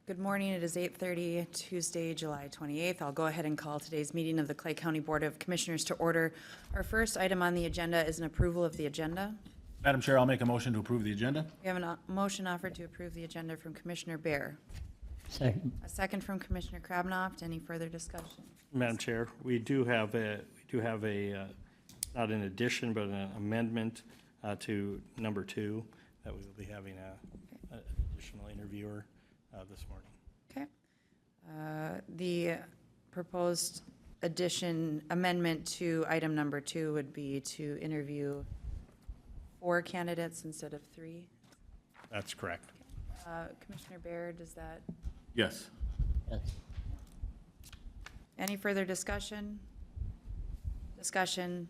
Good morning. It is 8:30, Tuesday, July 28th. I'll go ahead and call today's meeting of the Clay County Board of Commissioners to order. Our first item on the agenda is an approval of the agenda. Madam Chair, I'll make a motion to approve the agenda. We have a motion offered to approve the agenda from Commissioner Bear. Second. A second from Commissioner Krabnoff. Any further discussion? Madam Chair, we do have a not an addition, but an amendment to number 2, that we will be having an additional interviewer this morning. Okay. The proposed amendment to item number 2 would be to interview 4 candidates instead of 3. That's correct. Commissioner Bear, does that? Yes. Yes. Any further discussion? Discussion.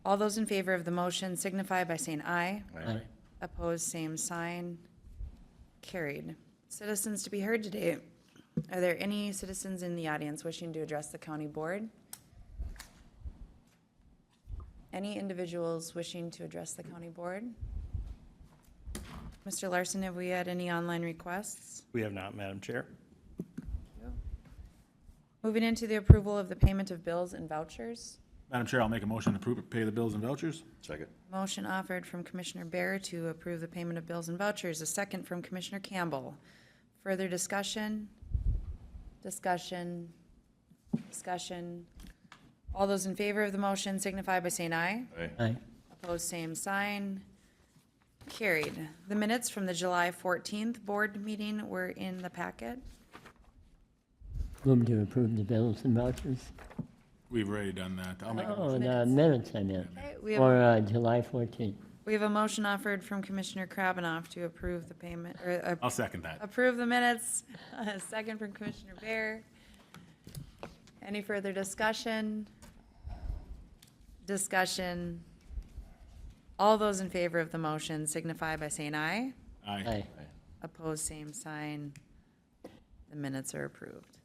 All those in favor of the motion signify by saying aye. Aye. Opposed, same sign. Carried. Citizens to be heard today. Are there any citizens in the audience wishing to address the county board? Any individuals wishing to address the county board? Mr. Larson, have we had any online requests? We have not, Madam Chair. Moving into the approval of the payment of bills and vouchers. Madam Chair, I'll make a motion to pay the bills and vouchers. Second. Motion offered from Commissioner Bear to approve the payment of bills and vouchers. A second from Commissioner Campbell. Further discussion? Discussion? Discussion? All those in favor of the motion signify by saying aye. Aye. Opposed, same sign. Carried. The minutes from the July 14th board meeting were in the packet. Move to approve the bills and vouchers. We've already done that. I'll make a Oh, motion. the minutes I meant. Okay, we For have, July 14th. we have a motion offered from Commissioner Krabnoff to approve the payment, or I'll second that. approve the minutes. A second from Commissioner Bear. Any further discussion? Discussion. All those in favor of the motion signify by saying aye. Aye. Aye. Opposed, same sign. The minutes are approved.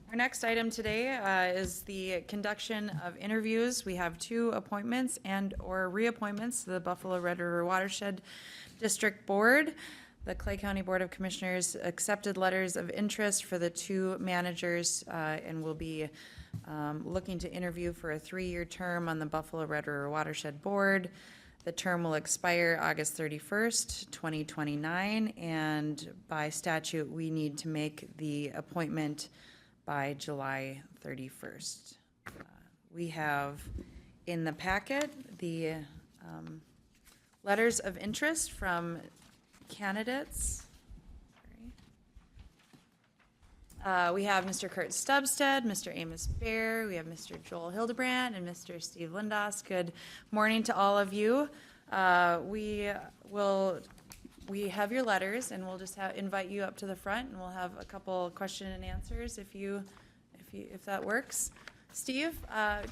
Our next item today is the conduction of interviews. We have 2 appointments and/or reappointments to the Buffalo Red River Watershed District Board. The Clay County Board of Commissioners accepted letters of interest for the 2 managers and will be looking to interview for a 3-year term on the Buffalo Red River Watershed Board. The term will expire August 31st, 2029, and by statute, we need to make the appointment by July 31st. We have in the packet the letters of interest from candidates. We have Mr. Kurt Stubstead, Mr. Amos Bear, we have Mr. Joel Hildebrandt, and Mr. Steve Lindas. Good morning to all of you. We have your letters, and we'll just invite you up to the front, and we'll have a couple question and answers if that works. Steve,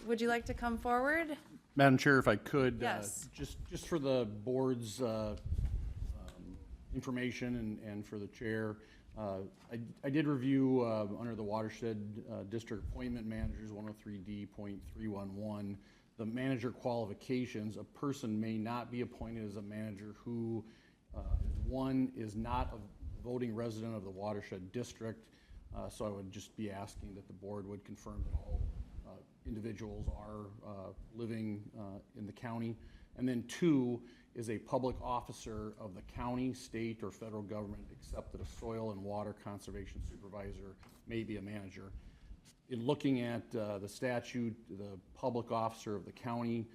would you like to come forward? Madam Chair, if I could, Yes. just for the board's information and for the chair, I did review under the Watershed District Appointment Managers 103D.311, the manager qualifications. A person may not be appointed as a manager who, one, is not a voting resident of the Watershed District. So I would just be asking that the board would confirm that all individuals are living in the county. And then 2 is a public officer of the county, state, or federal government, except that a soil and water conservation supervisor may be a manager. In looking at the statute, the public officer of the county,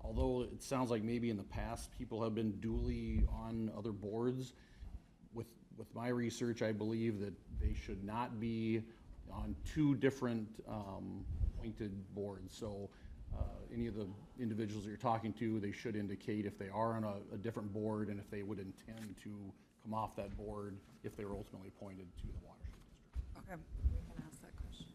although it sounds like maybe in the past people have been duly on other boards, with my research, I believe that they should not be on 2 different appointed boards. So any of the individuals that you're talking to, they should indicate if they are on a different board and if they would intend to come off that board if they were ultimately appointed to the Watershed District. Okay, we can ask that question.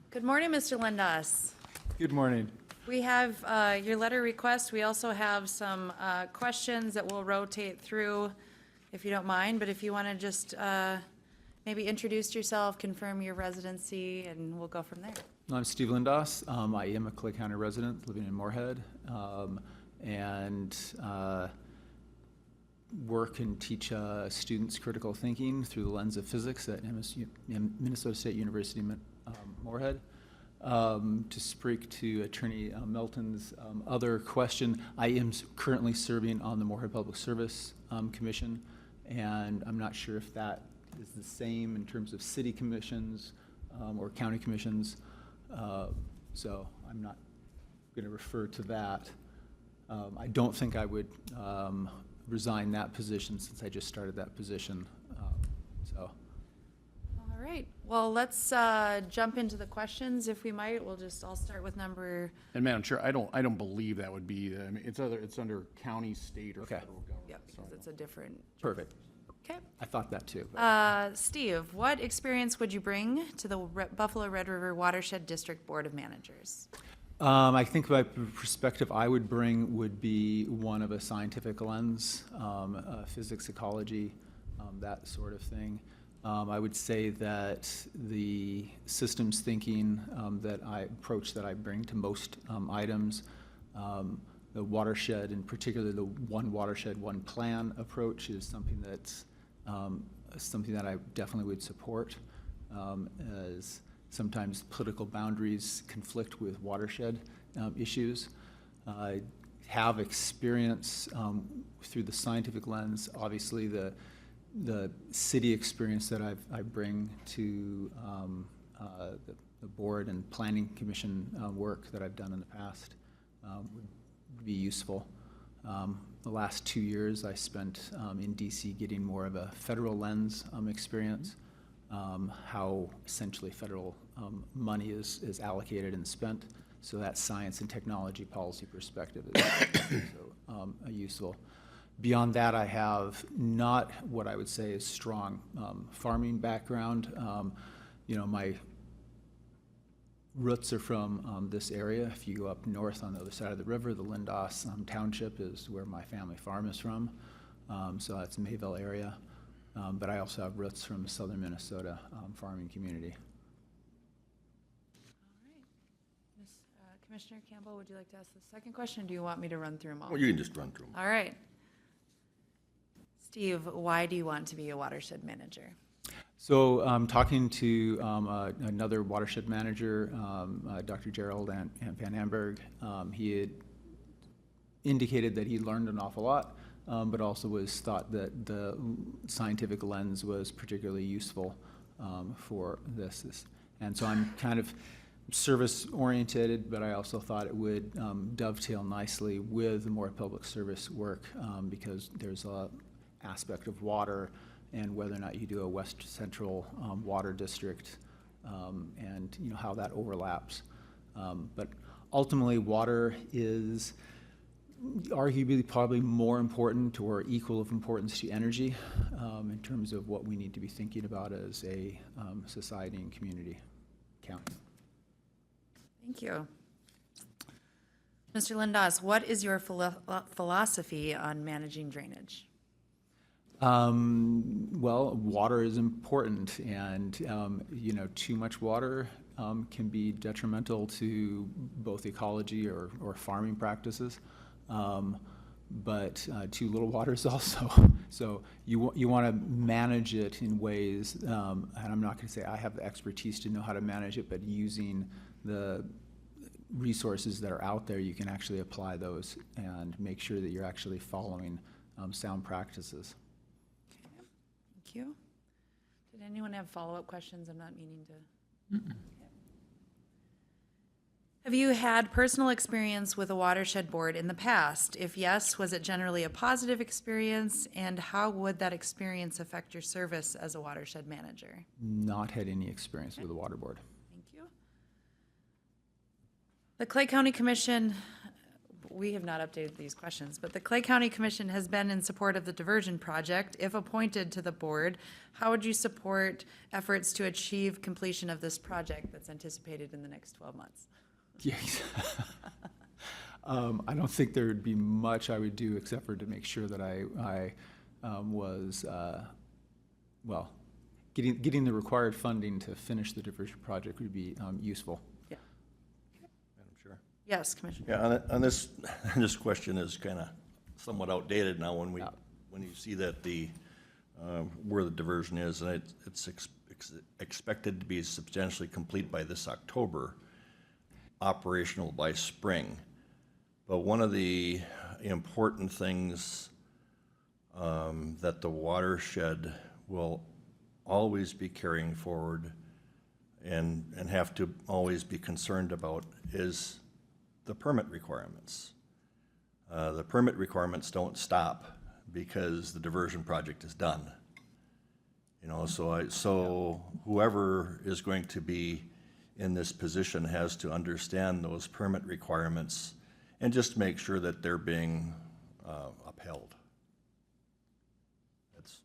Good morning, Mr. Lindas. Good morning. We have your letter request. We also have some questions that we'll rotate through, if you don't mind, but if you want to just maybe introduce yourself, confirm your residency, and we'll go from there. I'm Steve Lindas. I am a Clay County resident living in Moorhead. and work and teach students critical thinking through the lens of physics at Minnesota State University, Moorhead. To speak to Attorney Melton's other question, I am currently serving on the Moorhead Public Service Commission, and I'm not sure if that is the same in terms of city commissions or county commissions, so I'm not going to refer to that. I don't think I would resign that position since I just started that position, so. All right, well, let's jump into the questions if we might. I'll start with number, And Madam Chair, I don't believe that would be, I mean, it's under county, state, or Okay. federal government. yeah, because it's a different, Perfect. okay. I thought that too. But. Steve, what experience would you bring to the Buffalo Red River Watershed District Board of Managers? I think my perspective I would bring would be one of a scientific lens, physics, ecology, that sort of thing. I would say that the systems thinking approach that I bring to most items, the watershed, and particularly the one watershed, one plan approach, is something that's something that I definitely would support, as sometimes political boundaries conflict with watershed issues. I have experience through the scientific lens. Obviously, the city experience that I bring to the board and planning commission work that I've done in the past would be useful. The last 2 years I spent in DC getting more of a federal lens experience, how essentially federal money is allocated and spent. So that science and technology policy perspective is so, useful. Beyond that, I have not what I would say is strong farming background. My roots are from this area. If you go up north on the other side of the river, the Lindos Township is where my family farm is from. So that's Mayville area. But I also have roots from southern Minnesota farming community. Commissioner Campbell, would you like to ask the second question, or do you want me to run through them all? Well, you can just run through them. All right. Steve, why do you want to be a watershed manager? So talking to another watershed manager, Dr. Gerald Van Amberg, he had indicated that he learned an awful lot, but also thought that the scientific lens was particularly useful for this. And so I'm kind of service-oriented, but I also thought it would dovetail nicely with the more public service work because there's a aspect of water and whether or not you do a West Central water district and how that overlaps. But ultimately, water is arguably probably more important or equal of importance to energy in terms of what we need to be thinking about as a society and community county. Thank you. Mr. Lindos, what is your philosophy on managing drainage? Well, water is important, and too much water can be detrimental to both ecology or farming practices. But too little water is also. So you want to manage it in ways, and I'm not going to say I have the expertise to know how to manage it, but using the resources that are out there, you can actually apply those and make sure that you're actually following sound practices. Okay. Thank you. Did anyone have follow-up questions? I'm not meaning to. Okay. Have you had personal experience with a watershed board in the past? If yes, was it generally a positive experience, and how would that experience affect your service as a watershed manager? Not had any experience with the water board. Thank you. The Clay County Commission, we have not updated these questions, but the Clay County Commission has been in support of the diversion project. If appointed to the board, how would you support efforts to achieve completion of this project that's anticipated in the next 12 months? Yes. I don't think there would be much I would do except for to make sure that I was, getting the required funding to finish the diversion project would be useful. Yeah. Madam Chair. Yes, Commissioner. Yeah, on this, this question is kind of somewhat outdated now when when you see that where the diversion is, and it's expected to be substantially complete by this October, operational by spring. But one of the important things that the watershed will always be carrying forward and have to always be concerned about is the permit requirements. The permit requirements don't stop because the diversion project is done. You know, so whoever is going to be in this position has to understand those permit requirements and just make sure that they're being upheld. That's,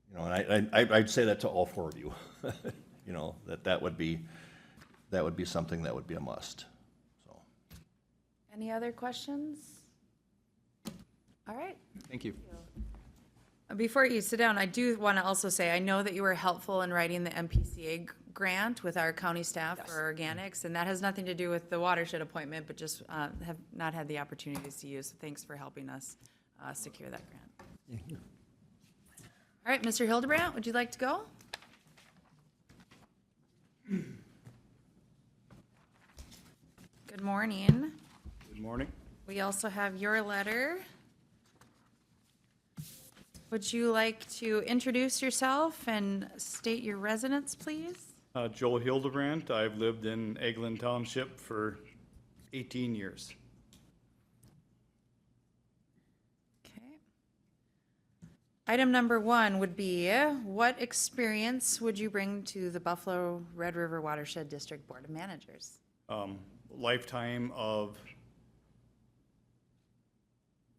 you know, and I'd say that to all four of you. You know, that would be something that would be a must. So. Any other questions? All right. Thank you. Before you sit down, I do want to also say, I know that you were helpful in writing the MPCA grant with our county staff for organics, and that has nothing to do with the watershed appointment, but just have not had the opportunities to use. So thanks for helping us secure that grant. All right, Mr. Hildebrandt, would you like to go? Good morning. Good morning. We also have your letter. Would you like to introduce yourself and state your residence, please? Joel Hildebrandt. I've lived in Eglin Township for 18 years. Okay. Item number 1 would be, what experience would you bring to the Buffalo Red River Watershed District Board of Managers? Lifetime of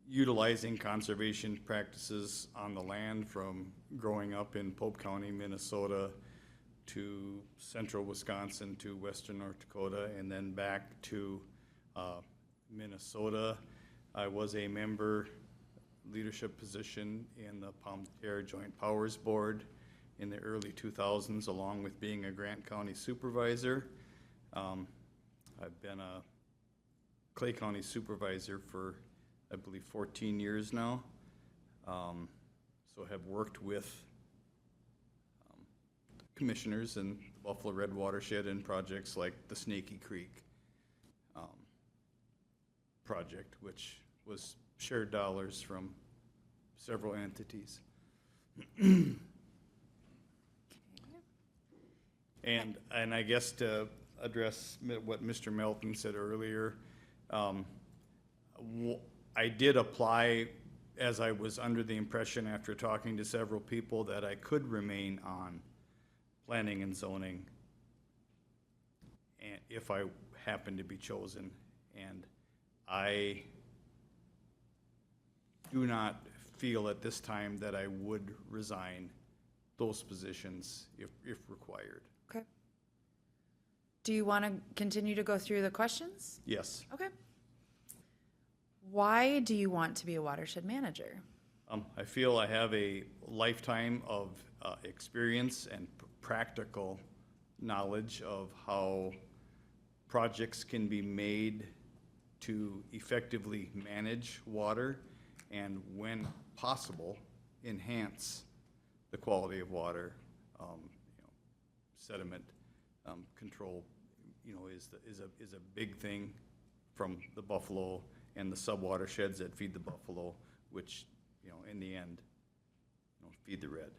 utilizing conservation practices on the land, from growing up in Pope County, Minnesota, to central Wisconsin, to western North Dakota, and then back to Minnesota. I was a member leadership position in the Palm Terre Joint Powers Board in the early 2000s, along with being a Grant County supervisor. I've been a Clay County supervisor for, I believe, 14 years now. So have worked with commissioners in Buffalo Red Watershed and projects like the Snaky Creek project, which was shared dollars from several entities. And I guess to address what Mr. Melton said earlier, I did apply as I was under the impression, after talking to several people, that I could remain on planning and zoning, and if I happened to be chosen. And I do not feel at this time that I would resign those positions if required. Okay. Do you want to continue to go through the questions? Yes. Okay. Why do you want to be a watershed manager? I feel I have a lifetime of experience and practical knowledge of how projects can be made to effectively manage water and, when possible, enhance the quality of water. Sediment control, is a big thing from the Buffalo and the sub-watersheds that feed the Buffalo, which, in the end, feed the red.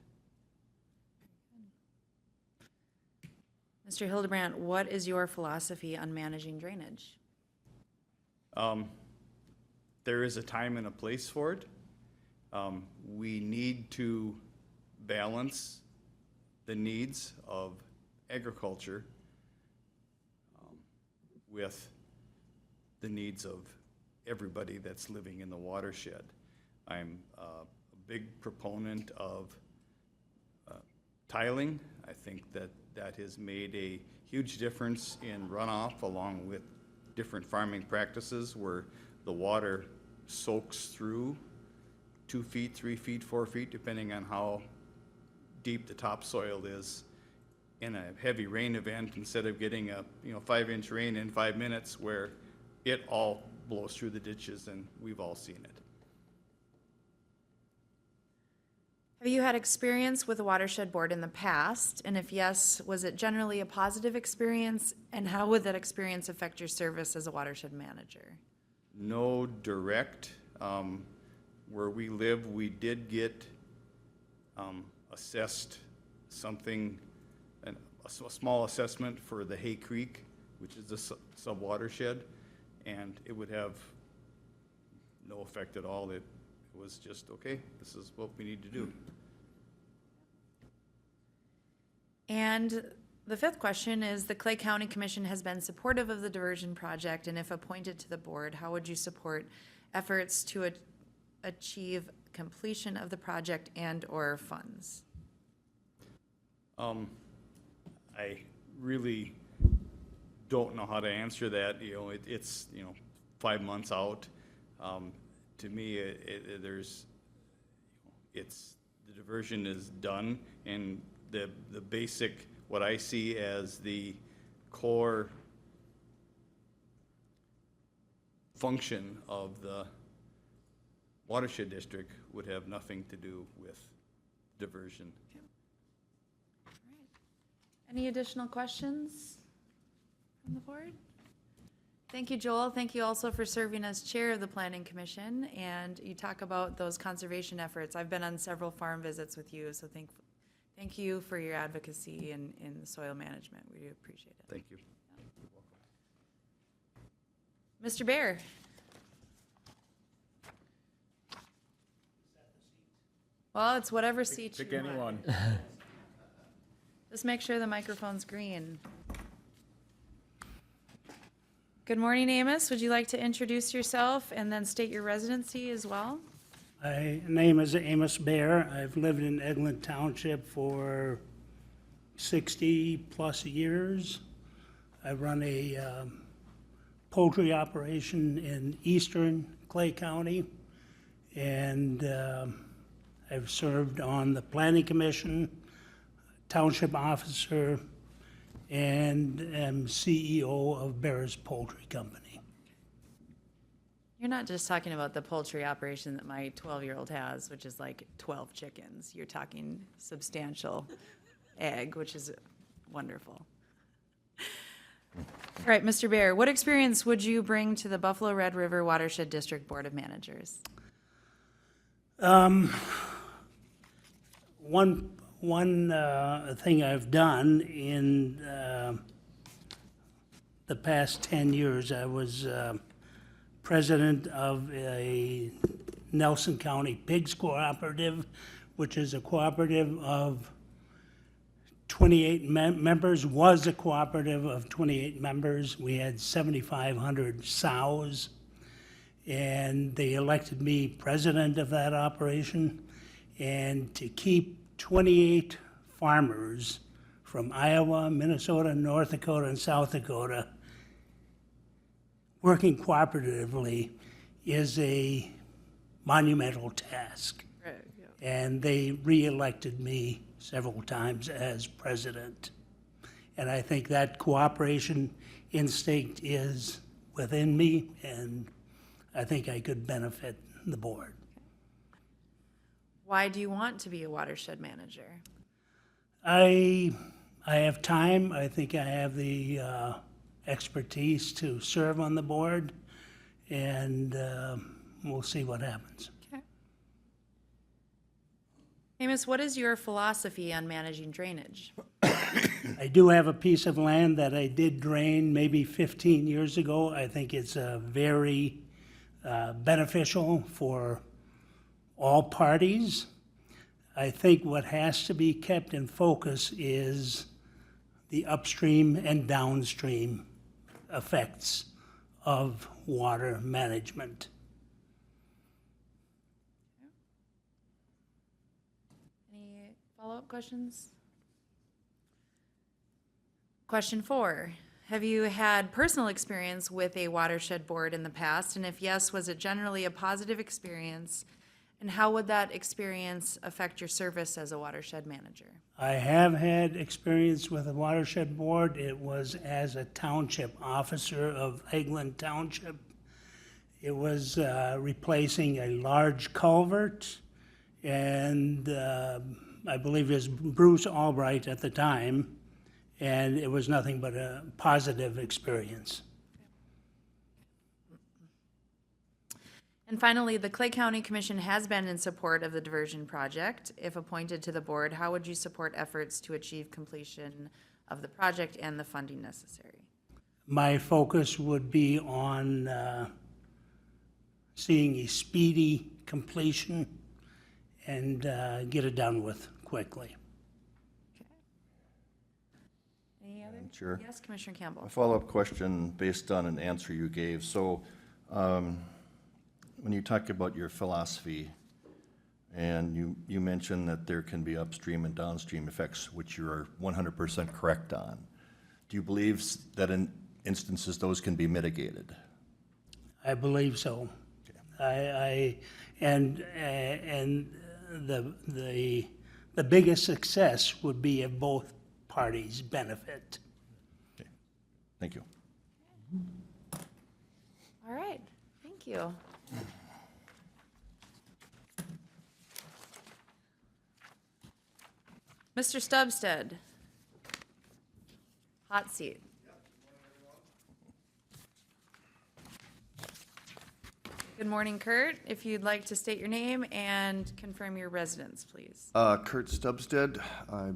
Mr. Hildebrandt, what is your philosophy on managing drainage? There is a time and a place for it. We need to balance the needs of agriculture with the needs of everybody that's living in the watershed. I'm a big proponent of tiling. I think that has made a huge difference in runoff, along with different farming practices where the water soaks through 2 feet, 3 feet, 4 feet, depending on how deep the topsoil is. In a heavy rain event, instead of getting a 5-inch rain in 5 minutes, where it all blows through the ditches, and we've all seen it. Have you had experience with a watershed board in the past? And if yes, was it generally a positive experience? And how would that experience affect your service as a watershed manager? No direct. Where we live, we did get assessed something, a small assessment for the Hay Creek, which is the sub-watershed, and it would have no effect at all. It was just, okay, this is what we need to do. And the fifth question is, the Clay County Commission has been supportive of the diversion project, and if appointed to the board, how would you support efforts to achieve completion of the project and/or funds? I really don't know how to answer that. It's 5 months out. To me, the diversion is done, and the basic, what I see as the core function of the watershed district would have nothing to do with diversion. Any additional questions from the board? Thank you, Joel. Thank you also for serving as chair of the Planning Commission, and you talk about those conservation efforts. I've been on several farm visits with you, so thank you for your advocacy in the soil management. We do appreciate it. Thank you. Mr. Bear? Well, it's whatever seat you Pick want. anyone. Just make sure the microphone's green. Good morning, Amos. Would you like to introduce yourself and then state your residency as well? My name is Amos Bear. I've lived in Eglinton Township for 60-plus years. I run a poultry operation in eastern Clay County, and I've served on the Planning Commission, Township Officer, and am CEO of Bear's Poultry Company. You're not just talking about the poultry operation that my 12-year-old has, which is like 12 chickens. You're talking substantial egg, which is wonderful. All right, Mr. Bear, what experience would you bring to the Buffalo Red River Watershed District Board of Managers? One thing I've done in the past 10 years, I was president of a Nelson County Pigs Cooperative, which is a cooperative of 28 members, was a cooperative of 28 members. We had 7,500 sows, and they elected me president of that operation. And to keep 28 farmers from Iowa, Minnesota, North Dakota, and South Dakota working cooperatively is a monumental task. Right, yeah. And they re-elected me several times as president. And I think that cooperation instinct is within me, and I think I could benefit the board. Why do you want to be a watershed manager? I have time. I think I have the expertise to serve on the board, and we'll see what happens. Okay. Amos, what is your philosophy on managing drainage? I do have a piece of land that I did drain maybe 15 years ago. I think it's very beneficial for all parties. I think what has to be kept in focus is the upstream and downstream effects of water management. Any follow-up questions? Question 4. Have you had personal experience with a watershed board in the past? And if yes, was it generally a positive experience? And how would that experience affect your service as a watershed manager? I have had experience with the Watershed Board. It was as a township officer of Eglin Township. It was replacing a large culvert, and I believe it was Bruce Albright at the time, and it was nothing but a positive experience. And finally, the Clay County Commission has been in support of the diversion project. If appointed to the board, how would you support efforts to achieve completion of the project and the funding necessary? My focus would be on seeing a speedy completion and get it done with quickly. Any other? Chair. Yes, Commissioner Campbell. A follow-up question based on an answer you gave. So, when you talk about your philosophy, and you mentioned that there can be upstream and downstream effects, which you are 100% correct on, do you believe that in instances those can be mitigated? I believe so. And the biggest success would be if both parties benefit. Okay. Thank you. All right, thank you. Mr. Stubstead. Hot seat. Good morning, Kurt. If you'd like to state your name and confirm your residence, please. Kurt Stubstead. I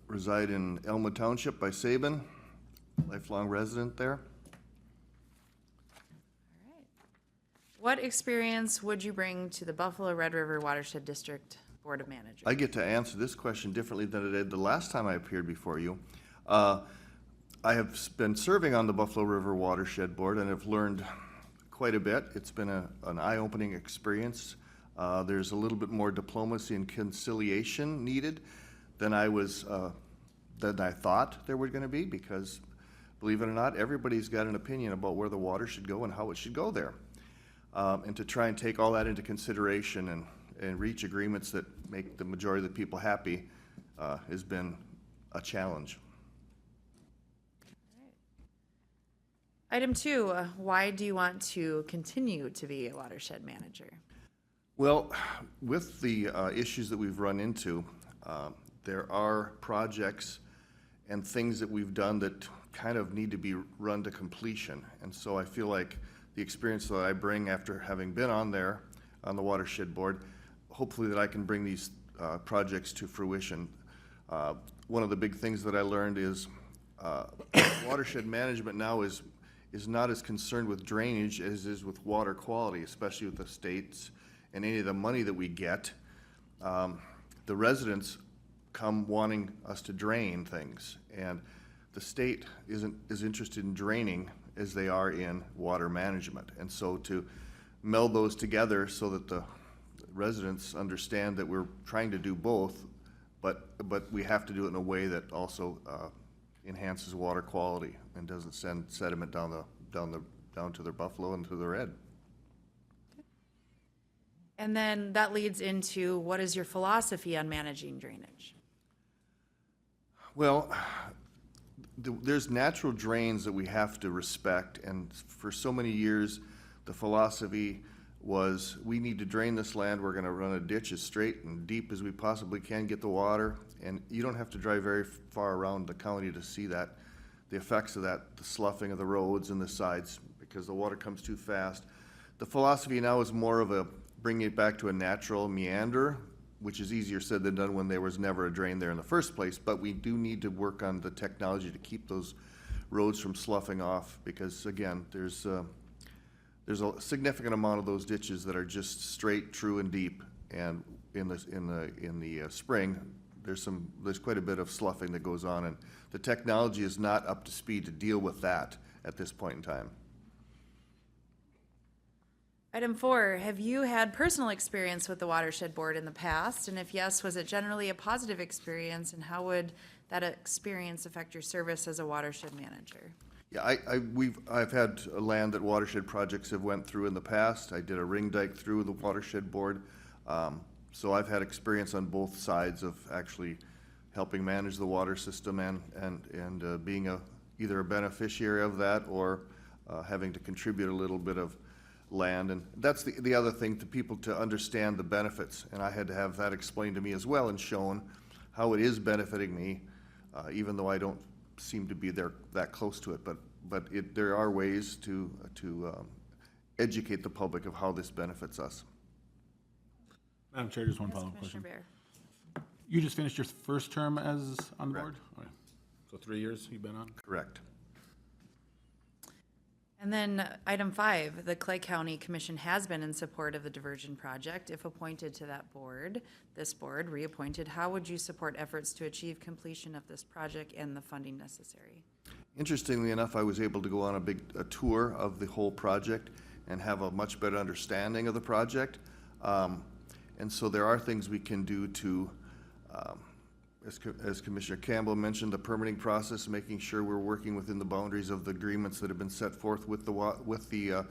reside in Elma Township by Sabin, lifelong resident there. All right. What experience would you bring to the Buffalo Red River Watershed District Board of Managers? I get to answer this question differently than I did the last time I appeared before you. I have been serving on the Buffalo River Watershed Board and have learned quite a bit. It's been an eye-opening experience. There's a little bit more diplomacy and conciliation needed than I thought there were going to be, because, believe it or not, everybody's got an opinion about where the water should go and how it should go there. And to try and take all that into consideration and reach agreements that make the majority of the people happy has been a challenge. Item 2, why do you want to continue to be a watershed manager? Well, with the issues that we've run into, there are projects and things that we've done that kind of need to be run to completion. And so I feel like the experience that I bring after having been on the Watershed Board, hopefully that I can bring these projects to fruition. One of the big things that I learned is watershed management now is not as concerned with drainage as is with water quality, especially with the states and any of the money that we get. The residents come wanting us to drain things, and the state isn't as interested in draining as they are in water management. And so to meld those together so that the residents understand that we're trying to do both, but we have to do it in a way that also enhances water quality and doesn't send sediment down to their Buffalo and to the Red. And then that leads into, what is your philosophy on managing drainage? Well, there's natural drains that we have to respect, and for so many years, the philosophy was, we need to drain this land, we're gonna run a ditch as straight and deep as we possibly can, get the water, and you don't have to drive very far around the county to see that, the effects of that, the sloughing of the roads and the sides, because the water comes too fast. The philosophy now is more of a bringing it back to a natural meander, which is easier said than done when there was never a drain there in the first place, but we do need to work on the technology to keep those roads from sloughing off, because again, there's a significant amount of those ditches that are just straight, true, and deep, and in the spring, there's quite a bit of sloughing that goes on, and the technology is not up to speed to deal with that at this point in time. Item 4, have you had personal experience with the Watershed Board in the past? And if yes, was it generally a positive experience, and how would that experience affect your service as a watershed manager? Yeah, I've had land that watershed projects have went through in the past. I did a ring dike through the Watershed Board. So I've had experience on both sides of actually helping manage the water system and being either a beneficiary of that or having to contribute a little bit of land. And that's the other thing to people to understand the benefits. And I had to have that explained to me as well and shown how it is benefiting me, even though I don't seem to be there that close to it. But there are ways to educate the public of how this benefits us. Madam Chair, just one Yes, follow-up Commissioner question. Bear. You just finished your first term as on the Correct. board? Okay. So 3 years you've been on? Correct. And then item 5, the Clay County Commission has been in support of the diversion project. If appointed to that board, this board reappointed, how would you support efforts to achieve completion of this project and the funding necessary? Interestingly enough, I was able to go on a tour of the whole project and have a much better understanding of the project. And so there are things we can do to, as Commissioner Campbell mentioned, the permitting process, making sure we're working within the boundaries of the agreements that have been set forth with the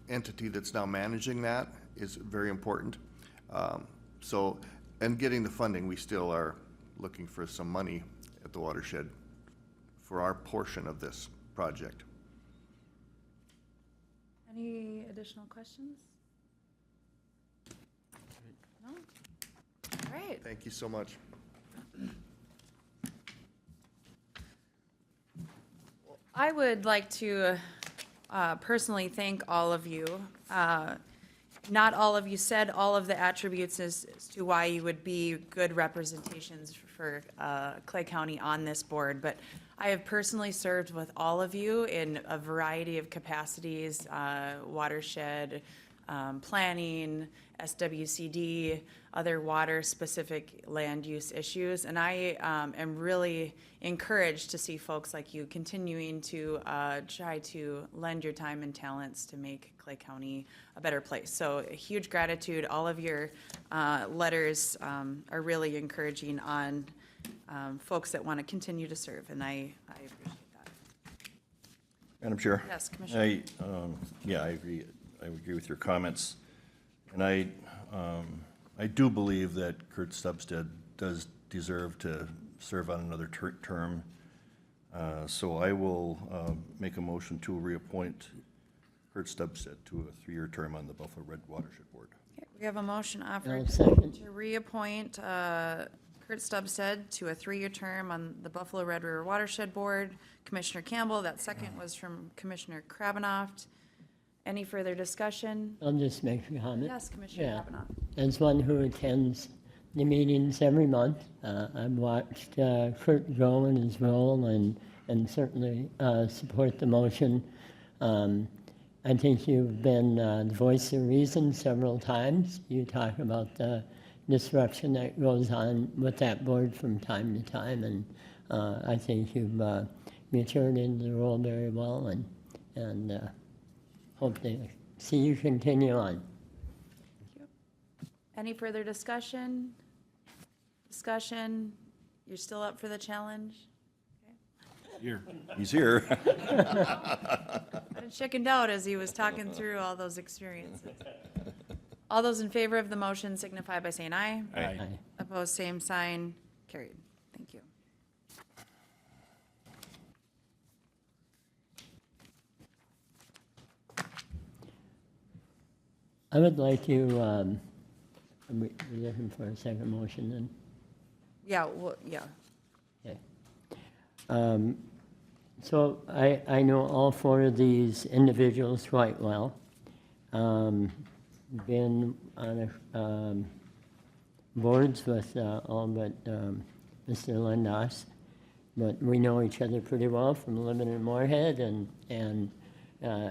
entity that's now managing that is very important. So, and getting the funding, we still are looking for some money at the Watershed for our portion of this project. Any additional questions? No? All right. Thank you so much. I would like to personally thank all of you. Not all of you said all of the attributes as to why you would be good representations for Clay County on this board, but I have personally served with all of you in a variety of capacities, watershed, planning, SWCD, other water-specific land use issues, and I am really encouraged to see folks like you continuing to try to lend your time and talents to make Clay County a better place. So a huge gratitude. All of your letters are really encouraging on folks that want to continue to serve, and I appreciate that. Madam Chair? Yes, Commissioner. I agree. I agree with your comments. And I do believe that Kurt Stubstead does deserve to serve on another term. So I will make a motion to reappoint Kurt Stubstead to a 3-year term on the Buffalo Red Watershed Board. Okay, we have a motion I'll offered second. to reappoint Kurt Stubstead to a 3-year term on the Buffalo Red River Watershed Board. Commissioner Campbell, that second was from Commissioner Krabanoff. Any further discussion? I'll just make a comment. Yes, Commissioner Yeah. Krabanoff. As one who attends the meetings every month, I've watched Kurt go in his role and certainly support the motion. I think you've been the voice of reason several times. You talk about the disruption that goes on with that board from time to time, and I think you've matured into the role very well, and hope to see you continue on. Any further discussion? Discussion? You're still up for the challenge? Here. He's here. I chickened out as he was talking through all those experiences. All those in favor of the motion signify by saying aye. Aye. Aye. Opposed, same sign. Carried. Thank you. I would like to, are we looking for a second motion then? Yeah, well, yeah. Okay. So I know all 4 of these individuals quite well. Been on boards with all but Mr. Lindas, but we know each other pretty well from living in Moorhead and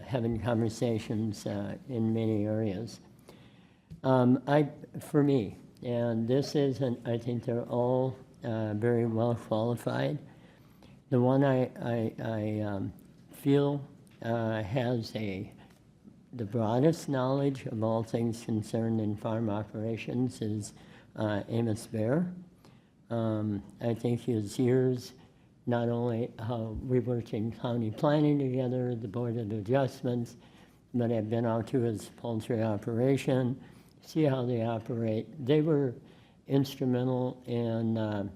having conversations in many areas. For me, and this isn't, I think they're all very well qualified. The one I feel has the broadest knowledge of all things concerned in farm operations is Amos Bear. I think his years, not only how we worked in county planning together, the Board of Adjustments, but I've been out to his poultry operation, see how they operate. They were instrumental in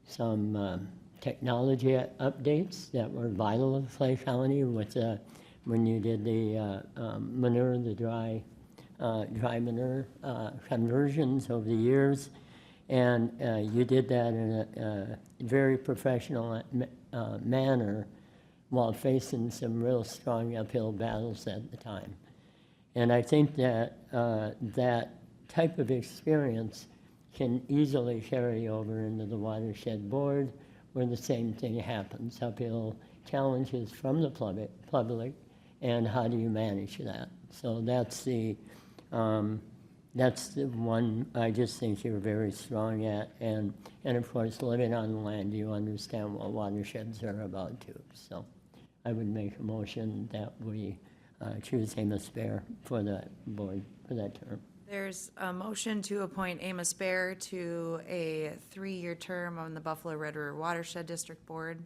some technology updates that were vital to Clay County with when you did the manure, the dry manure conversions over the years. And you did that in a very professional manner while facing some real strong uphill battles at the time. And I think that that type of experience can easily carry over into the Watershed Board, where the same thing happens, uphill challenges from the public, and how do you manage that? So that's the one I just think you're very strong at, and of course, living on the land, you understand what watersheds are about too. So I would make a motion that we choose Amos Bear for the board for that term. There's a motion to appoint Amos Bear to a 3-year term on the Buffalo Red River Watershed District Board.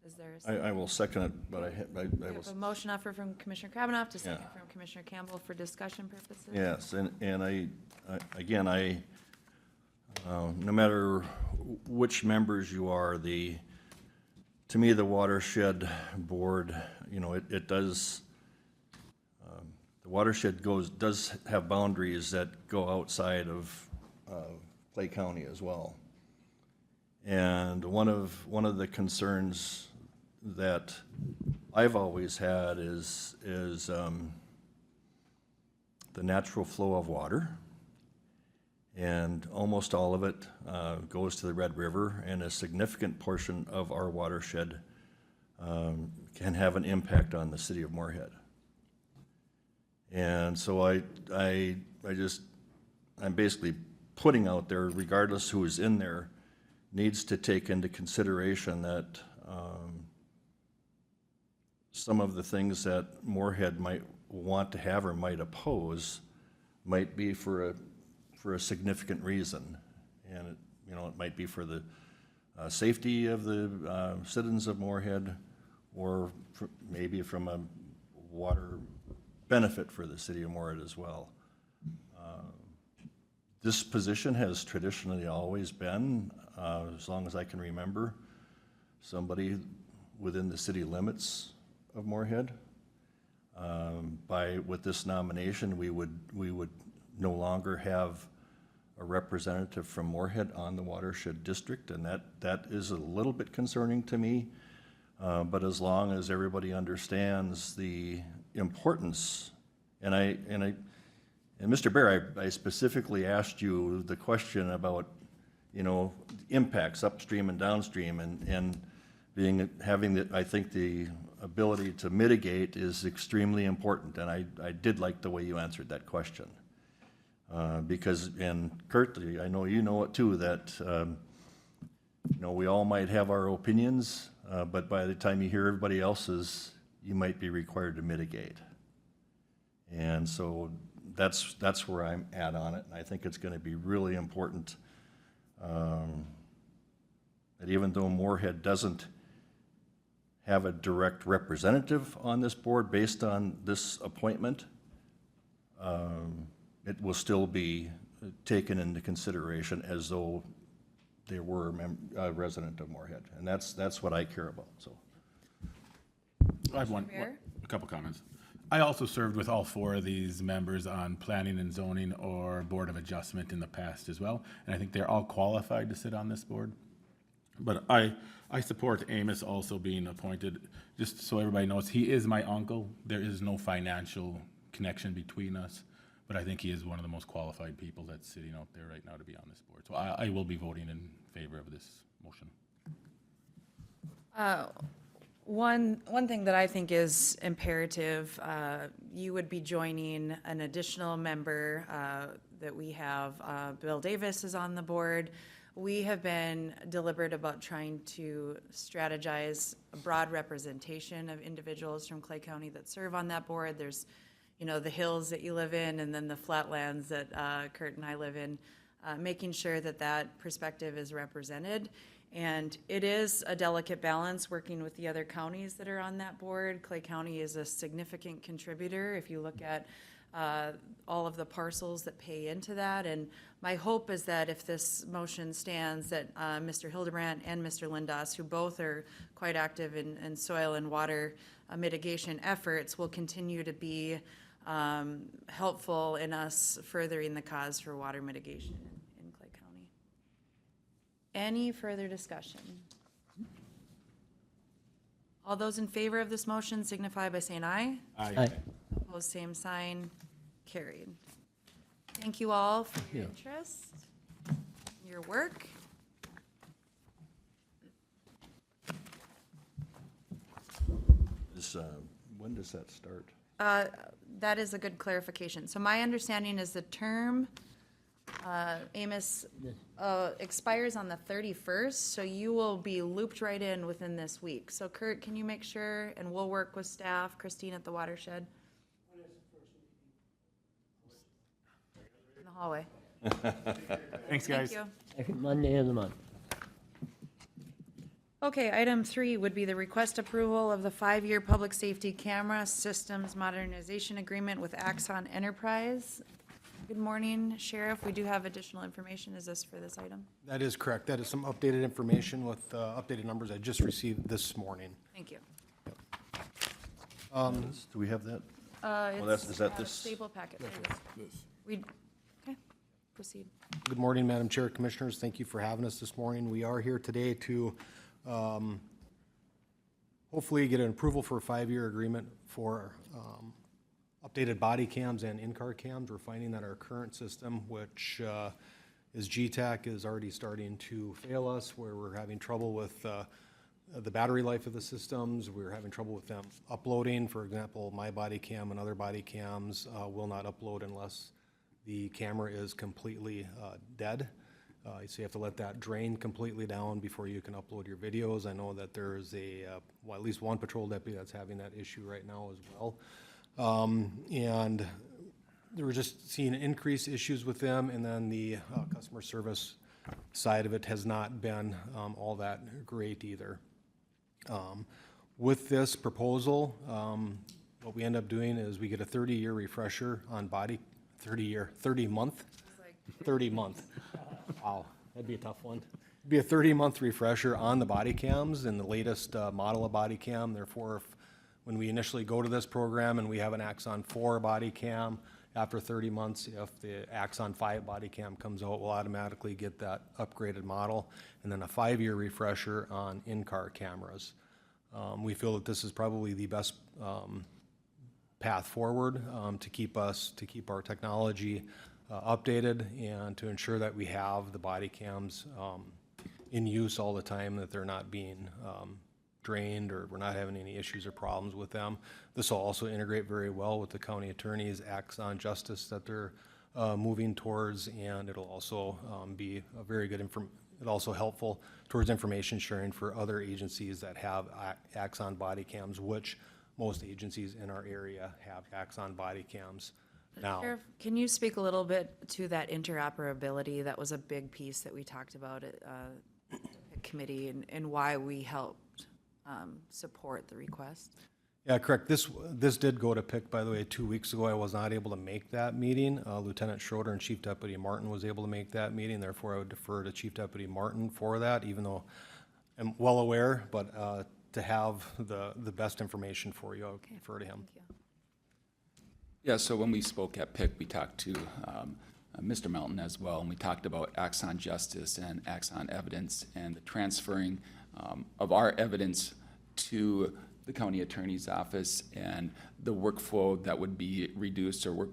Is there I will second it, but I we have was, a motion offered from Commissioner Kavanaugh to second Yeah. from Commissioner Campbell for discussion purposes? yes, and again, no matter which members you are, to me, the Watershed Board, it does, the watershed does have boundaries that go outside of Clay County as well. And one of the concerns that I've always had is the natural flow of water. And almost all of it goes to the Red River, and a significant portion of our watershed can have an impact on the city of Moorhead. And so I'm basically putting out there, regardless who is in there, needs to take into consideration that some of the things that Moorhead might want to have or might oppose might be for a significant reason. And it might be for the safety of the citizens of Moorhead, or maybe from a water benefit for the city of Moorhead as well. This position has traditionally always been, as long as I can remember, somebody within the city limits of Moorhead. With this nomination, we would no longer have a representative from Moorhead on the Watershed District, and that is a little bit concerning to me. But as long as everybody understands the importance, and Mr. Bear, I specifically asked you the question about, impacts upstream and downstream, and having I think the ability to mitigate is extremely important, and I did like the way you answered that question. Because, and Kurt, I know you know it too, that, we all might have our opinions, but by the time you hear everybody else's, you might be required to mitigate. And so that's where I'm at on it, and I think it's going to be really important that even though Moorhead doesn't have a direct representative on this board based on this appointment, it will still be taken into consideration as though they were a resident of Moorhead, and that's what I care about. So, I have a couple comments. I also served with all 4 of these members on planning and zoning or board of adjustment in the past as well, and I think they're all qualified to sit on this board. But I support Amos also being appointed. Just so everybody knows, he is my uncle. There is no financial connection between us, but I think he is one of the most qualified people that's sitting out there right now to be on this board. So I will be voting in favor of this motion. One thing that I think is imperative, you would be joining an additional member that we have. Bill Davis is on the board. We have been deliberate about trying to strategize a broad representation of individuals from Clay County that serve on that board. There's, the hills that you live in, and then the flatlands that Kurt and I live in, making sure that perspective is represented. And it is a delicate balance working with the other counties that are on that board. Clay County is a significant contributor if you look at all of the parcels that pay into that. And my hope is that if this motion stands, that Mr. Hildebrandt and Mr. Lindas, who both are quite active in soil and water mitigation efforts, will continue to be helpful in us furthering the cause for water mitigation in Clay County. Any further discussion? All those in favor of this motion signify by saying aye. Aye. Opposed, same sign. Carried. Thank you all for your interest, your work. When does that start? That is a good clarification. So my understanding is the term, Amos, expires on the 31st, so you will be looped right in within this week. So Kurt, can you make sure, and we'll work with staff, Christine at the Watershed? In the hallway. Thanks, Thank guys. you. Second Monday of the month. Okay, item 3 would be the request approval of the 5-year public safety camera systems modernization agreement with Axon Enterprise. Good morning, Sheriff. We do have additional information. Is this for this item? That is correct. That is some updated information with updated numbers I just received this morning. Thank you. Do we have that? It's is that a this? staple packet. We, okay, proceed. Good morning, Madam Chair, Commissioners. Thank you for having us this morning. We are here today to hopefully get an approval for a 5-year agreement for updated body cams and in-car cams. We're finding that our current system, which is GTAC, is already starting to fail us, where we're having trouble with the battery life of the systems. We're having trouble with them uploading. For example, my body cam and other body cams will not upload unless the camera is completely dead. So you have to let that drain completely down before you can upload your videos. I know that there's at least one patrol deputy that's having that issue right now as well. And we're just seeing increased issues with them, and then the customer service side of it has not been all that great either. With this proposal, what we end up doing is we get a 30-year refresher on 30 month. Wow, that'd be a tough one. It'd be a 30-month refresher on the body cams and the latest model of body cam. Therefore, when we initially go to this program and we have an Axon 4 body cam, after 30 months, if the Axon 5 body cam comes out, we'll automatically get that upgraded model, and then a 5-year refresher on in-car cameras. We feel that this is probably the best path forward to keep our technology updated and to ensure that we have the body cams in use all the time, that they're not being drained or we're not having any issues or problems with them. This will also integrate very well with the county attorney's Axon Justice that they're moving towards, and it'll also be a very good also helpful towards information sharing for other agencies that have Axon body cams, which most agencies in our area have Axon body cams now. Sheriff, can you speak a little bit to that interoperability? That was a big piece that we talked about at the committee, and why we helped support the request. Yeah, correct. This did go to PIC, by the way, 2 weeks ago. I was not able to make that meeting. Lieutenant Schroeder and Chief Deputy Martin was able to make that meeting. Therefore, I would defer to Chief Deputy Martin for that, even though I'm well aware, but to have the best information for you, I would defer to him. Thank you. Yeah, so when we spoke at PIC, we talked to Mr. Melton as well, and we talked about Axon Justice and Axon Evidence and the transferring of our evidence to the county attorney's office, and the workflow that would be reduced, or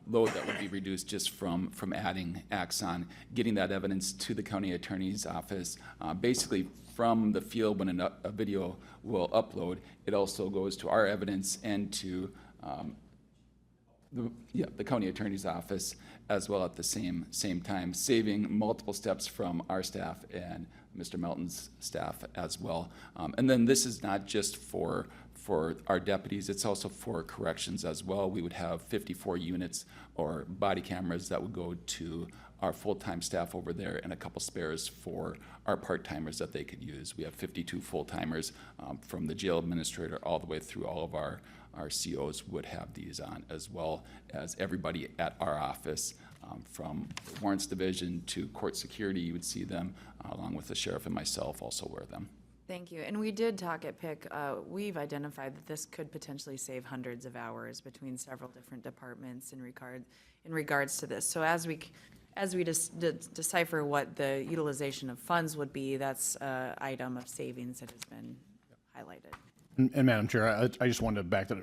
load that would be reduced just from adding Axon, getting that evidence to the county attorney's office. Basically, from the field, when a video will upload, it also goes to our evidence and to the county attorney's office as well at the same time, saving multiple steps from our staff and Mr. Melton's staff as well. And then this is not just for our deputies, it's also for corrections as well. We would have 54 units or body cameras that would go to our full-time staff over there and a couple spares for our part-timers that they could use. We have 52 full-timers from the jail administrator all the way through all of our COs would have these on, as well as everybody at our office, from the warrants division to court security. You would see them, along with the sheriff and myself, also wear them. Thank you. And we did talk at PIC, we've identified that this could potentially save hundreds of hours between several different departments in regards to this. So as we decipher what the utilization of funds would be, that's an item of savings that has been highlighted. And Madam Chair, I just wanted to back that,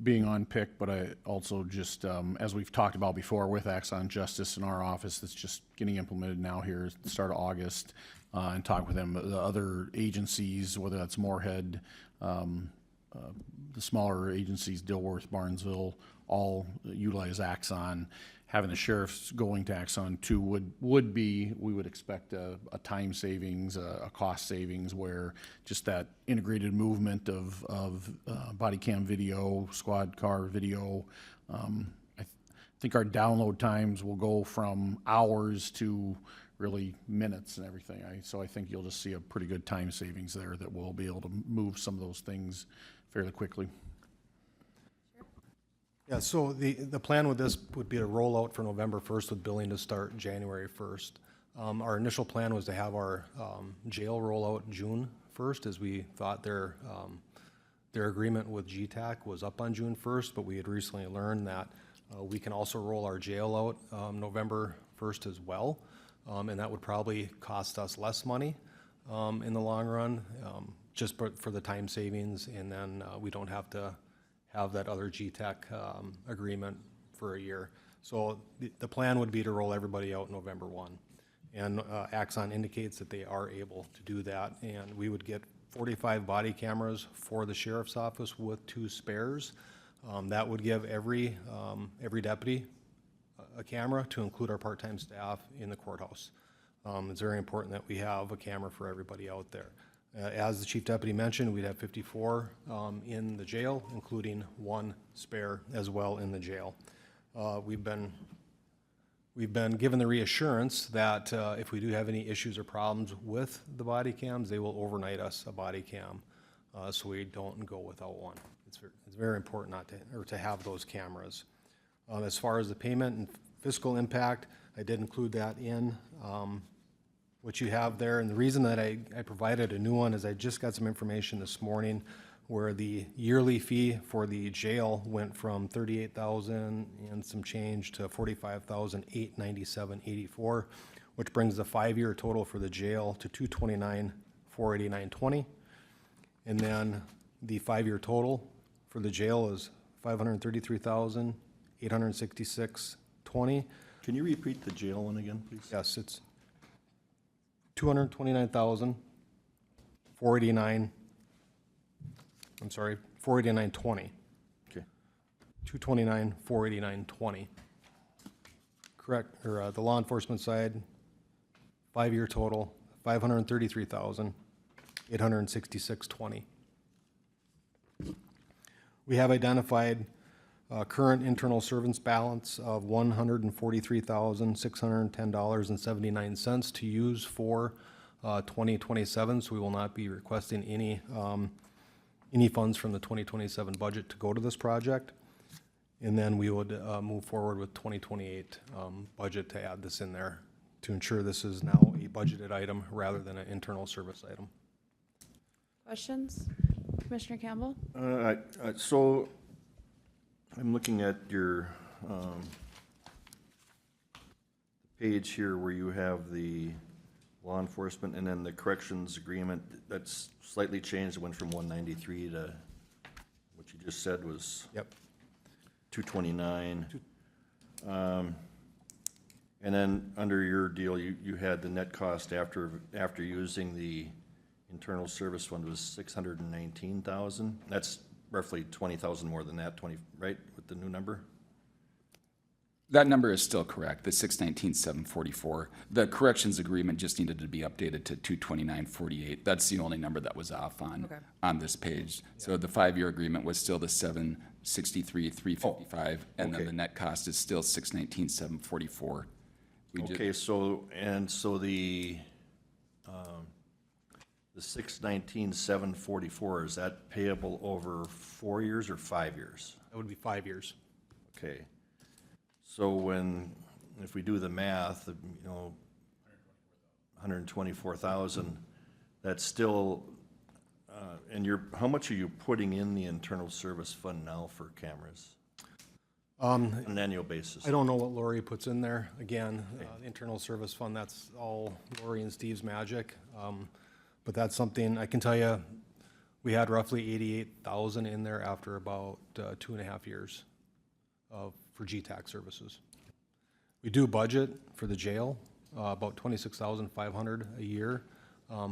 being on PIC, but I also just, as we've talked about before with Axon Justice in our office, that's just getting implemented now here at the start of August, and talk with them, the other agencies, whether that's Moorhead, the smaller agencies, Dilworth, Barnesville, all utilize Axon. Having the sheriffs going to Axon too would be, we would expect a time savings, a cost savings, where just that integrated movement of body cam video, squad car video. I think our download times will go from hours to really minutes and everything. So I think you'll just see a pretty good time savings there that we'll be able to move some of those things fairly quickly. Yeah, so the plan with this would be to roll out for November 1st with billing to start January 1st. Our initial plan was to have our jail roll out June 1st, as we thought their agreement with GTAC was up on June 1st, but we had recently learned that we can also roll our jail out November 1st as well, and that would probably cost us less money in the long run, just for the time savings, and then we don't have to have that other GTAC agreement for a year. So the plan would be to roll everybody out November 1. And Axon indicates that they are able to do that, and we would get 45 body cameras for the sheriff's office with 2 spares. That would give every deputy a camera, to include our part-time staff in the courthouse. It's very important that we have a camera for everybody out there. As the chief deputy mentioned, we'd have 54 in the jail, including 1 spare as well in the jail. We've been given the reassurance that if we do have any issues or problems with the body cams, they will overnight us a body cam, so we don't go without one. It's very important to have those cameras. As far as the payment and fiscal impact, I did include that in what you have there. And the reason that I provided a new one is I just got some information this morning where the yearly fee for the jail went from $38,000 and some change to $45,897.84, which brings the 5-year total for the jail to $229,489.20. And then the 5-year total for the jail is $533,866.20. Can you repeat the jail one again, please? Yes, it's $429,489. I'm sorry, $489.20. Okay. $229,489.20. Correct, or the law enforcement side, 5-year total, $533,866.20. We have identified current internal servants balance of $143,610.79 to use for 2027, so we will not be requesting any funds from the 2027 budget to go to this project. And then we would move forward with 2028 budget to add this in there to ensure this is now a budgeted item rather than an internal service item. Questions? Commissioner Campbell? So I'm looking at your page here where you have the law enforcement and then the corrections agreement. That's slightly changed. It went from 193 to what you just said was Yep. 229. And then under your deal, you had the net cost after using the internal service fund was $619,000. That's roughly 20,000 more than that, 20, right, with the new number? That number is still correct, the 619,744. The corrections agreement just needed to be updated to 229,48. That's the only number that was off on this page. So the 5-year agreement was still the 763,355, and then okay. the net cost is still 619,744. Okay, so the 619,744, is that payable over 4 years or 5 years? That would be 5 years. Okay. So if we do the math, 124,000, that's still, and how much are you putting in the internal service fund now for cameras? On an annual basis? I don't know what Lori puts in there. Again, internal service fund, that's all Lori and Steve's magic. But that's something, I can tell you, we had roughly 88,000 in there after about 2.5 years for GTAC services. We do budget for the jail, about 26,500 a year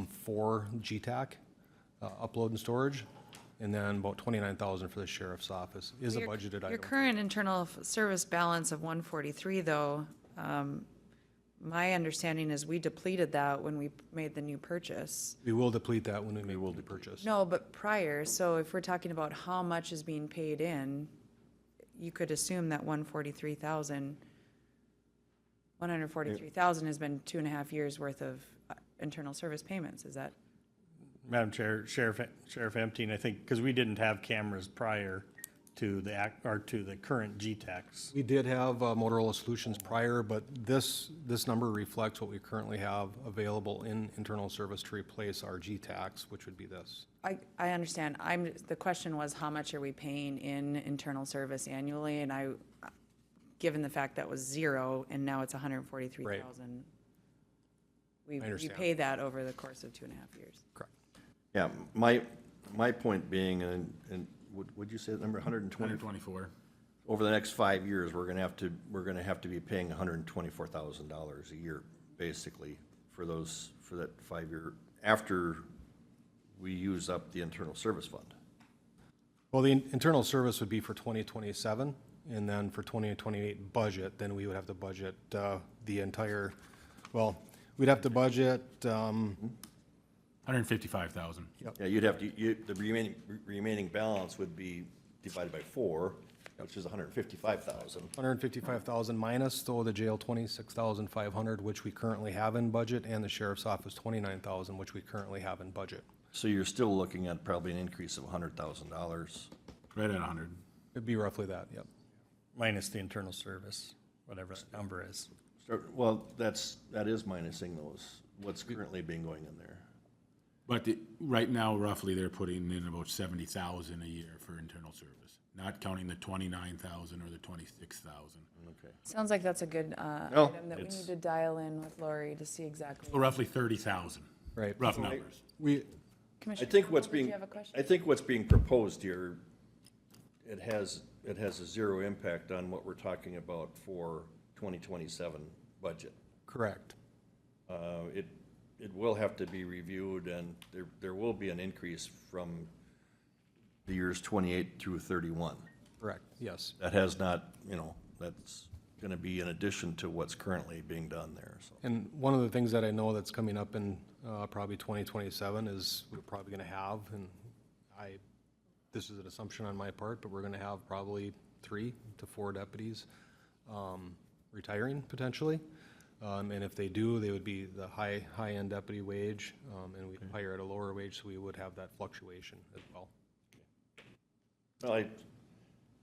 for GTAC, upload and storage, and then about 29,000 for the sheriff's office is a budgeted item. Your current internal service balance of 143, though, my understanding is we depleted that when we made the new purchase. We will deplete that when we make the purchase. No, but prior, so if we're talking about how much is being paid in, you could assume that 143,000 has been 2.5 years worth of internal service payments, is that? Madam Chair, Sheriff Empting, I think, because we didn't have cameras prior to the current GTACs. We did have Motorola Solutions prior, but this number reflects what we currently have available in internal service to replace our GTACs, which would be this. I understand. The question was, how much are we paying in internal service annually? And given the fact that was 0 and now it's 143,000. We pay that over the course of 2.5 years. Correct. Yeah, my point being, and would you say the number 124. Over the next 5 years, we're gonna have to be paying $124,000 a year, basically, for that 5-year, after we use up the internal service fund. Well, the internal service would be for 2027, and then for 2028 budget, then we would have to budget the entire, well, we'd have to budget, 155,000. Yeah, you'd have to, the remaining balance would be divided by 4, which is 155,000. 155,000 minus, though, the jail 26,500, which we currently have in budget, and the sheriff's office 29,000, which we currently have in budget. So you're still looking at probably an increase of $100,000. Right at 100. It'd be roughly that, yep. Minus the internal service, whatever that number is. Well, that is minusing what's currently being going in there. But right now, roughly, they're putting in about 70,000 a year for internal service, not counting the 29,000 or the 26,000. Okay. Sounds like that's a good Well, item that we need to dial in with Lori to see exactly. So roughly 30,000. Right. Rough numbers. I Commissioner think Arnold, did you have a question? I think what's being proposed here, it has a 0 impact on what we're talking about for 2027 budget. Correct. It will have to be reviewed, and there will be an increase from the years 28 through 31. Correct, yes. That has not, that's going to be in addition to what's currently being done there, so. And one of the things that I know that's coming up in probably 2027 is we're probably going to have, and this is an assumption on my part, but we're going to have probably 3 to 4 deputies retiring potentially. And if they do, they would be the high-end deputy wage, and we'd hire at a lower wage, so we would have that fluctuation as well. Well,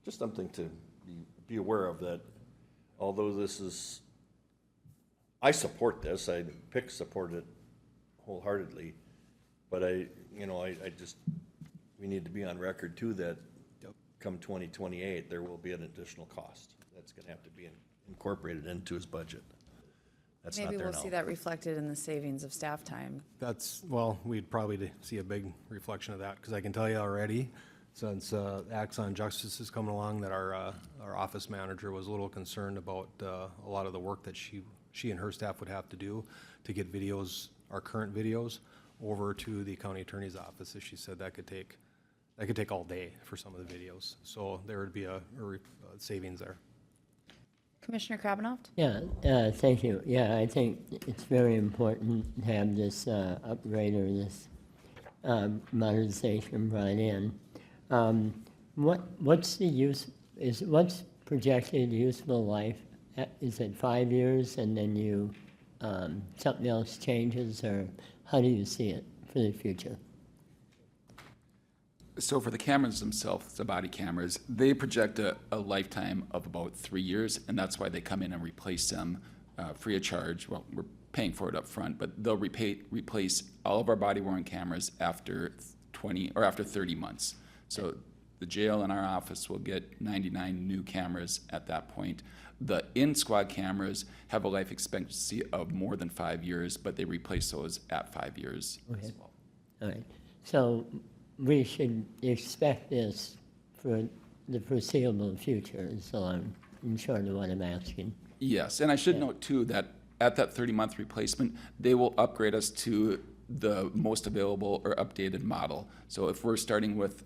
just something to be aware of, that although this is, I support this, PIC support it wholeheartedly, but we need to be on record too that come 2028, there will be an additional cost that's gonna have to be incorporated into his budget. That's not Maybe there we'll now. see that reflected in the savings of staff time. Well, we'd probably see a big reflection of that, because I can tell you already, since Axon Justice is coming along, that our office manager was a little concerned about a lot of the work that she and her staff would have to do to get videos, our current videos, over to the county attorney's office. As she said, that could take all day for some of the videos. So there would be a savings there. Commissioner Krabbenhoft? Yeah, thank you. Yeah, I think it's very important to have this upgrade or this modernization brought in. What's the use, what's projected useful life? Is it 5 years and then you, something else changes, or how do you see it for the future? So for the cameras themselves, the body cameras, they project a lifetime of about 3 years, and that's why they come in and replace them free of charge. Well, we're paying for it up front, but they'll replace all of our body-worn cameras after 20 or after 30 months. So the jail and our office will get 99 new cameras at that point. The in-squad cameras have a life expectancy of more than 5 years, but they replace those at 5 years as well. All right, so we should expect this for the foreseeable future, so I'm short of what I'm asking. Yes, and I should note too that at that 30-month replacement, they will upgrade us to the most available or updated model. So if we're starting with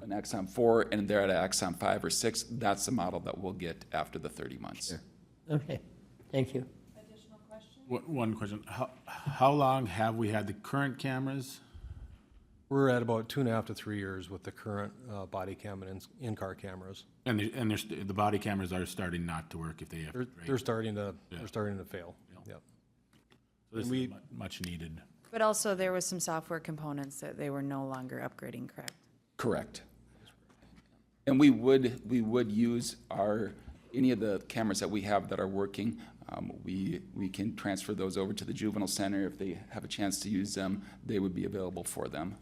an Axon 4 and they're at an Axon 5 or 6, that's the model that we'll get after the 30 months. Okay, thank you. One question, how long have we had the current cameras? We're at about 2.5 to 3 years with the current body cam and in-car cameras. And the body cameras are starting not to work if they have. They're starting to fail. Yep. So this is much needed. But also there was some software components that they were no longer upgrading, correct? Correct. And we would use any of the cameras that we have that are working. We can transfer those over to the Juvenile Center. If they have a chance to use them, they would be available for them.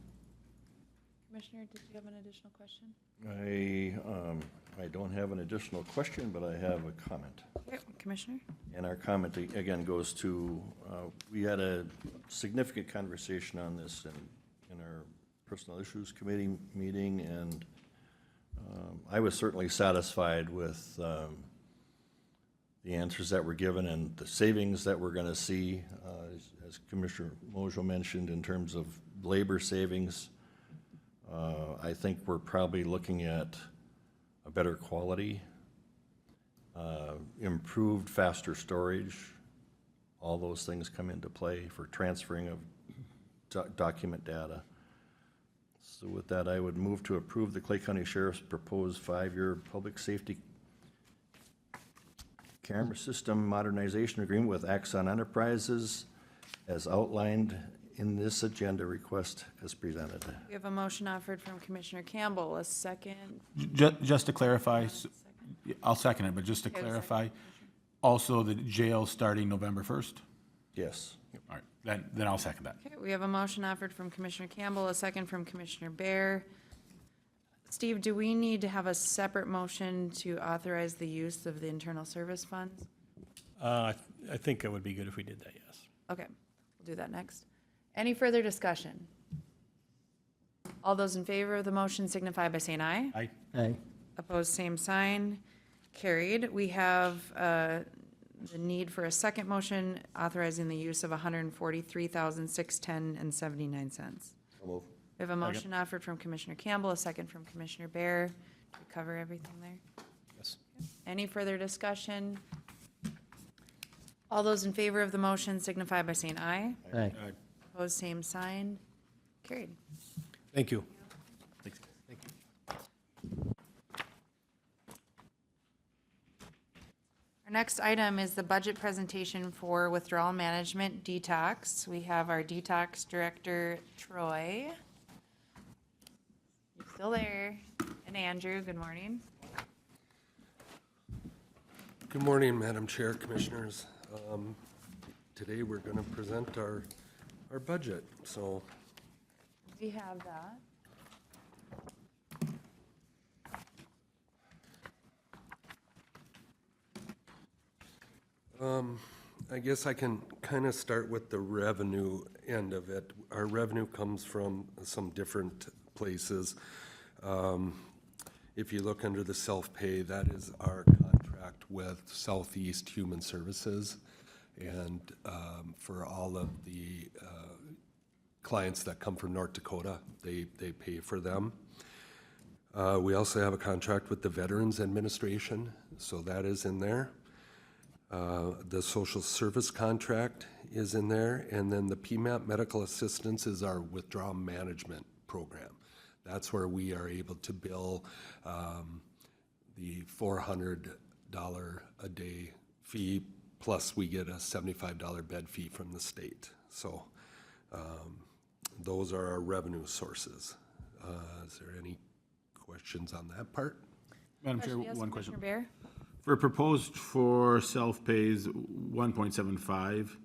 Commissioner, did you have an additional question? I don't have an additional question, but I have a comment. Yep, Commissioner? And our comment, again, goes to, we had a significant conversation on this in our Personal Issues Committee meeting, and I was certainly satisfied with the answers that were given and the savings that we're going to see, as Commissioner Mojo mentioned, in terms of labor savings. I think we're probably looking at a better quality, improved, faster storage. All those things come into play for transferring of document data. So with that, I would move to approve the Clay County Sheriff's proposed 5-year public safety camera system modernization agreement with Axon Enterprises as outlined in this agenda request as presented. We have a motion offered from Commissioner Campbell, a second. Just to clarify, I'll second it, but just to Okay, clarify, also the jail starting November 1st? Yes. All right, then I'll second that. Okay, we have a motion offered from Commissioner Campbell, a second from Commissioner Bear. Steve, do we need to have a separate motion to authorize the use of the internal service funds? I think it would be good if we did that, yes. Okay, we'll do that next. Any further discussion? All those in favor of the motion signify by saying aye. Aye. Opposed, same sign. Carried. We have the need for a second motion authorizing the use of $143,610.79. So move. We have a motion offered from Commissioner Campbell, a second from Commissioner Bear. Did we cover everything there? Yes. Any further discussion? All those in favor of the motion signify by saying aye. Aye. Opposed, same sign. Carried. Thank you. Thanks. Thank you. Our next item is the budget presentation for withdrawal management, Detox. We have our Detox Director, Troy. You're still there. And Andrew, good morning. Good morning, Madam Chair, Commissioners. Today, we're going to present our budget, so We have that. I guess I can kind of start with the revenue end of it. Our revenue comes from some different places. If you look under the self-pay, that is our contract with Southeast Human Services. And for all of the clients that come from North Dakota, they pay for them. We also have a contract with the Veterans Administration, so that is in there. The social service contract is in there, and then the PMAP medical assistance is our withdrawal management program. That's where we are able to bill the $400 a day fee, plus we get a $75 bed fee from the state. So those are our revenue sources. Is there any questions on that part? Madam Chair, Yes, one question. Commissioner Bear? For proposed for self-pays, 1.75,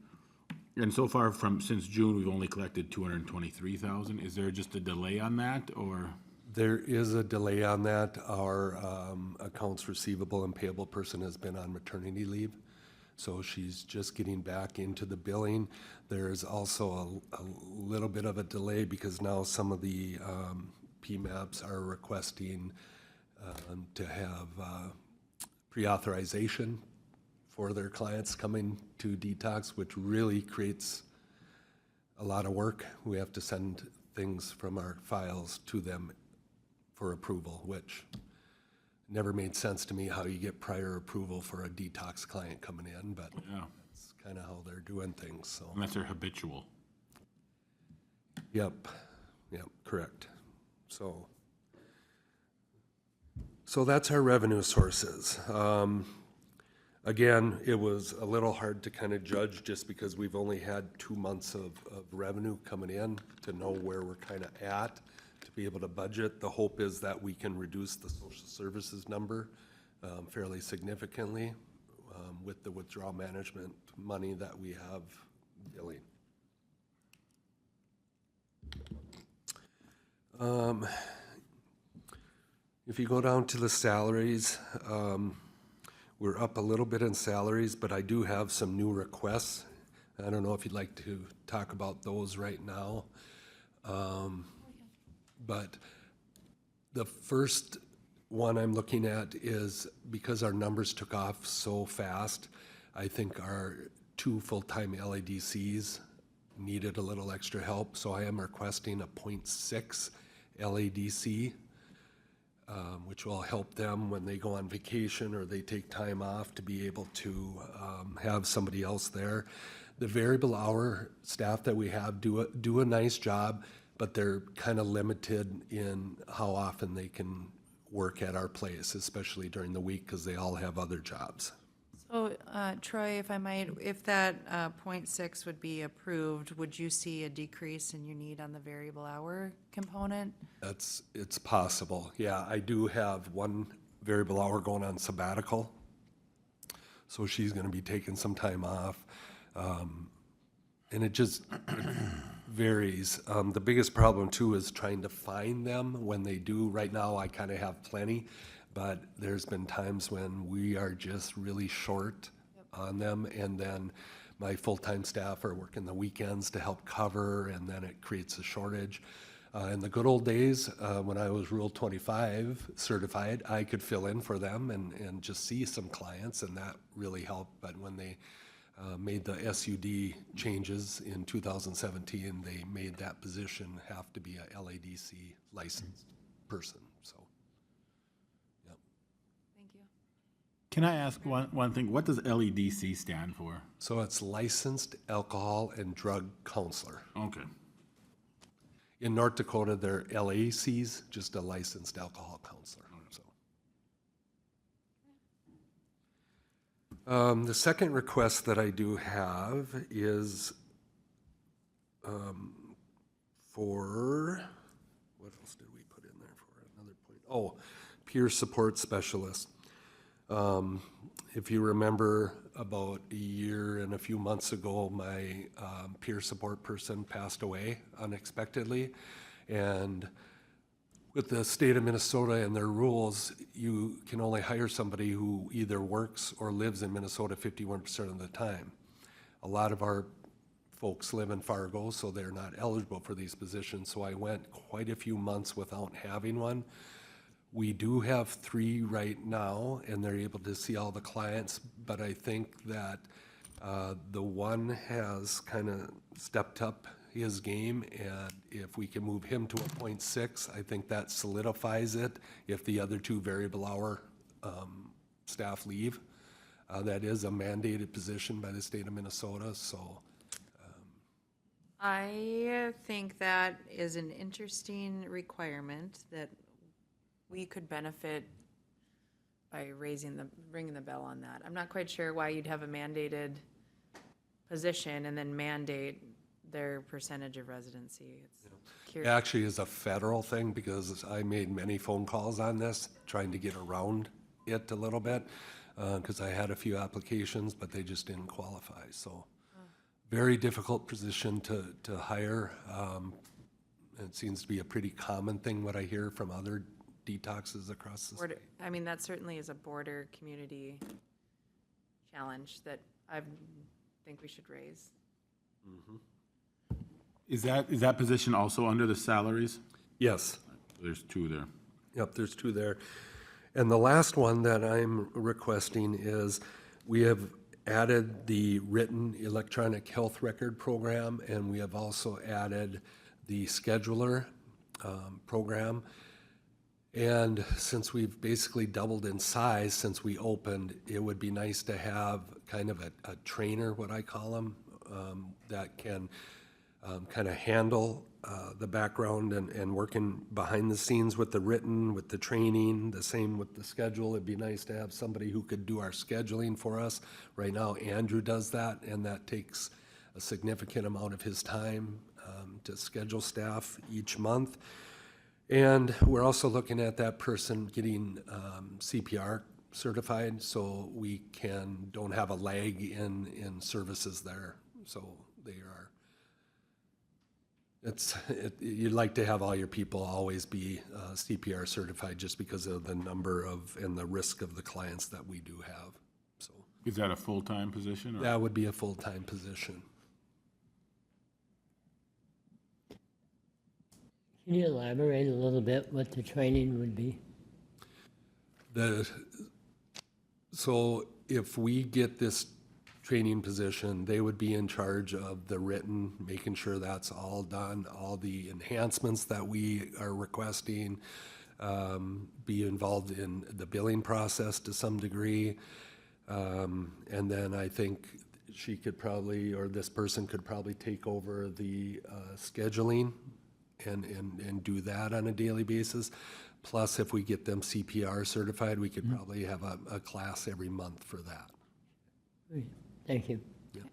and so far since June, we've only collected 223,000. Is there just a delay on that, or? There is a delay on that. Our accounts receivable and payable person has been on maternity leave, so she's just getting back into the billing. There's also a little bit of a delay because now some of the PMAPs are requesting to have pre-authorization for their clients coming to Detox, which really creates a lot of work. We have to send things from our files to them for approval, which never made sense to me how you get prior approval for a Detox client coming in, but Yeah. that's kind of how they're doing things, so. Unless they're habitual. Yep, correct. So that's our revenue sources. Again, it was a little hard to kind of judge just because we've only had 2 months of revenue coming in to know where we're kind of at, to be able to budget. The hope is that we can reduce the social services number fairly significantly with the withdrawal management money that we have billing. If you go down to the salaries, we're up a little bit in salaries, but I do have some new requests. I don't know if you'd like to talk about those right now. But the first one I'm looking at is because our numbers took off so fast, I think our 2 full-time LADCs needed a little extra help, so I am requesting a 0.6 LADC, which will help them when they go on vacation or they take time off to be able to have somebody else there. The variable hour staff that we have do a nice job, but they're kind of limited in how often they can work at our place, especially during the week, because they all have other jobs. So, Troy, if I might, if that 0.6 would be approved, would you see a decrease in your need on the variable hour component? It's possible. Yeah, I do have one variable hour going on sabbatical, so she's going to be taking some time off. And it just varies. The biggest problem too is trying to find them when they do. Right now, I kind of have plenty, but there's been times when we are just really short on them, and then my full-time staff are working the weekends to help cover, and then it creates a shortage. In the good old days, when I was Rule 25 certified, I could fill in for them and just see some clients, and that really helped. But when they made the SUD changes in 2017, they made that position have to be a LADC licensed person, so. Yep. Thank you. Can I ask one thing? What does LEDC stand for? So it's Licensed Alcohol and Drug Counselor. Okay. In North Dakota, they're LACs, just a licensed alcohol counselor. So. The second request that I do have is for, what else did we put in there for another point? Oh, peer support specialist. If you remember, about a year and a few months ago, my peer support person passed away unexpectedly. And with the state of Minnesota and their rules, you can only hire somebody who either works or lives in Minnesota 51% of the time. A lot of our folks live in Fargo, so they're not eligible for these positions. So I went quite a few months without having one. We do have 3 right now, and they're able to see all the clients, but I think that the one has kind of stepped up his game, and if we can move him to a .6, I think that solidifies it if the other two variable hour staff leave. That is a mandated position by the state of Minnesota, so. I think that is an interesting requirement that we could benefit by ringing the bell on that. I'm not quite sure why you'd have a mandated position and then mandate their percentage of residency. It's It curious. actually is a federal thing because I made many phone calls on this, trying to get around it a little bit, because I had a few applications, but they just didn't qualify, so. Very difficult position to hire. It seems to be a pretty common thing, what I hear from other detoxes across the state. I mean, that certainly is a border community challenge that I think we should raise. Is that position also under the salaries? Yes. There's two there. Yep, there's two there. And the last one that I'm requesting is, we have added the written electronic health record program, and we have also added the scheduler program. And since we've basically doubled in size since we opened, it would be nice to have kind of a trainer, what I call them, that can kind of handle the background and working behind the scenes with the written, with the training, the same with the schedule. It'd be nice to have somebody who could do our scheduling for us. Right now, Andrew does that, and that takes a significant amount of his time to schedule staff each month. And we're also looking at that person getting CPR certified, so we don't have a lag in services there. So they are. You'd like to have all your people always be CPR certified, just because of the number of and the risk of the clients that we do have. So Is that a full-time position? Or? that would be a full-time position. Can you elaborate a little bit what the training would be? So if we get this training position, they would be in charge of the written, making sure that's all done, all the enhancements that we are requesting, be involved in the billing process to some degree. And then I think she could probably, or this person could probably take over the scheduling and do that on a daily basis. Plus, if we get them CPR certified, we could probably have a class every month for that. Great. Thank you. Any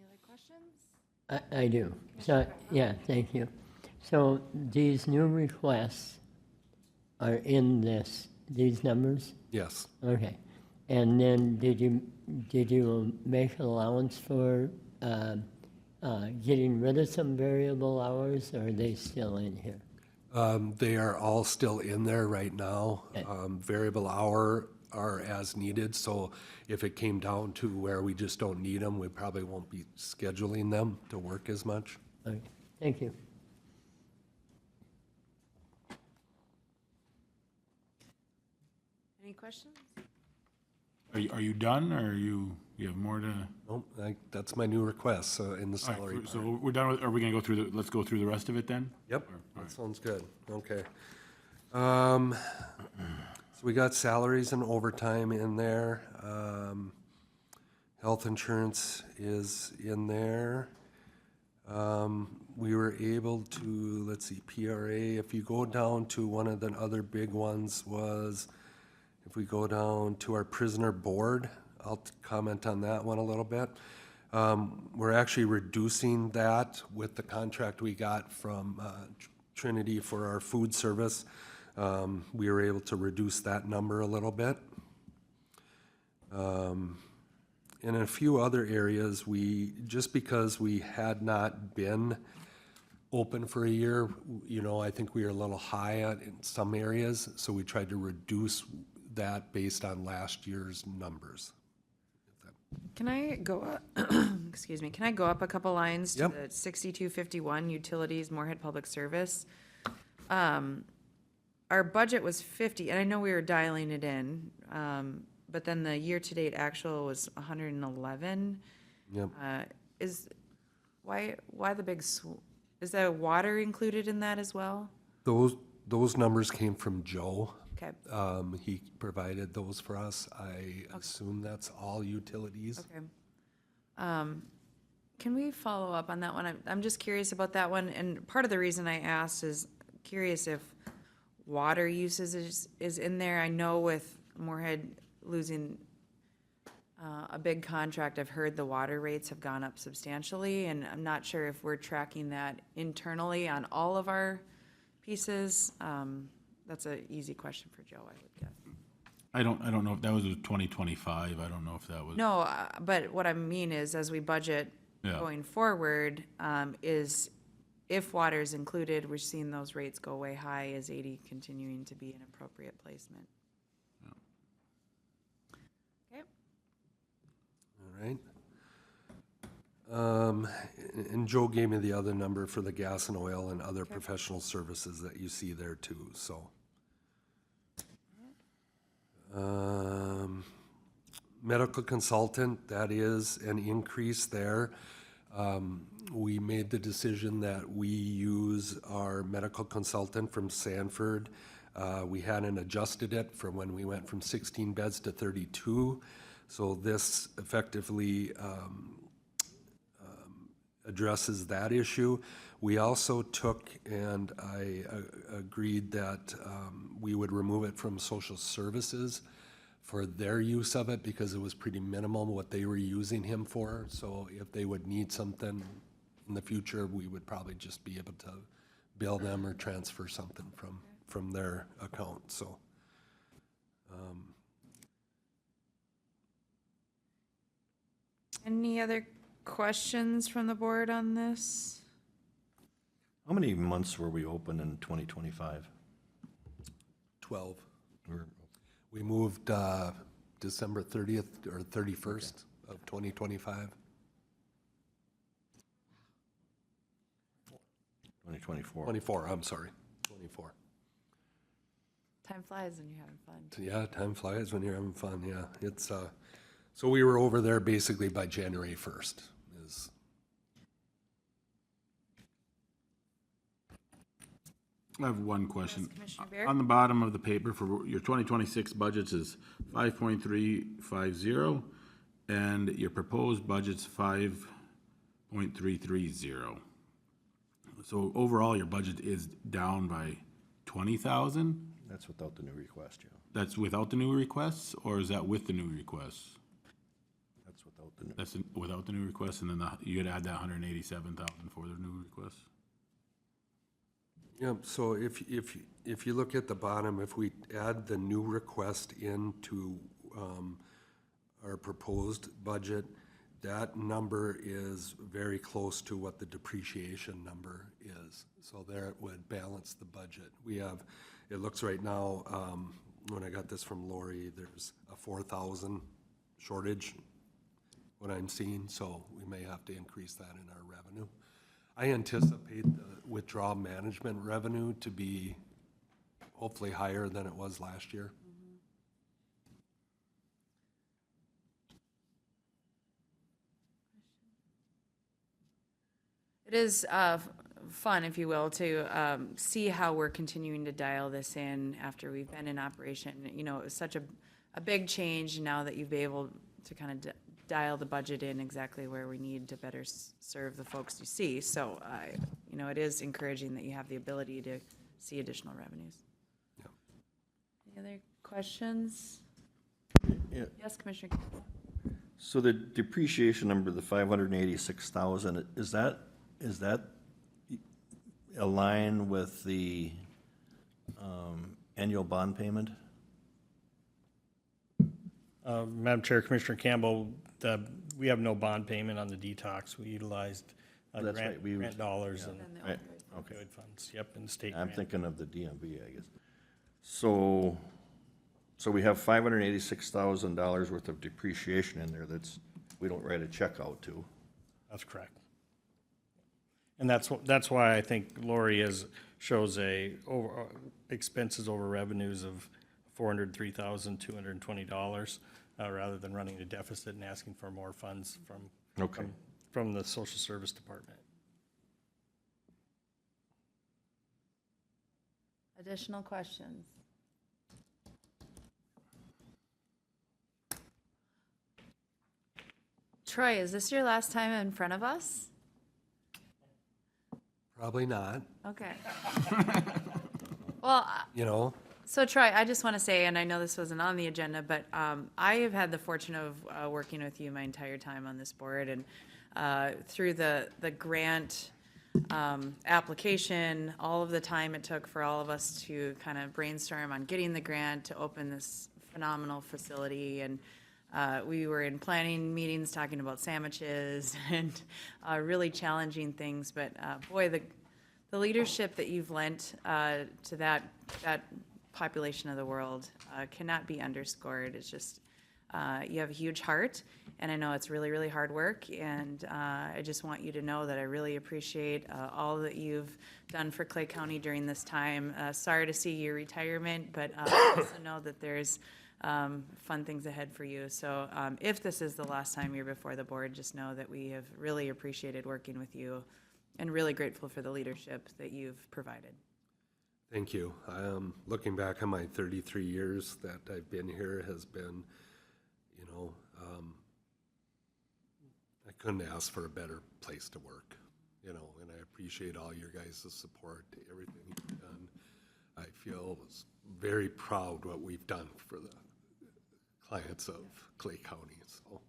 other questions? I do. So, yeah, thank you. So these new requests are in these numbers? Yes. Okay. And then did you make allowance for getting rid of some variable hours, or are they still in here? They are all still in there right now. Okay. Variable hour are as needed, so if it came down to where we just don't need them, we probably won't be scheduling them to work as much. Okay. Thank you. Any questions? Are you done, or you have more to? Nope, that's my new request, in the All right, salary so part. we're done with, are we gonna go through let's go through the rest of it then? Yep, All that sounds good, okay. So we got salaries and overtime in there. Health insurance is in there. We were able to, let's see, PRA, if you go down to one of the other big ones was, if we go down to our prisoner board, I'll comment on that one a little bit. We're actually reducing that with the contract we got from Trinity for our food service. We were able to reduce that number a little bit. In a few other areas, just because we had not been open for a year, I think we were a little high in some areas, so we tried to reduce that based on last year's numbers. Can I go up, excuse me, can I go up a couple lines to Yep. the 6251, utilities, Moorhead Public Service? Our budget was 50, and I know we were dialing it in, but then the year-to-date actual was 111. Yep. why the big, is the water included in that as well? Those numbers came from Joe. Okay, He provided those for us. I assume that's all utilities. okay. Can we follow up on that one? I'm just curious about that one, and part of the reason I asked is curious if water usage is in there. I know with Moorhead losing a big contract, I've heard the water rates have gone up substantially, and I'm not sure if we're tracking that internally on all of our pieces. That's an easy question for Joe, I would guess. I don't know if that was 2025. I don't know if that was. No, but what I mean is, as we budget Yeah. going forward, is if water is included, we're seeing those rates go way high. Is 80 continuing to be an appropriate placement? Okay. All right. And Joe gave me the other number for the gas and oil and other professional services that you see there too, so. Medical consultant, that is an increase there. We made the decision that we use our medical consultant from Sanford. We hadn't adjusted it from when we went from 16 beds to 32. So this effectively addresses that issue. We also took, and I agreed that we would remove it from social services for their use of it because it was pretty minimal what they were using him for. So if they would need something in the future, we would probably just be able to bill them or transfer something from their account, so. Any other questions from the board on this? How many months were we open in 2025? 12. Or- We moved December 30th or 31st of 2025. 2024. 24, I'm sorry, 24. Time flies when you're having fun. Yeah, time flies when you're having fun, yeah. It's, so we were over there basically by January 1st is. I have one question. Yes, Commissioner Bear? On the bottom of the paper for your 2026 budgets is 5.350, and your proposed budget's 5.330. So overall, your budget is down by 20,000? That's without the new request, yeah. That's without the new requests, or is that with the new requests? That's without the new. That's without the new requests, and then you'd add that 187,000 for the new requests? Yeah, so if you look at the bottom, if we add the new request into our proposed budget, that number is very close to what the depreciation number is. So there it would balance the budget. We have, it looks right now, when I got this from Lori, there's a 4,000 shortage, what I'm seeing, so we may have to increase that in our revenue. I anticipate the withdrawal management revenue to be hopefully higher than it was last year. It is fun, if you will, to see how we're continuing to dial this in after we've been in operation. You know, it was such a big change now that you've been able to kind of dial the budget in exactly where we need to better serve the folks you see. So, you know, it is encouraging that you have the ability to see additional revenues. Yeah. Any other questions? Yeah. Yes, Commissioner. So the depreciation number, the 586,000, is that align with the annual bond payment? Madam Chair, Commissioner Campbell, we have no bond payment on the detox. We utilized That's right, we grant dollars and And the Right, authorized okay. opioid funds, yep, and state I'm grant. thinking of the DMV, I guess. So we have $586,000 worth of depreciation in there we don't write a check out to. That's correct. And that's why I think Lori shows expenses over revenues of $403,220, rather than running a deficit and asking for more funds from from the Social Service Department. Additional questions? Troy, is this your last time in front of us? Probably not, Okay. Well, you know? so Troy, I just want to say, and I know this wasn't on the agenda, but I have had the fortune of working with you my entire time on this board, and through the grant application, all of the time it took for all of us to kind of brainstorm on getting the grant to open this phenomenal facility, and we were in planning meetings talking about sandwiches and really challenging things, but boy, the leadership that you've lent to that population of the world cannot be underscored. It's just, you have a huge heart, and I know it's really, really hard work, and I just want you to know that I really appreciate all that you've done for Clay County during this time. Sorry to see your retirement, but also know that there's fun things ahead for you. So if this is the last time you're before the board, just know that we have really appreciated working with you and really grateful for the leadership that you've provided. Thank you. Looking back on my 33 years that I've been here has been, you know, I couldn't ask for a better place to work, you know, and I appreciate all your guys' support, everything you've done. I feel very proud what we've done for the clients of Clay County. So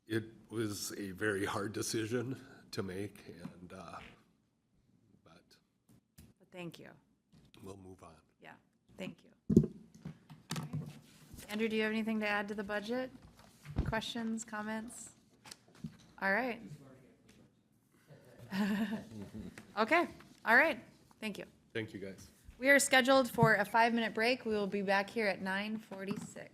it was a very hard decision to make, and but Thank you. we'll move on. Yeah, thank you. All right. Andrew, do you have anything to add to the budget? Questions, comments? All right. Okay, all right, thank you. Thank you, guys. We are scheduled for a 5-minute break. We will be back here at 9:46.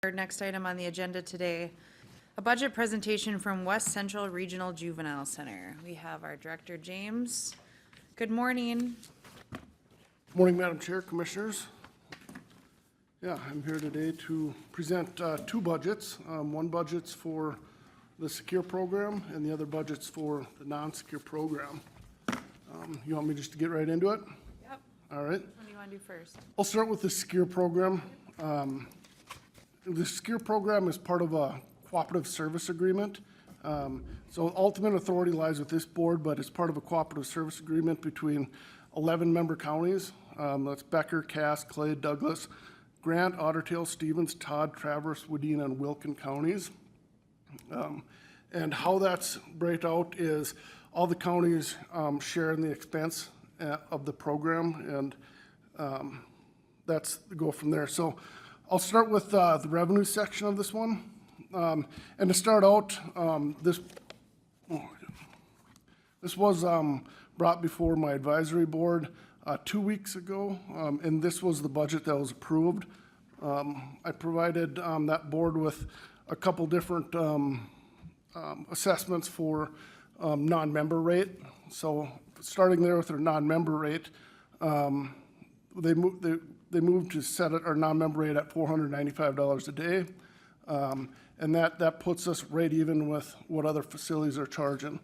Our next item on the agenda today, a budget presentation from West Central Regional Juvenile Center. We have our Director, James. Good morning. Morning, Madam Chair, Commissioners. Yeah, I'm here today to present two budgets. One budget's for the secure program and the other budget's for the non-secure program. You want me just to get right into it? Yep. All right. What do you want to do first? I'll start with the secure program. The secure program is part of a cooperative service agreement. So ultimate authority lies with this board, but it's part of a cooperative service agreement between 11 member counties. That's Becker, Cass, Clay, Douglas, Grant, Otter Tail, Stevens, Todd, Traverse, Wadena, and Wilkin counties. And how that's break out is all the counties share in the expense of the program, and that's the go from there. So I'll start with the revenue section of this one. And to start out, this was brought before my advisory board 2 weeks ago, and this was the budget that was approved. I provided that board with a couple different assessments for non-member rate. So starting there with their non-member rate, they moved to set our non-member rate at $495 a day. And that puts us right even with what other facilities are charging.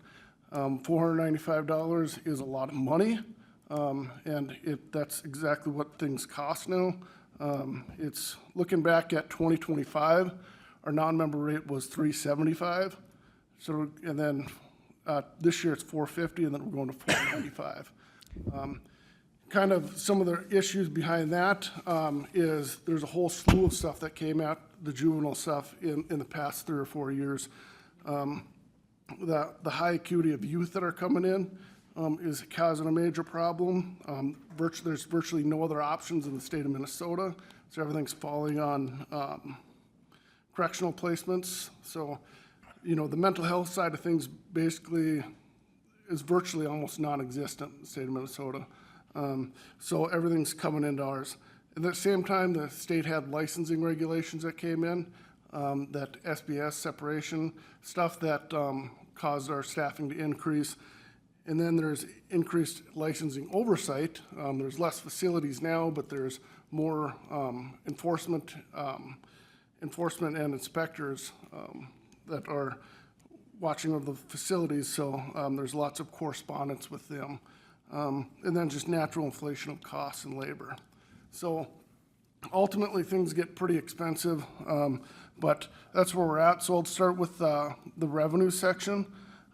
$495 is a lot of money, and that's exactly what things cost now. It's looking back at 2025, our non-member rate was $375. So, and then this year it's $450, and then we're going to $495. Kind of some of the issues behind that is there's a whole slew of stuff that came at the juvenile stuff in the past 3 or 4 years. The high acuity of youth that are coming in is causing a major problem. There's virtually no other options in the state of Minnesota, so everything's falling on correctional placements. So, you know, the mental health side of things basically is virtually almost non-existent in the state of Minnesota. So everything's coming into ours. At the same time, the state had licensing regulations that came in, that SBS separation stuff that caused our staffing to increase. And then there's increased licensing oversight. There's less facilities now, but there's more enforcement and inspectors that are watching over the facilities, so there's lots of correspondence with them. And then just natural inflation of costs and labor. So ultimately, things get pretty expensive, but that's where we're at. So I'll start with the revenue section.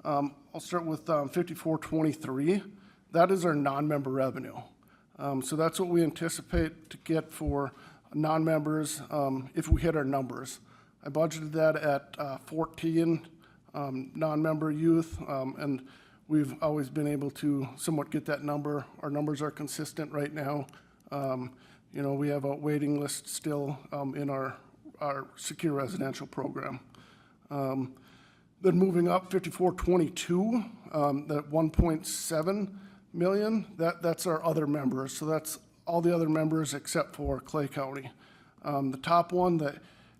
I'll start with 5423. That is our non-member revenue. So that's what we anticipate to get for non-members if we hit our numbers. I budgeted that at 14 non-member youth, and we've always been able to somewhat get that number. Our numbers are consistent right now. You know, we have a waiting list still in our secure residential program. Then moving up, 5422, that 1.7 million, that's our other members. So that's all the other members except for Clay County. The top one, the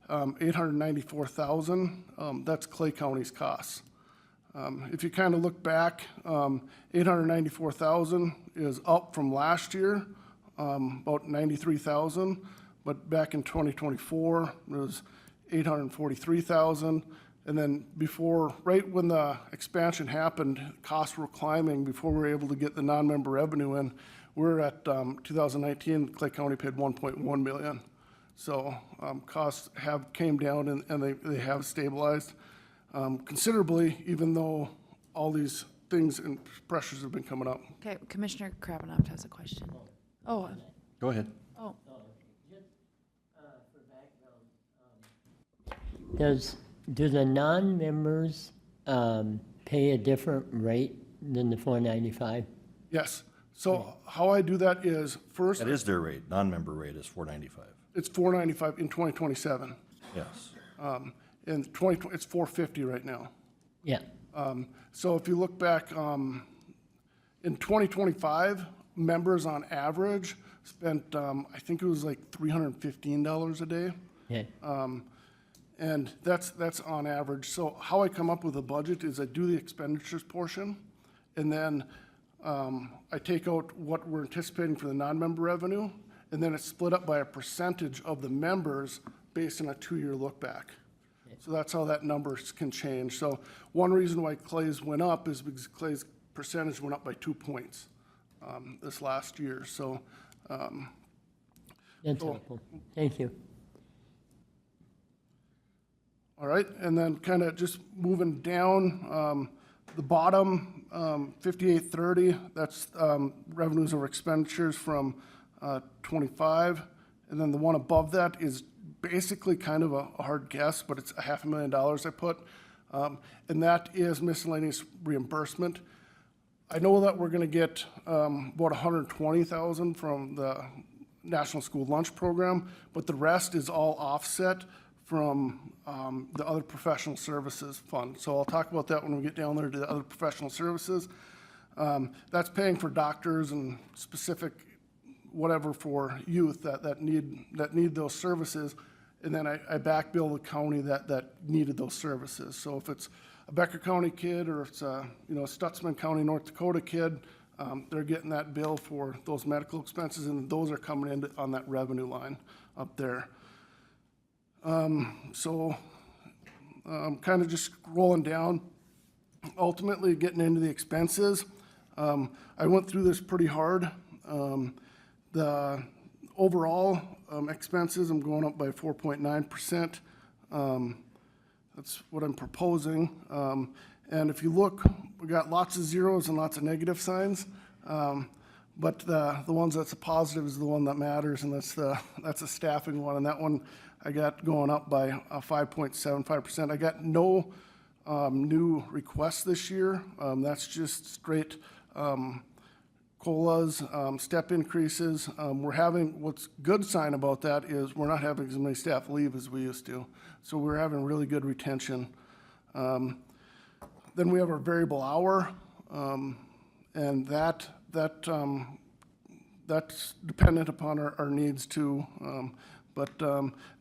894,000, that's Clay County's costs. If you kind of look back, 894,000 is up from last year, about 93,000, but back in 2024, it was 843,000. And then before, right when the expansion happened, costs were climbing before we were able to get the non-member revenue in. We're at 2019, Clay County paid 1.1 million. So costs have came down and they have stabilized considerably, even though all these things and pressures have been coming up. Okay, Commissioner Krabbenhoft has a question. Oh, Go ahead. oh, Do the non-members pay a different rate than the 495? Yes. So how I do that is first, That is their rate. Non-member rate is 495. it's 495 in 2027. Yes. In 2020, it's 450 right now. Yeah. So if you look back, in 2025, members on average spent, I think it was like $315 a day. Okay. And that's on average. So how I come up with a budget is I do the expenditures portion, and then I take out what we're anticipating for the non-member revenue, and then it's split up by a percentage of the members based on a 2-year look back. So that's how that numbers can change. So one reason why Clay's went up is because Clay's percentage went up by 2 points this last year. So That's helpful. Thank you. all right, and then kind of just moving down, the bottom, 5830, that's revenues over expenditures from 25. And then the one above that is basically kind of a hard guess, but it's $500,000 I put. And that is miscellaneous reimbursement. I know that we're gonna get about 120,000 from the National School Lunch Program, but the rest is all offset from the other professional services fund. So I'll talk about that when we get down there to the other professional services. That's paying for doctors and specific whatever for youth that need those services. And then I back bill the county that needed those services. So if it's a Becker County kid or if it's a Stutzman County, North Dakota kid, they're getting that bill for those medical expenses, and those are coming in on that revenue line up there. So kind of just rolling down, ultimately getting into the expenses. I went through this pretty hard. The overall expenses, I'm going up by 4.9%. That's what I'm proposing. And if you look, we got lots of zeros and lots of negative signs. But the ones that's a positive is the one that matters, and that's a staffing one. And that one I got going up by 5.75%. I got no new requests this year. That's just straight COLAs, step increases. What's good sign about that is we're not having as many staff leave as we used to. So we're having really good retention. Then we have our variable hour, and that's dependent upon our needs too. But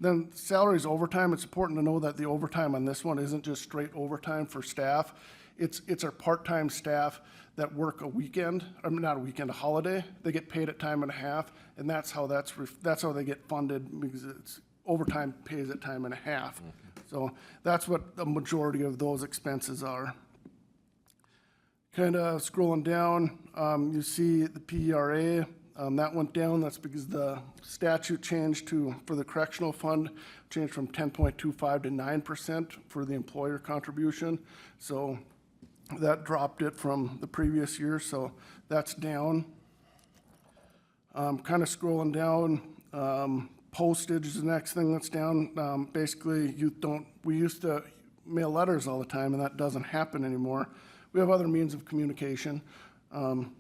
then salaries overtime, it's important to know that the overtime on this one isn't just straight overtime for staff. It's our part-time staff that work a weekend, or not a weekend, a holiday. They get paid at time and a half, and that's how they get funded, because it's overtime pays at time and a half. So that's what the majority of those expenses are. Kind of scrolling down, you see the PERA, that went down. That's because the statute changed for the correctional fund, changed from 10.25 to 9% for the employer contribution. So that dropped it from the previous year, so that's down. Kind of scrolling down, postage is the next thing that's down. Basically, we used to mail letters all the time, and that doesn't happen anymore. We have other means of communication,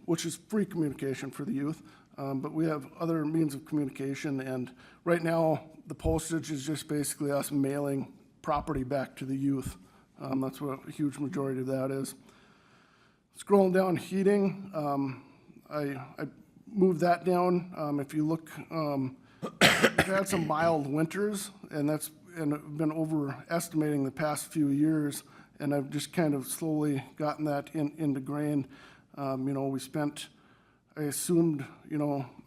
which is free communication for the youth, but we have other means of communication, and right now, the postage is just basically us mailing property back to the youth. That's what a huge majority of that is. Scrolling down, heating, I moved that down. If you look, we've had some mild winters, and I've been overestimating the past few years, and I've just kind of slowly gotten that into grain. I assumed,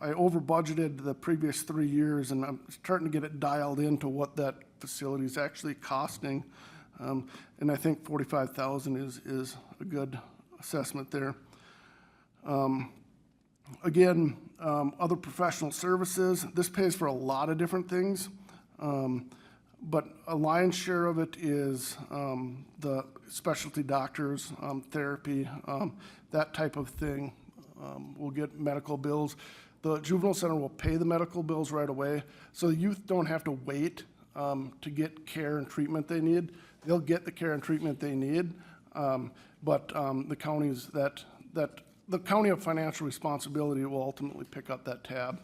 I over budgeted the previous 3 years, and I'm starting to get it dialed into what that facility is actually costing. And I think $45,000 is a good assessment there. Again, other professional services, this pays for a lot of different things, but a lion's share of it is the specialty doctors, therapy, that type of thing. We'll get medical bills. The juvenile center will pay the medical bills right away, so the youth don't have to wait to get care and treatment they need. They'll get the care and treatment they need, but the counties the county of financial responsibility will ultimately pick up that tab.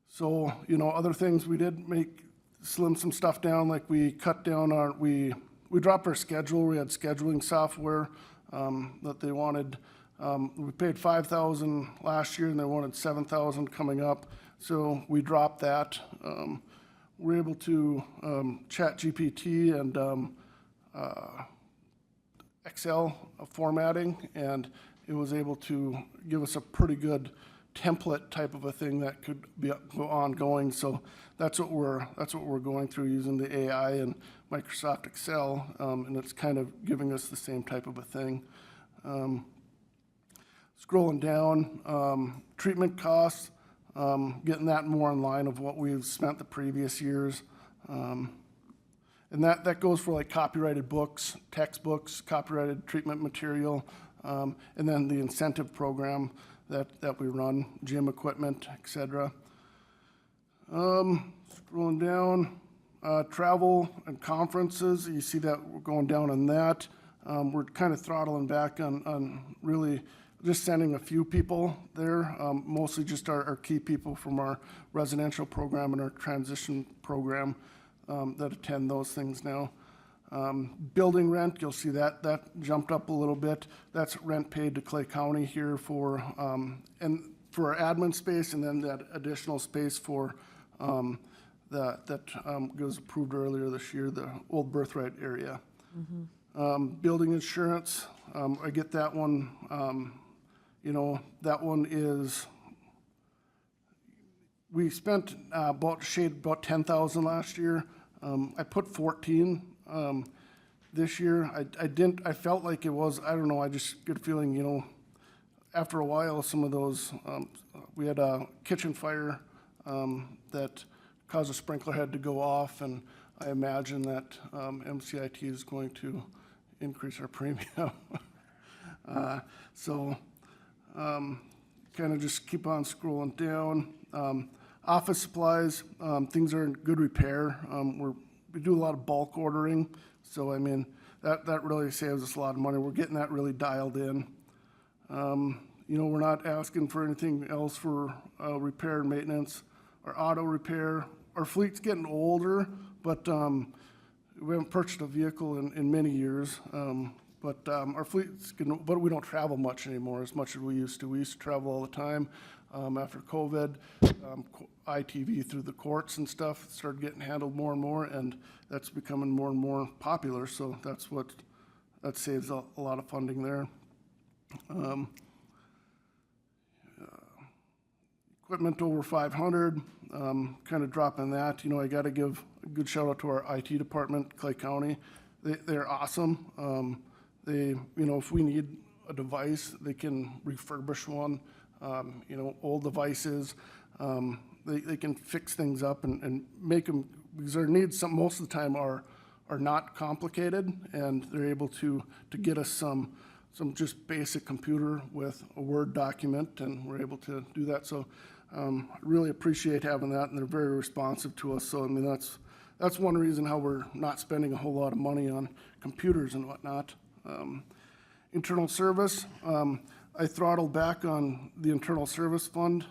So, other things, we did slim some stuff down, like we cut down we dropped our schedule. We had scheduling software that they wanted. We paid $5,000 last year, and they wanted $7,000 coming up, so we dropped that. We're able to chat GPT and Excel formatting, and it was able to give us a pretty good template type of a thing that could be ongoing. So that's what we're going through using the AI and Microsoft Excel, and it's kind of giving us the same type of a thing. Scrolling down, treatment costs, getting that more in line of what we've spent the previous years. And that goes for like copyrighted books, textbooks, copyrighted treatment material, and then the incentive program that we run, gym equipment, et cetera. Scrolling down, travel and conferences, you see that we're going down on that. We're kind of throttling back on really just sending a few people there, mostly just our key people from our residential program and our transition program that attend those things now. Building rent, you'll see that jumped up a little bit. That's rent paid to Clay County here for our admin space, and then that additional space for that was approved earlier this year, the old birthright area. Building insurance, I get that one. That one is, we spent about $10,000 last year. I put 14 this year. I felt like it was, I don't know, I just get a feeling, after a while, some of those, we had a kitchen fire that caused a sprinkler head to go off, and I imagine that MCIT is going to increase our premium. So kind of just keep on scrolling down. Office supplies, things are in good repair. We do a lot of bulk ordering, so I mean, that really saves us a lot of money. We're getting that really dialed in. We're not asking for anything else for repair and maintenance or auto repair. Our fleet's getting older, but we haven't purchased a vehicle in many years. but our fleet's, but we don't travel much anymore, as much as we used to. We used to travel all the time. After COVID, ITV through the courts and stuff started getting handled more and more, and that's becoming more and more popular, so that saves a lot of funding there. Equipment over 500, kind of dropping that. You know, I got to give a good shout out to our IT department, Clay County. They're awesome. They, you know, if we need a device, they can refurbish one. You know, old devices, they can fix things up and make them, because their needs, most of the time are not complicated, and they're able to get us some just basic computer with a Word document, and we're able to do that. So really appreciate having that, and they're very responsive to us. So I mean, that's one reason how we're not spending a whole lot of money on computers and whatnot. Internal service, I throttled back on the internal service fund.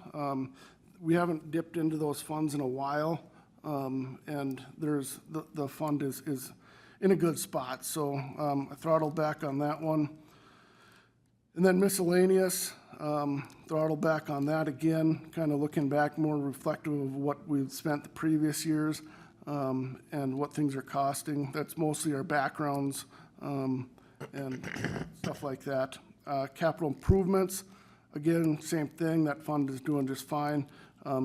We haven't dipped into those funds in a while, and the fund is in a good spot. So I throttled back on that one. And then miscellaneous, throttled back on that again, kind of looking back, more reflective of what we've spent the previous years, and what things are costing. That's mostly our backgrounds and stuff like that. Capital improvements, again, same thing. That fund is doing just fine.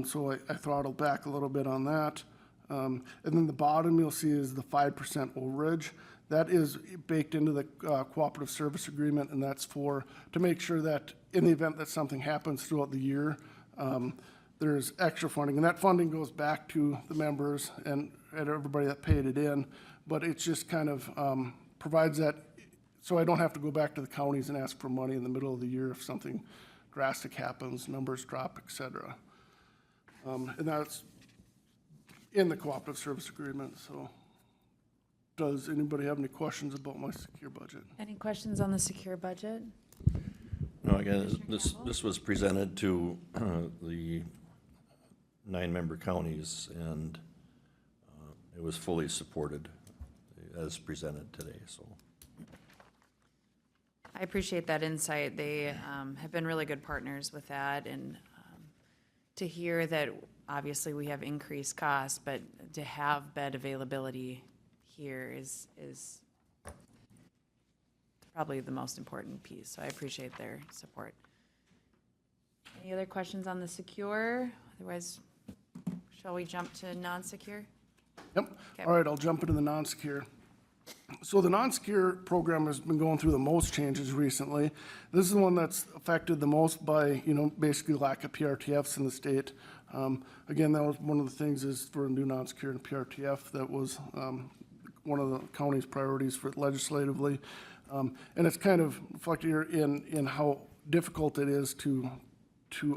So I throttled back a little bit on that. And then the bottom you'll see is the 5% overage. That is baked into the cooperative service agreement, and that's to make sure that in the event that something happens throughout the year, there's extra funding. And that funding goes back to the members and everybody that paid it in, but it's just kind of provides that, so I don't have to go back to the counties and ask for money in the middle of the year if something drastic happens, numbers drop, et cetera. And that's in the cooperative service agreement. So does anybody have any questions about my secure budget? Any questions on the secure budget? No, again, this was presented to the 9-member counties, and it was fully supported as presented today, so. I appreciate that insight. They have been really good partners with that, and to hear that obviously we have increased costs, but to have bed availability here is probably the most important piece. So I appreciate their support. Any other questions on the secure? Otherwise, shall we jump to non-secure? Yep. Okay. All right, I'll jump into the non-secure. So the non-secure program has been going through the most changes recently. This is the one that's affected the most by, you know, basically lack of PRTFs in the state. Again, that was one of the things is for a new non-secure and PRTF. That was one of the county's priorities for legislatively. And it's kind of reflected here in how difficult it is to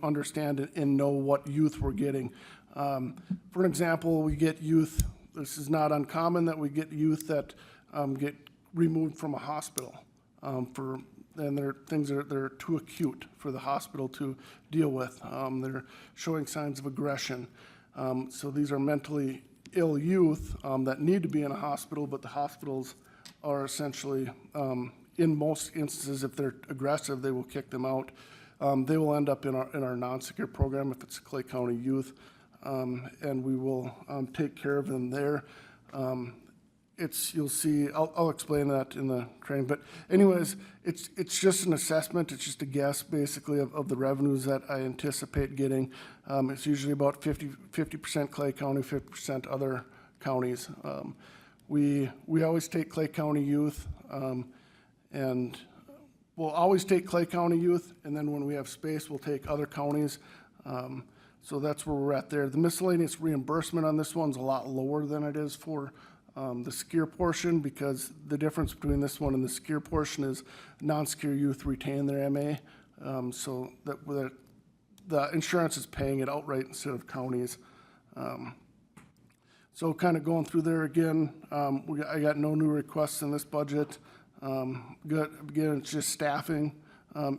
understand and know what youth we're getting. For an example, we get youth, this is not uncommon that we get youth that get removed from a hospital and they're too acute for the hospital to deal with. They're showing signs of aggression. So these are mentally ill youth that need to be in a hospital, but the hospitals are essentially, in most instances, if they're aggressive, they will kick them out. They will end up in our non-secure program if it's Clay County youth, and we will take care of them there. You'll see, I'll explain that in the training, but anyways, it's just an assessment. It's just a guess, basically, of the revenues that I anticipate getting. It's usually about 50% Clay County, 50% other counties. We always take Clay County youth, and we'll always take Clay County youth, and then when we have space, we'll take other counties. So that's where we're at there. The miscellaneous reimbursement on this one's a lot lower than it is for the secure portion, because the difference between this one and the secure portion is non-secure youth retain their MA, so that the insurance is paying it outright instead of counties. So kind of going through there again, I got no new requests in this budget. Again, it's just staffing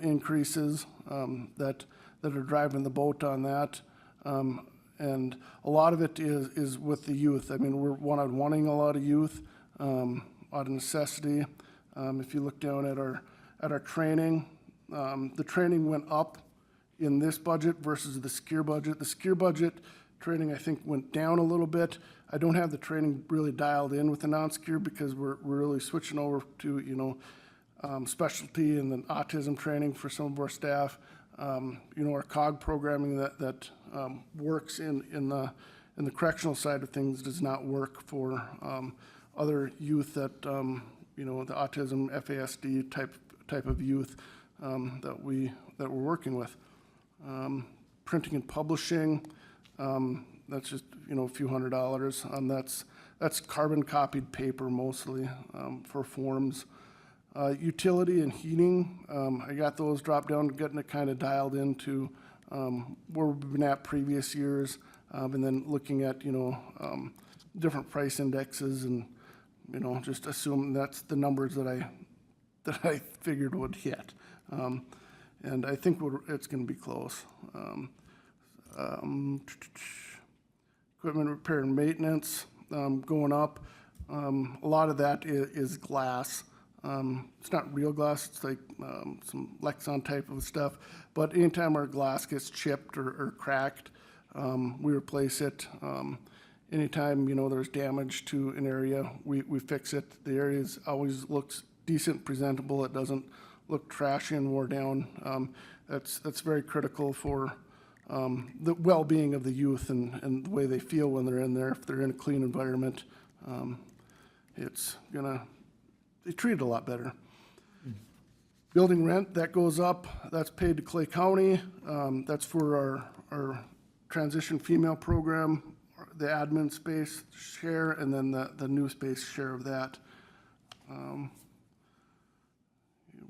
increases that are driving the boat on that. And a lot of it is with the youth. I mean, we're one-on-oneing a lot of youth out of necessity. If you look down at our training, the training went up in this budget versus the SCEAR budget. The SCEAR budget training, I think, went down a little bit. I don't have the training really dialed in with the non-SCEAR because we're really switching over to, specialty and then autism training for some of our staff. Our COG programming that works in the correctional side of things does not work for other youth that, the autism, FASD type of youth that we're working with. Printing and publishing, that's just, a few $100s. That's carbon copied paper mostly for forms. Utility and heating, I got those dropped down, getting it kind of dialed into where we've been at previous years, and then looking at, different price indexes and, just assume that's the numbers that I figured would hit. And I think it's going to be close. Equipment repair and maintenance going up. A lot of that is glass. It's not real glass, it's like some Lexan type of stuff. But anytime our glass gets chipped or cracked, we replace it. Anytime, there's damage to an area, we fix it. The area always looks decent, presentable. It doesn't look trashy and wore down. That's very critical for the well-being of the youth and the way they feel when they're in there. If they're in a clean environment, they treat it a lot better. Building rent, that goes up. That's paid to Clay County. That's for our transition female program, the admin space share, and then the new space share of that.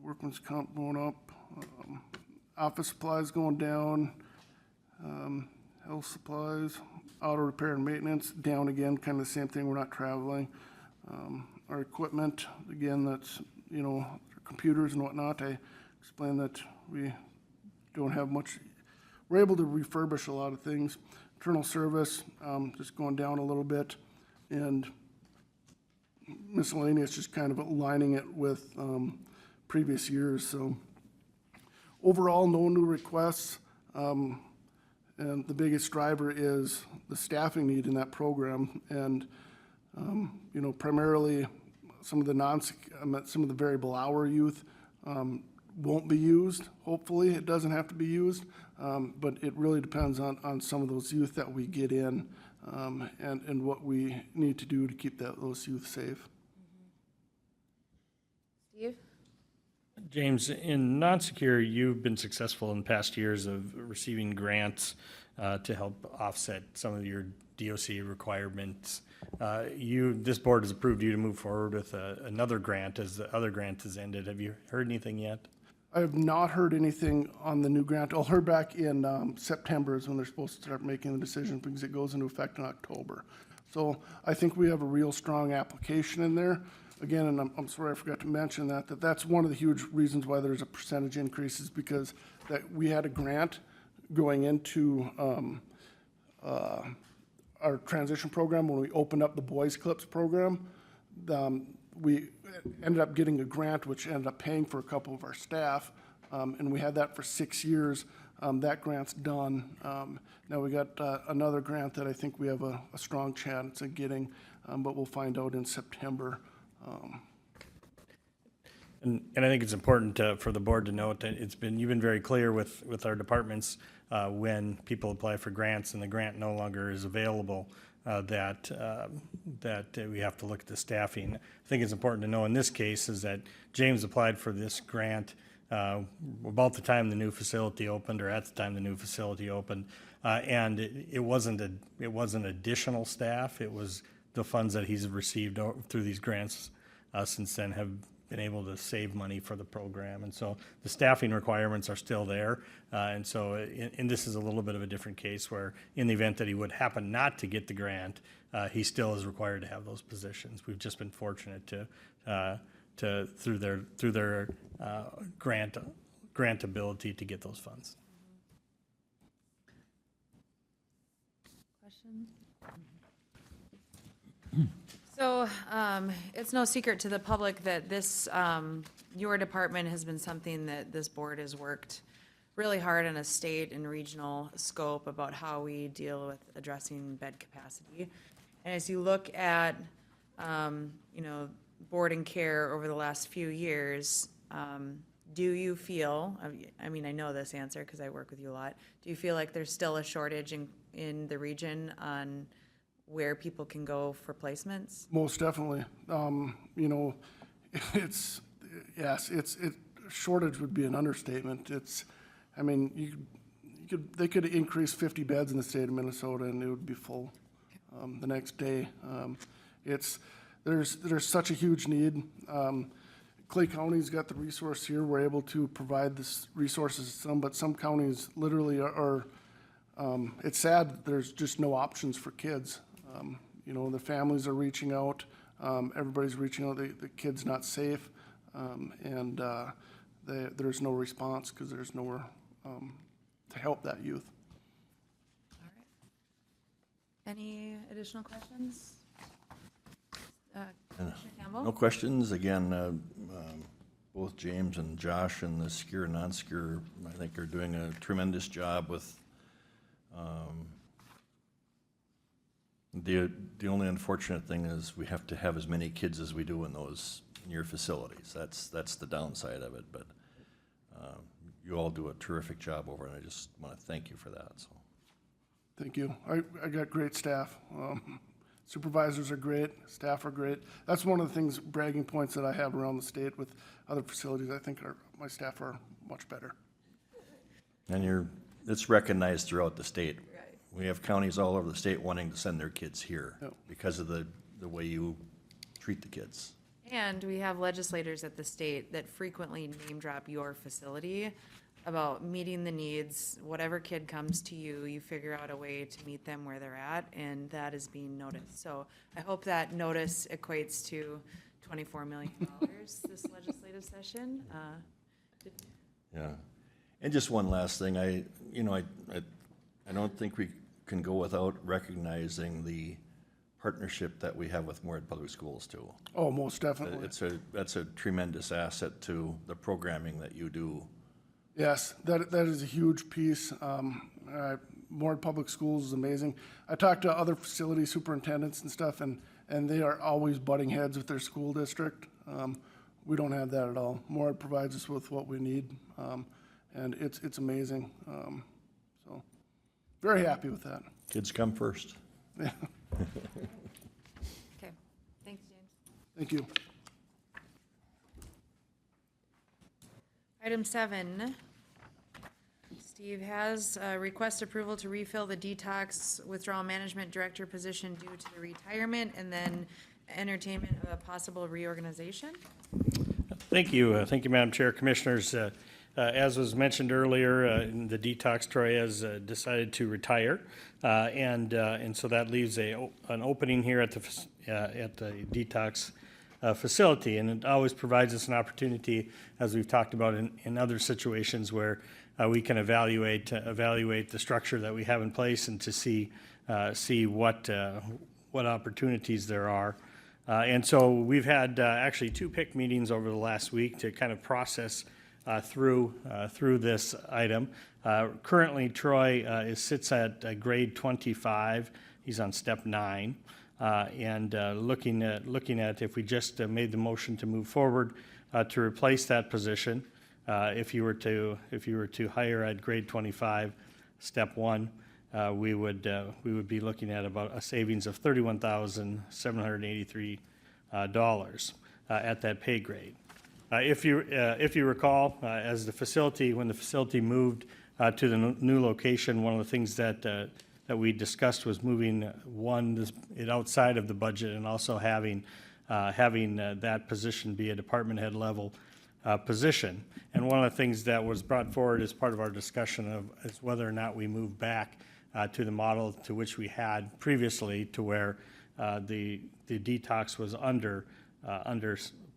Workman's comp going up. Office supplies going down. Health supplies, auto repair and maintenance down again, kind of the same thing. We're not traveling. Our equipment, again, that's, computers and whatnot. I explained that we don't have much. We're able to refurbish a lot of things. Internal service, just going down a little bit. And miscellaneous, just kind of aligning it with previous years. So overall, no new requests. And the biggest driver is the staffing need in that program. And, primarily some of the variable hour youth won't be used. Hopefully, it doesn't have to be used. But it really depends on some of those youth that we get in and what we need to do to keep those youth safe. Steve? James, in non-secure, you've been successful in past years of receiving grants to help offset some of your DOC requirements. This board has approved you to move forward with another grant as the other grant has ended. Have you heard anything yet? I have not heard anything on the new grant. I'll hear back in September is when they're supposed to start making the decision because it goes into effect in October. So I think we have a real strong application in there. Again, and I'm sorry I forgot to mention that's one of the huge reasons why there's a percentage increase is because that we had a grant going into our transition program when we opened up the Boys Clips program. We ended up getting a grant which ended up paying for a couple of our staff, and we had that for 6 years. That grant's done. Now we got another grant that I think we have a strong chance of getting, but we'll find out in September. And I think it's important for the board to note that you've been very clear with our departments when people apply for grants and the grant no longer is available, that we have to look at the staffing. I think it's important to know in this case is that James applied for this grant about the time the new facility opened or at the time the new facility opened, and it wasn't additional staff. It was the funds that he's received through these grants since then have been able to save money for the program. And so the staffing requirements are still there. And so and this is a little bit of a different case where in the event that he would happen not to get the grant, he still is required to have those positions. We've just been fortunate to through their grant ability to get those funds. Questions? So, it's no secret to the public that this, your department has been something that this board has worked really hard on a state and regional scope about how we deal with addressing bed capacity. And as you look at, you know, board and care over the last few years, do you feel, I mean, I know this answer because I work with you a lot, do you feel like there's still a shortage in the region on where people can go for placements? Most definitely. You know, shortage would be an understatement. I mean, they could increase 50 beds in the state of Minnesota and it would be full, the next day. There's such a huge need. Clay County's got the resource here. We're able to provide this resources to but some counties literally are, it's sad that there's just no options for kids. You know, the families are reaching out, everybody's reaching out, the kid's not safe, and there's no response because there's nowhere to help that youth. All right. Any additional questions? Commissioner Campbell? No questions. Again, both James and Josh and the SCUR and non-SCUR, I think, are doing a tremendous job with the only unfortunate thing is we have to have as many kids as we do in your facilities. That's the downside of it, but you all do a terrific job over it, and I just want to thank you for that, so. Thank you. I got great staff. Supervisors are great, staff are great. That's one of the things, bragging points that I have around the state with other facilities. I think my staff are much better. And it's recognized throughout the state. Right. We have counties all over the state wanting to send their kids here Yep. because of the way you treat the kids. And we have legislators at the state that frequently name drop your facility about meeting the needs. Whatever kid comes to you, you figure out a way to meet them where they're at, and that is being noticed. So I hope that notice equates to $24 million this legislative session. Yeah. And just one last thing, I don't think we can go without recognizing the partnership that we have with Moorhead Public Schools too. Oh, most definitely. That's a tremendous asset to the programming that you do. Yes, that is a huge piece. Moorhead Public Schools is amazing. I talked to other facility superintendents and stuff, and they are always butting heads with their school district. We don't have that at all. Moorhead provides us with what we need, and it's amazing. So, very happy with that. Kids come first. Yeah. Okay, thanks, James. Thank you. Item 7, Steve has request approval to refill the Detox Withdrawal Management Director position due to the retirement, and then entertainment of a possible reorganization. Thank you. Thank you, Madam Chair, Commissioners. As was mentioned earlier, the Detox Troy has decided to retire, and so that leaves an opening here at the Detox facility, and it always provides us an opportunity, as we've talked about in other situations, where we can evaluate the structure that we have in place and to see what opportunities there are. And so we've had actually 2 PIC meetings over the last week to kind of process through this item. Currently, Troy sits at grade 25. He's on step 9. And looking at if we just made the motion to move forward to replace that position, if you were to hire at grade 25, step 1, we would be looking at about a savings of $31,783 at that pay grade. If you recall, when the facility moved to the new location, one of the things that we discussed was moving it outside of the budget and also having that position be a department head level position. And one of the things that was brought forward as part of our discussion is whether or not we move back to the model to which we had previously, to where the detox was under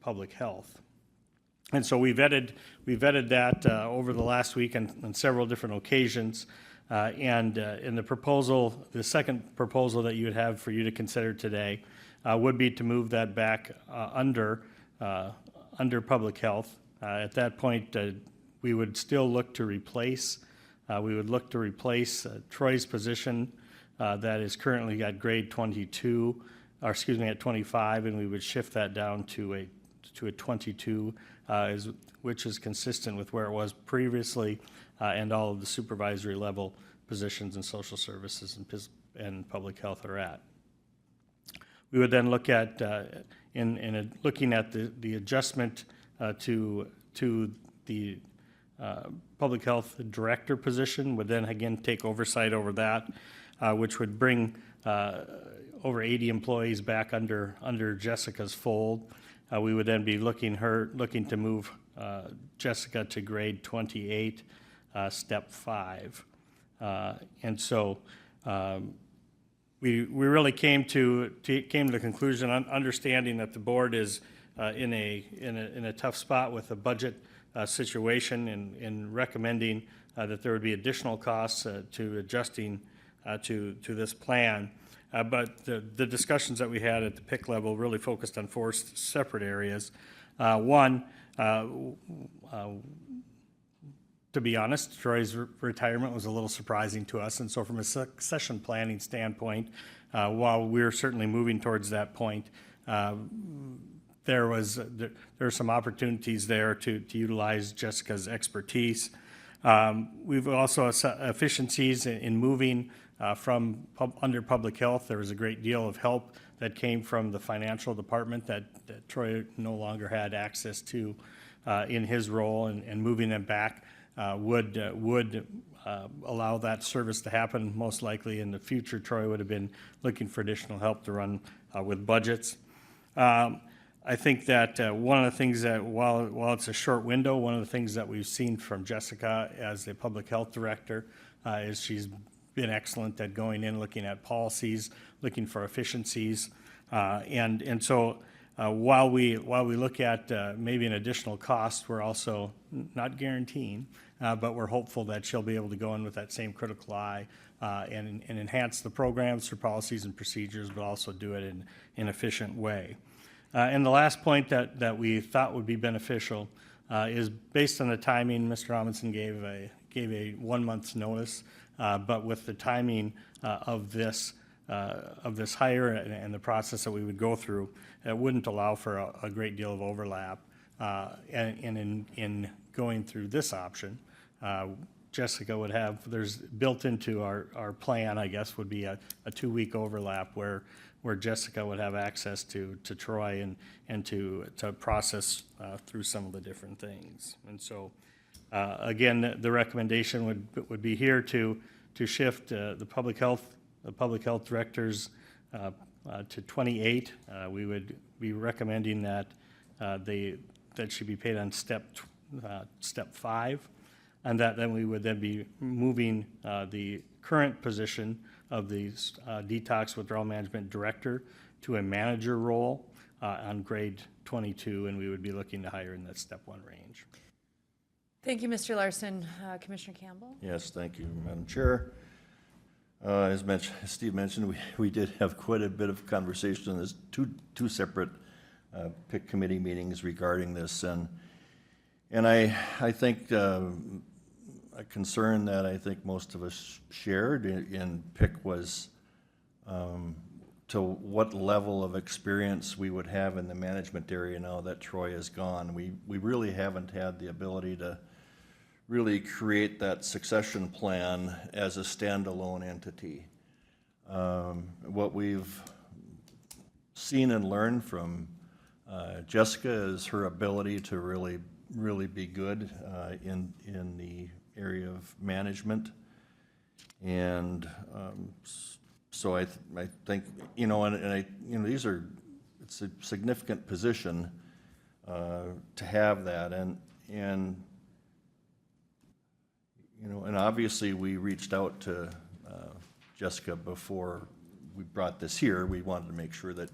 public health. And so we vetted that over the last week on several different occasions. And in the second proposal that you would have for you to consider today, would be to move that back under public health. At that point, we would still look to replace Troy's position that is currently at grade 22, or excuse me, at 25, and we would shift that down to a 22, which is consistent with where it was previously, and all of the supervisory level positions in social services and public health are at. We would then look at, looking at the adjustment to the public health director position, would then again take oversight over that, which would bring over 80 employees back under Jessica's fold. We would then be looking to move Jessica to grade 28, step 5. And so we really came to the conclusion, understanding that the board is in a tough spot with the budget situation, and recommending that there would be additional costs to adjusting to this plan. But the discussions that we had at the PIC level really focused on 4 separate areas. One, to be honest, Troy's retirement was a little surprising to us, and so from a succession planning standpoint, while we're certainly moving towards that point, there are some opportunities there to utilize Jessica's expertise. We've also efficiencies in moving from under public health. There was a great deal of help that came from the financial department that Troy no longer had access to in his role, and moving them back would allow that service to happen. Most likely in the future, Troy would have been looking for additional help to run with budgets. I think that one of the things that, while it's a short window, one of the things that we've seen from Jessica as the public health director is she's been excellent at going in, looking at policies, looking for efficiencies, and so while we look at maybe an additional cost, we're also not guaranteeing, but we're hopeful that she'll be able to go in with that same critical eye and enhance the programs through policies and procedures, but also do it in an efficient way. And the last point that we thought would be beneficial is based on the timing. Mr. Amundsen gave a 1 month's notice, but with the timing of this hire and the process that we would go through, it wouldn't allow for a great deal of overlap. And in going through this option, Jessica would have, there's built into our plan, I guess, would be a 2-week overlap where Jessica would have access to Troy and to process through some of the different things. And so, again, the recommendation would be here to shift the public health directors to 28. We would be recommending that that should be paid on step 5, and that then we would then be moving the current position of the Detox Withdrawal Management Director to a manager role on grade 22, and we would be looking to hire in that step 1 range. Thank you, Mr. Larson. Commissioner Campbell? Yes, thank you, Madam Chair. As Steve mentioned, we did have quite a bit of conversation. There's two separate PIC committee meetings regarding this, and I think a concern that I think most of us shared in PIC was to what level of experience we would have in the management area now that Troy is gone. We really haven't had the ability to really create that succession plan as a standalone entity. What we've seen and learned from Jessica is her ability to really be good in the area of management, and so I think it's a significant position to have that, and obviously we reached out to Jessica before we brought this here. We wanted to make sure that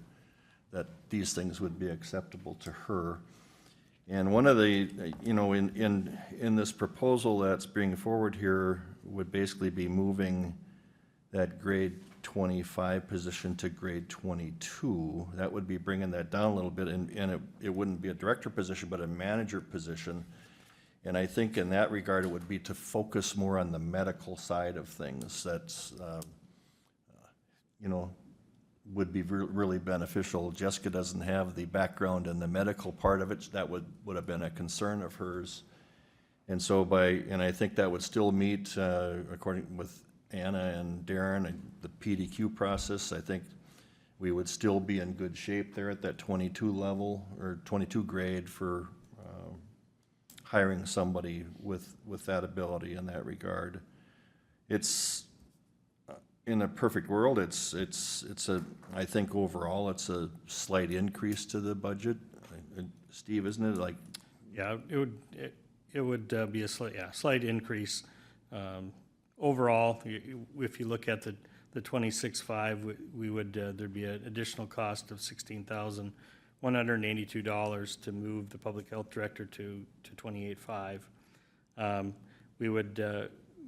these things would be acceptable to her. And one of the, in this proposal that's being forward here would basically be moving that grade 25 position to grade 22. That would be bringing that down a little bit, and it wouldn't be a director position, but a manager position. And I think in that regard, it would be to focus more on the medical side of things. That's, you know, would be really beneficial. Jessica doesn't have the background in the medical part of it. That would have been a concern of hers. And so and I think that would still meet, according with Anna and Darren, and the PDQ process. I think we would still be in good shape there at that 22 level, or 22 grade for hiring somebody with that ability in that regard. It's, in a perfect world, it's I think overall, it's a slight increase to the budget. Steve, isn't it, like? Yeah, it would be a slight increase. Overall, if you look at the 26.5, we would, there'd be an additional cost of $16,182 to move the public health director to 28.5.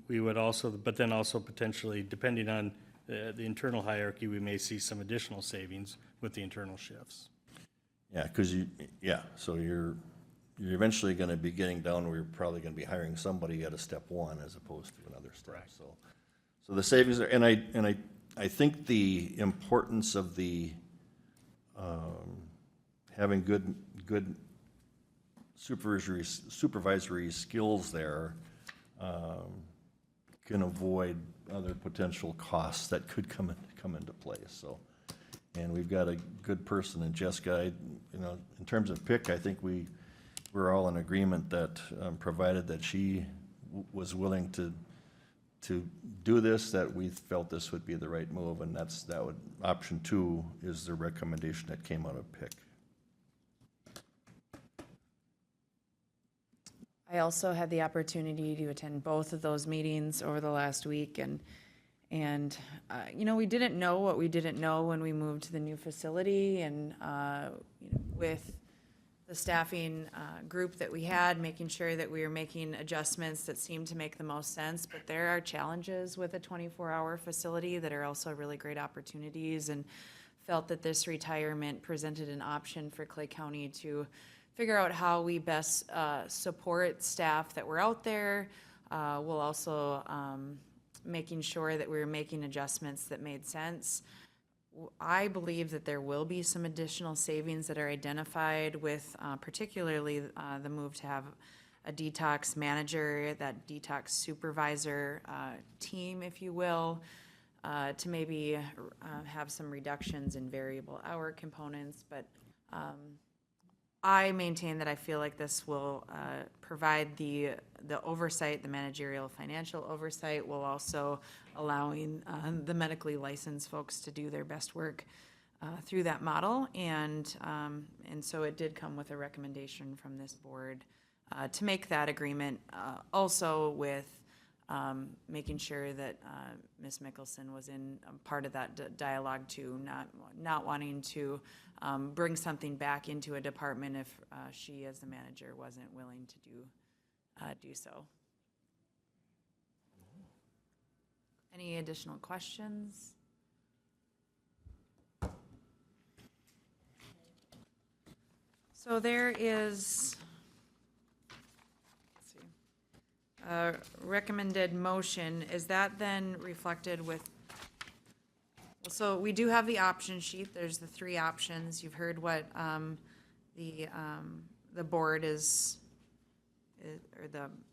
We would also, but then also potentially, depending on the internal hierarchy, we may see some additional savings with the internal shifts. Yeah, because so you're eventually going to be getting down where you're probably going to be hiring somebody at a step one as opposed to another step. Right. So the savings are, and I think the importance of the having good supervisory skills there can avoid other potential costs that could come into play. So, and we've got a good person in Jessica. In terms of pick, I think we're all in agreement that provided that she was willing to do this, that we felt this would be the right move, and option 2 is the recommendation that came out of pick. I also had the opportunity to attend both of those meetings over the last week, and we didn't know what we didn't know when we moved to the new facility, and with the staffing group that we had, making sure that we were making adjustments that seemed to make the most sense. But there are challenges with a 24-hour facility that are also really great opportunities, and felt that this retirement presented an option for Clay County to figure out how we best support staff that were out there, while also making sure that we were making adjustments that made sense. I believe that there will be some additional savings that are identified with particularly the move to have a detox manager, that detox supervisor team, if you will, to maybe have some reductions in variable hour components. But I maintain that I feel like this will provide the oversight, the managerial financial oversight, while also allowing the medically licensed folks to do their best work through that model. And so it did come with a recommendation from this board to make that agreement, also with making sure that Ms. Mickelson was in part of that dialogue too, not wanting to bring something back into a department if she, as the manager, wasn't willing to do so. Any additional questions? So there is, let's see, a recommended motion. Is that then reflected with? So we do have the option sheet. There's the 3 options. You've heard what the board is, or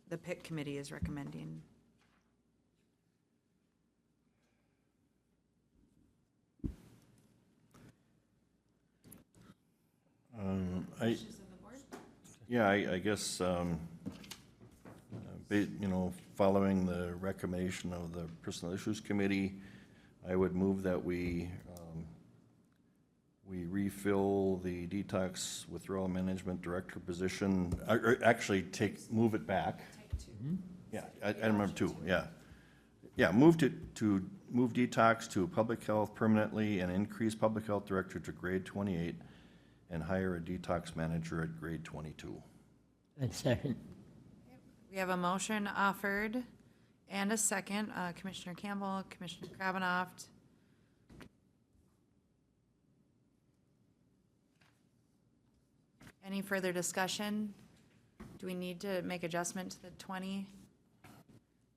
the PIC committee is recommending. I guess, following the recommendation of the Personnel Issues Committee, I would move that we refill the Detox Withdrawal Management Director position, or actually move it back. Yeah, item number 2, yeah. Yeah, move Detox to Public Health permanently and increase Public Health Director to grade 28 and hire a Detox Manager at grade 22. A second. We have a motion offered and a second. Commissioner Campbell, Commissioner Kravinoff. Any further discussion? Do we need to make adjustment to the 20?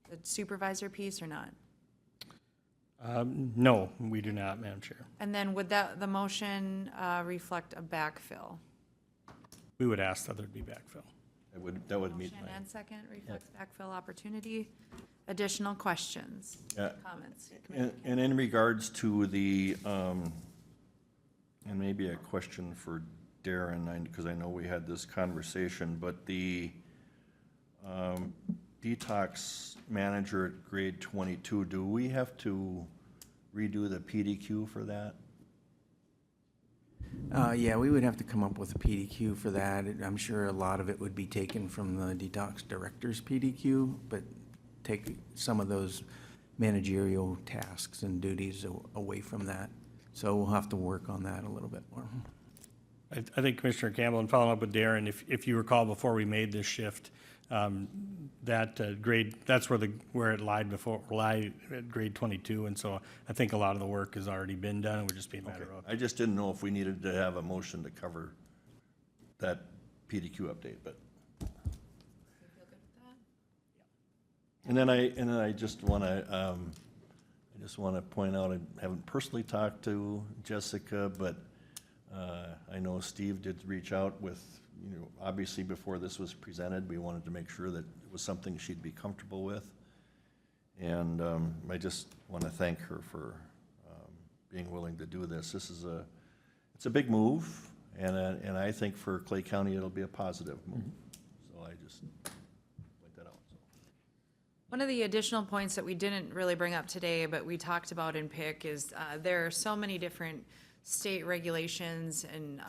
The supervisor piece or not? No, we do not, Madam Chair. And then would the motion reflect a backfill? We would ask that there'd be backfill. That would meet Motion my, and second reflects backfill opportunity. Additional questions, Yeah. comments? and in regards to the, and maybe a question for Darren, because I know we had this conversation, but the detox manager at grade 22, do we have to redo the PDQ for that? Yeah, we would have to come up with a PDQ for that. I'm sure a lot of it would be taken from the detox director's PDQ, but take some of those managerial tasks and duties away from that. So we'll have to work on that a little bit more. I think Commissioner Campbell, and following up with Darren, if you recall before we made this shift, that grade, that's where it lied at grade 22, and so I think a lot of the work has already been done. It would just be a matter of. I just didn't know if we needed to have a motion to cover that PDQ update, but. And then I just want to point out, I haven't personally talked to Jessica, but I know Steve did reach out with, obviously before this was presented, we wanted to make sure that it was something she'd be comfortable with. And I just want to thank her for being willing to do this. It's a big move, and I think for Clay County, it'll be a positive move. So I just point that out. So. One of the additional points that we didn't really bring up today, but we talked about in PIC is there are so many different state regulations and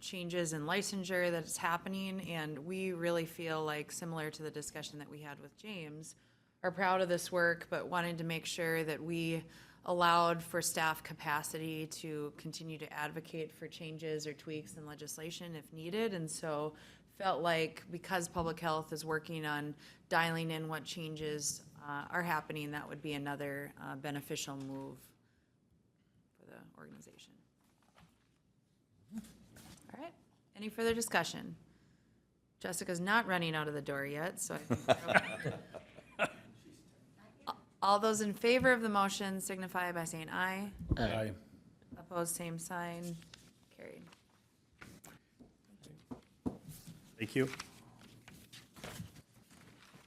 changes in licensure that is happening, and we really feel like, similar to the discussion that we had with James, are proud of this work, but wanted to make sure that we allowed for staff capacity to continue to advocate for changes or tweaks in legislation if needed, and so felt like because public health is working on dialing in what changes are happening, that would be another beneficial move for the organization. All right, any further discussion? Jessica's not running out of the door yet, so I think we're okay. All those in favor of the motion signify by saying aye. Aye. Opposed, same sign. Carried. Thank you.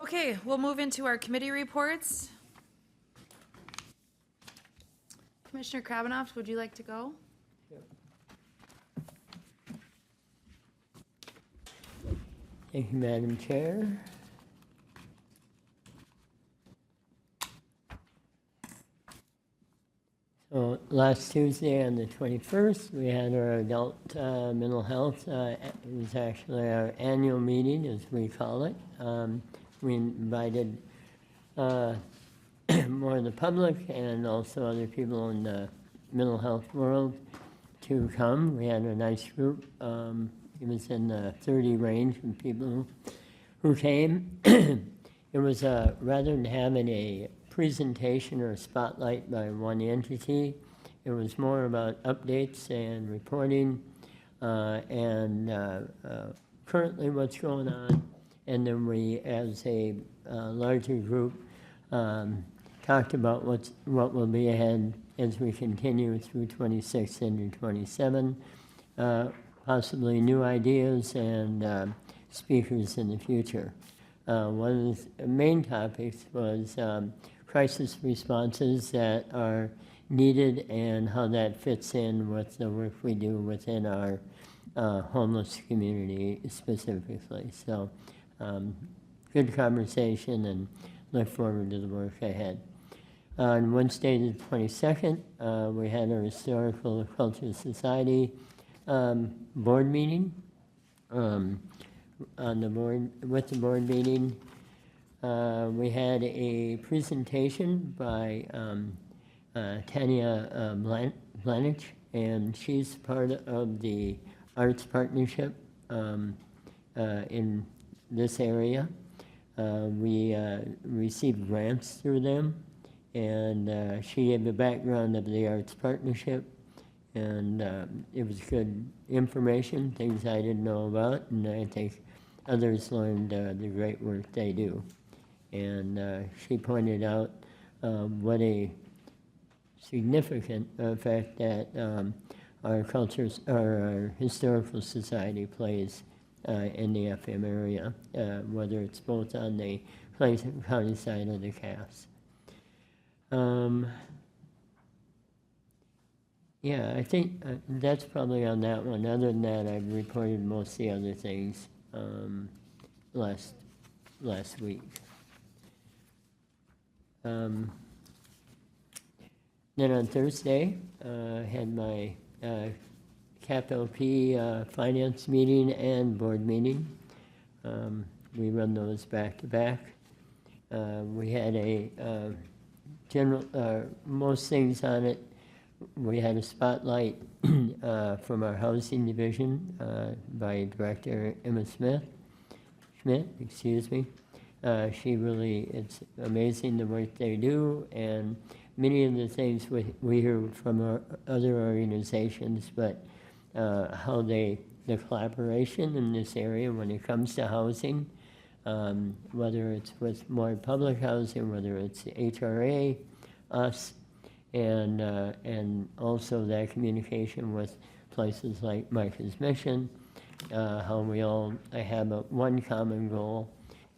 Okay, we'll move into our committee reports. Commissioner Krabanoff, would you like to go? Thank you, Madam Chair. So last Tuesday on the 21st, we had our adult mental health. It was actually our annual meeting, as we call it. We invited more of the public and also other people in the mental health world to come. We had a nice group. It was in the 30 range of people who came. It was rather than having a presentation or a spotlight by one entity, it was more about updates and reporting and currently what's going on. And then we, as a larger group, talked about what will be ahead as we continue through 26 into 27. Possibly new ideas and speakers in the future. One of the main topics was crisis responses that are needed and how that fits in with the work we do within our homeless community specifically. So good conversation and look forward to the work ahead. On Wednesday the 22nd, we had our Historical Cultural Society board meeting. On the board, with the board meeting, we had a presentation by Tanya Blanich, and she's part of the Arts Partnership in this area. We received grants through them, and she gave the background of the Arts Partnership And it was good information, things I didn't know about, and I think others learned the great work they do. And she pointed out what a significant fact that our cultures, or our historical society plays in the FM area, whether it's both on the Clayton County side or the Cass. Yeah, I think that's probably on that one. Other than that, I've reported most of the other things last week. Then on Thursday, I had my Capital P finance meeting and board meeting. We run those back to back. We had a general, most things on it. We had a spotlight from our housing division by Director Emma Schmidt, excuse me. She really, it's amazing the work they do, and many of the things we hear from our other organizations, but how the collaboration in this area when it comes to housing, whether it's with more public housing, whether it's the HRA, us, and also that communication with places like Micah's Mission, how we all have one common goal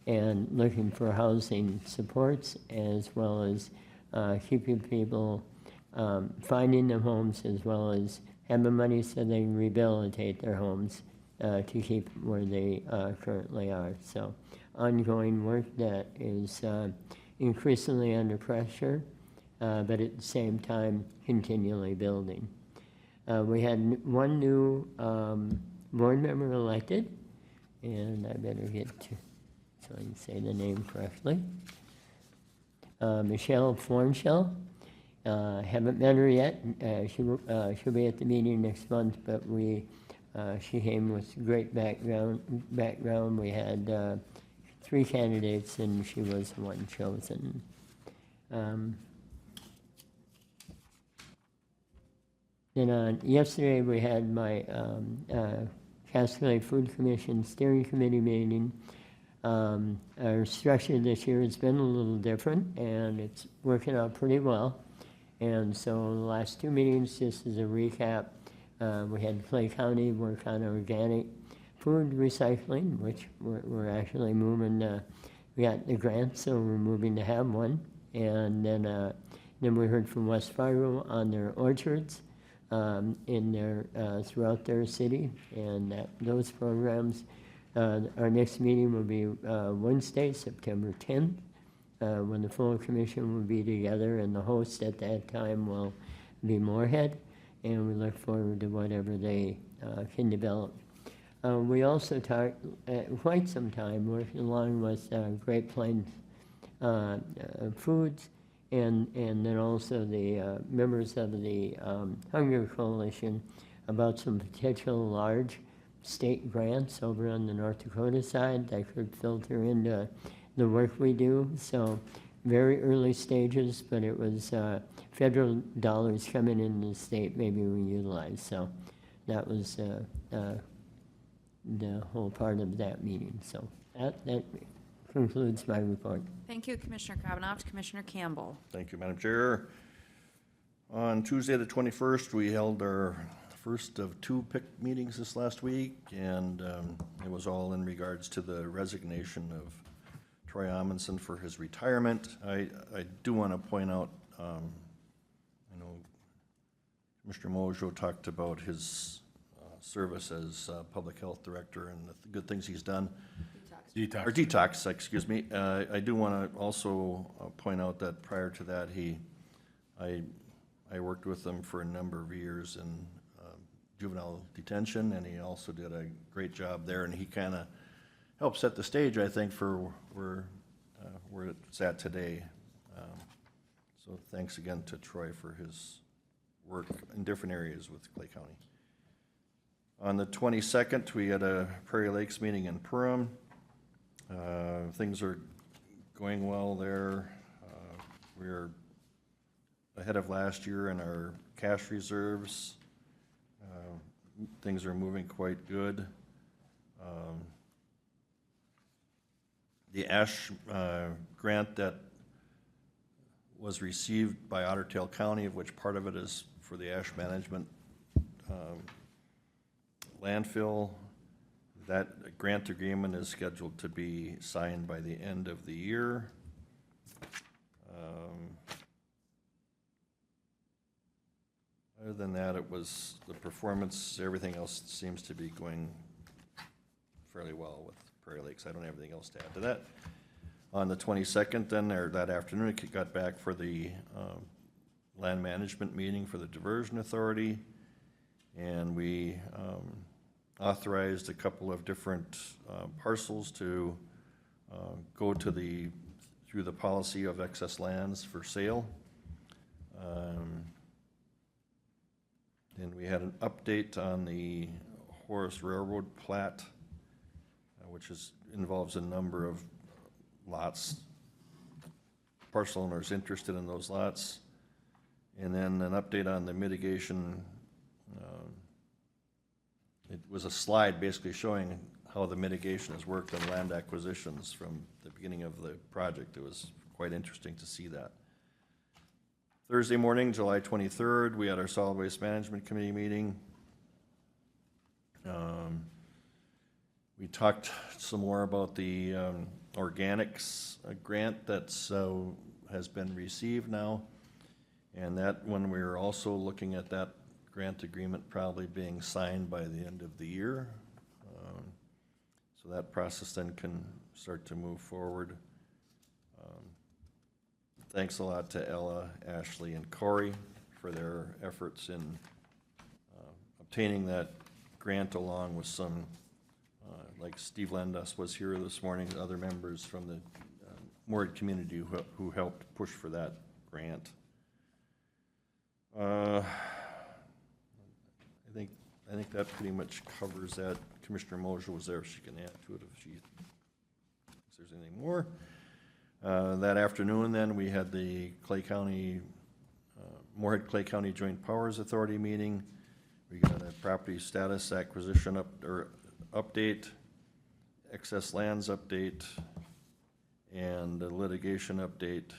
and looking for housing supports, as well as keeping people, finding them homes, as well as having money so they can rehabilitate their homes to keep where they currently are. So ongoing work that is increasingly under pressure, but at the same time continually building. We had one new board member elected, and I better get to, so I can say the name correctly. Michelle Fornshell. Haven't met her yet. She'll be at the meeting next month, but she came with great background. We had 3 candidates, and she was the one chosen. Then yesterday we had my Cascade Food Commission Steering Committee meeting. Our structure this year has been a little different, and it's working out pretty well. And so the last 2 meetings, just as a recap, we had Clay County work on organic food recycling, which we're actually moving. We got the grant, so we're moving to have one. And then we heard from West Fargo on their orchards in their throughout their city, and those programs. Our next meeting will be Wednesday, September 10th, when the full commission will be together, and the host at that time will be Moorhead, and we look forward to whatever they can develop. We also talked quite some time working along with Great Plains Foods, and then also the members of the Hunger Coalition about some potential large state grants over on the North Dakota side that could filter into the work we do. So very early stages, but it was federal dollars coming in the state maybe we utilize. So that was the whole part of that meeting. So that concludes my report. Thank you, Commissioner Kavanaugh. Commissioner Campbell. Thank you, Madam Chair. On Tuesday, the 21st, we held our first of 2 PIC meetings this last week, and it was all in regards to the resignation of Troy Amundson for his retirement. I do want to point out, I know Commissioner Mojo talked about his service as Public Health Director and the good things he's done. Detox, excuse me. I do want to also point out that prior to that, I worked with him for a number of years in juvenile detention, and he also did a great job there, and he kind of helped set the stage, I think, for where it's at today. So thanks again to Troy for his work in different areas with Clay County. On the 22nd, we had a Prairie Lakes meeting in Purim. Things are going well there. We're ahead of last year in our cash reserves. things are moving quite good. The ASH grant that was received by Otter Tail County, of which part of it is for the ash management landfill, that grant agreement is scheduled to be signed by the end of the year. Other than that, it was the performance, everything else seems to be going fairly well with Prairie Lakes. I don't have anything else to add to that. On the 22nd, then, or that afternoon, it got back for the land management meeting for the Diversion Authority, and we authorized a couple of different parcels to go to through the policy of excess lands for sale. And we had an update on the Horace Railroad plat, which involves a number of lots, parcel owners interested in those lots. And then an update on the mitigation. It was a slide basically showing how the mitigation has worked on land acquisitions from the beginning of the project. It was quite interesting to see that. Thursday morning, July 23rd, we had our Solid Waste Management Committee meeting. We talked some more about the organics grant that has been received now. And that one, we are also looking at that grant agreement probably being signed by the end of the year. So that process then can start to move forward. Thanks a lot to Ella, Ashley, and Corey for their efforts in obtaining that grant, along with some, like Steve Lendas was here this morning, other members from the Moored community who helped push for that grant. I think that pretty much covers that. Commissioner Moser was there, if she can add to it if there's anything more. That afternoon, then, we had the Clay County, Moorhead Clay County Joint Powers Authority meeting. We got a property status acquisition update, excess lands update, and a litigation update.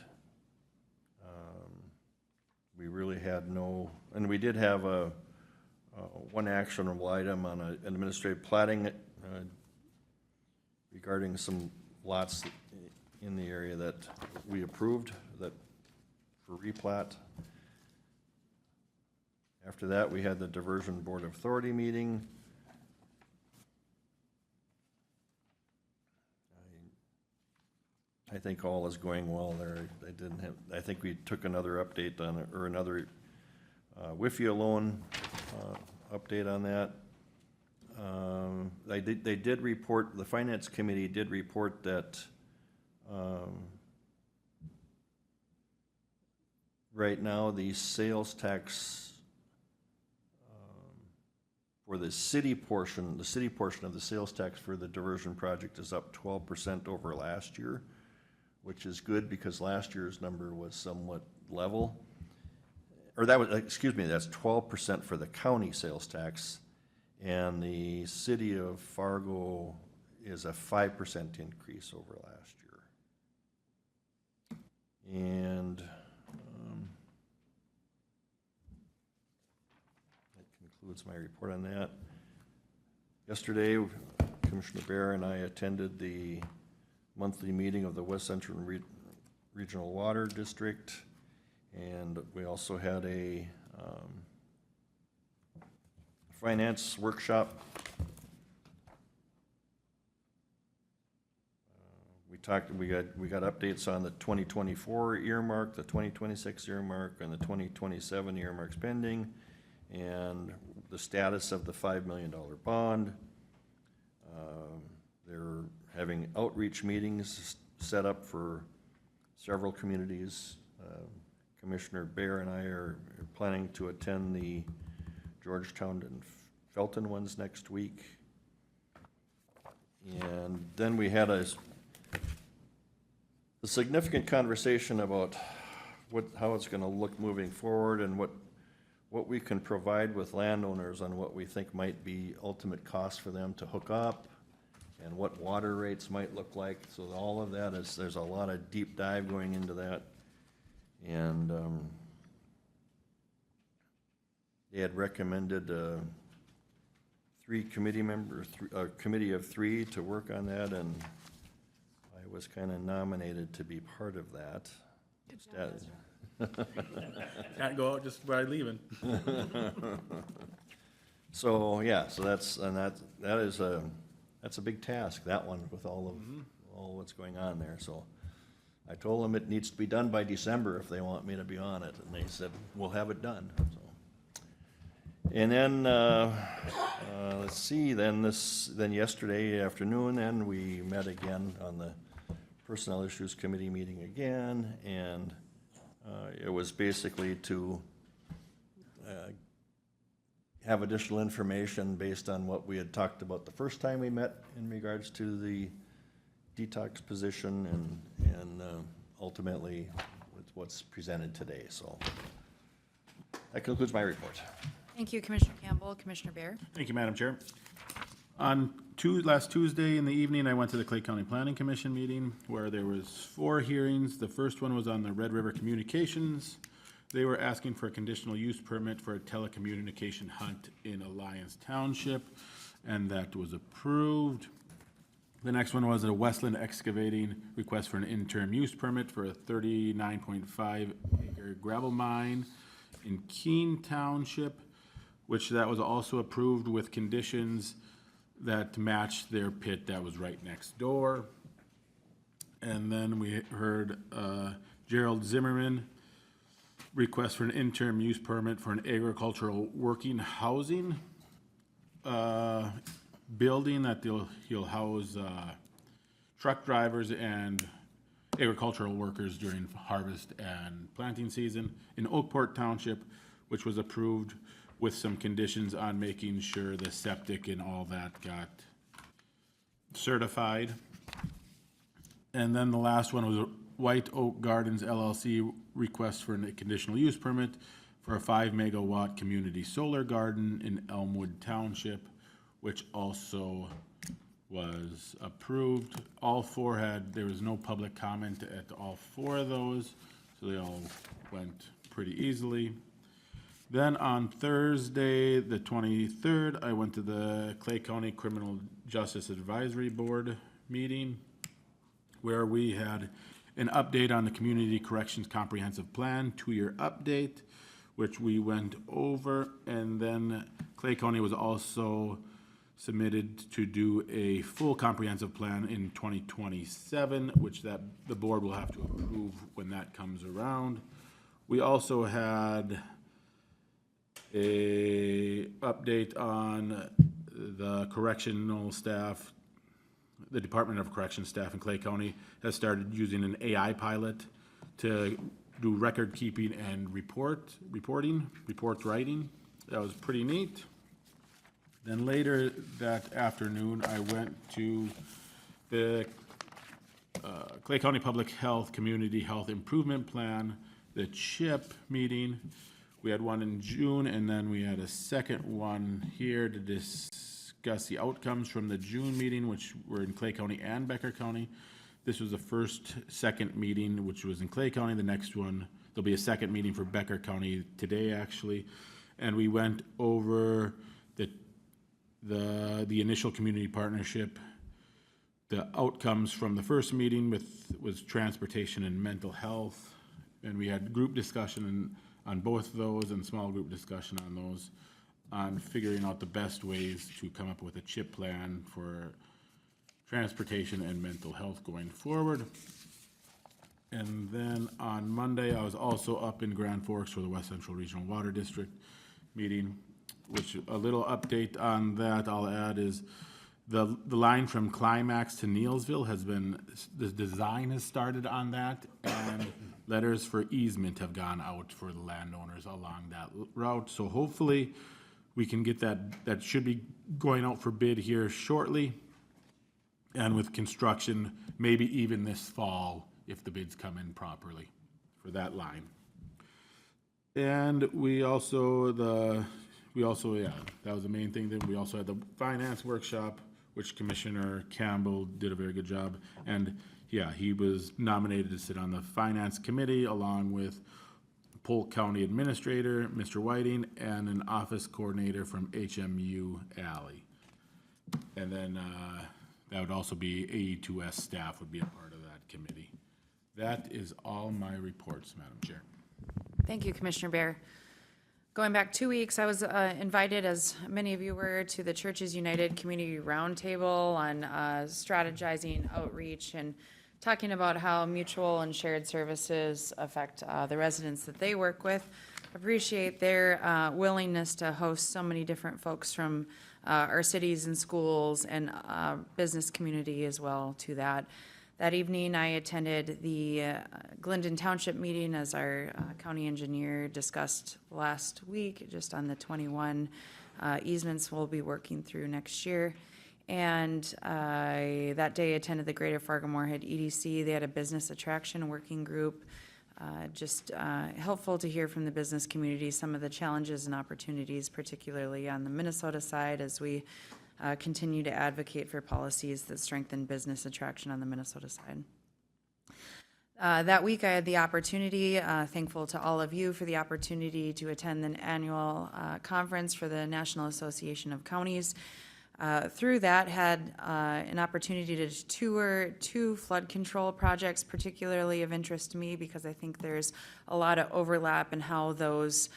We really had no, and we did have one actionable item on an administrative platting regarding some lots in the area that we approved for replat. After that, we had the Diversion Board of Authority meeting. I think all is going well there. I think we took another update on it, or another WIFIA loan update on that. They did report, the Finance Committee did report that right now the sales tax for the city portion of the sales tax for the diversion project is up 12% over last year, which is good because last year's number was somewhat level. Or that was, excuse me, that's 12% for the county sales tax, and the city of Fargo is a 5% increase over last year. And that concludes my report on that. Yesterday, Commissioner Bear and I attended the monthly meeting of the West Central Regional Water District, and we also had a finance workshop. We got updates on the 2024 earmark, the 2026 earmark, and the 2027 earmarks pending, and the status of the $5 million bond. They're having outreach meetings set up for several communities. Commissioner Bear and I are planning to attend the Georgetown and Felton ones next week. And then we had a significant conversation about how it's going to look moving forward, and what what we can provide with landowners on what we think might be ultimate cost for them to hook up, and what water rates might look like. So all of that is, there's a lot of deep dive going into that. And they had recommended a committee of 3 to work on that, and I was kind of nominated to be part of that. Can't go out just by leaving. So, yeah, so that's a big task, that one, with all what's going on there, so. I told them it needs to be done by December if they want me to be on it, and they said, we'll have it done, so. And then, let's see, then yesterday afternoon, then we met again on the Personnel Issues Committee meeting again, and it was basically to have additional information based on what we had talked about the first time we met in regards to the Detox position and ultimately with what's presented today. So that concludes my report. Thank you, Commissioner Campbell. Commissioner Bear? Thank you, Madam Chair. On last Tuesday in the evening, I went to the Clay County Planning Commission meeting where there was 4 hearings. The first one was on the Red River Communications. They were asking for a conditional use permit for a telecommunication hunt in Alliance Township, and that was approved. The next one was a Westland Excavating request for an interim use permit for a 39.5 acre gravel mine in Keene Township, which that was also approved with conditions that matched their pit that was right next door. And then we heard Gerald Zimmerman request for an interim use permit for an agricultural working housing building that he'll house truck drivers and agricultural workers during harvest and planting season in Oakport Township, which was approved with some conditions on making sure the septic and all that got certified. And then the last one was White Oak Gardens LLC request for a conditional use permit for a 5 megawatt community solar garden in Elmwood Township, which also was approved. All 4 there was no public comment at all 4 of those, so they all went pretty easily. Then on Thursday, the 23rd, I went to the Clay County Criminal Justice Advisory Board meeting where we had an update on the Community Corrections Comprehensive Plan, 2-year update, which we went over, and then Clay County was also submitted to do a full comprehensive plan in 2027, which the board will have to approve when that comes around. We also had a update on the correctional staff. The Department of Corrections staff in Clay County has started using an AI pilot to do record keeping and report writing. That was pretty neat. Then later that afternoon, I went to the Clay County Public Health Community Health Improvement Plan, the CHIP meeting. We had one in June, and then we had a second one here to discuss the outcomes from the June meeting, which were in Clay County and Becker County. This was the second meeting, which was in Clay County. The next one, there'll be a second meeting for Becker County today, actually. And we went over the initial community partnership, the outcomes from the first meeting was transportation and mental health, and we had group discussion on both of those and small group discussion on those, on figuring out the best ways to come up with a CHIP plan for transportation and mental health going forward. And then on Monday, I was also up in Grand Forks for the West Central Regional Water District meeting, which a little update on that I'll add is the line from Climax to Neelsville the design has started on that, and letters for easement have gone out for the landowners along that route. So hopefully we can get that should be going out for bid here shortly. And with construction, maybe even this fall if the bids come in properly for that line. And yeah, that was the main thing. Then we also had the finance workshop, which Commissioner Campbell did a very good job. And yeah, he was nominated to sit on the finance committee along with Polk County Administrator, Mr. Whiting, and an office coordinator from HMU Alley. And then that would also be AE2S staff would be a part of that committee. That is all my reports, Madam Chair. Thank you, Commissioner Bear. Going back 2 weeks, I was invited, as many of you were, to the Churches United Community Roundtable on strategizing outreach and talking about how mutual and shared services affect the residents that they work with. Appreciate their willingness to host so many different folks from our cities and schools and business community as well to that. That evening, I attended the Glendon Township meeting as our county engineer discussed last week, just on the 21 easements we'll be working through next year. And I, that day, attended the Greater Fargo-Moorhead EDC. They had a business attraction working group. Just helpful to hear from the business community some of the challenges and opportunities, particularly on the Minnesota side, as we continue to advocate for policies that strengthen business attraction on the Minnesota side. That week, I had the opportunity, thankful to all of you for the opportunity to attend the annual conference for the National Association of Counties. Through that, had an opportunity to tour 2 flood control projects, particularly of interest to me because I think there's a lot of overlap in how those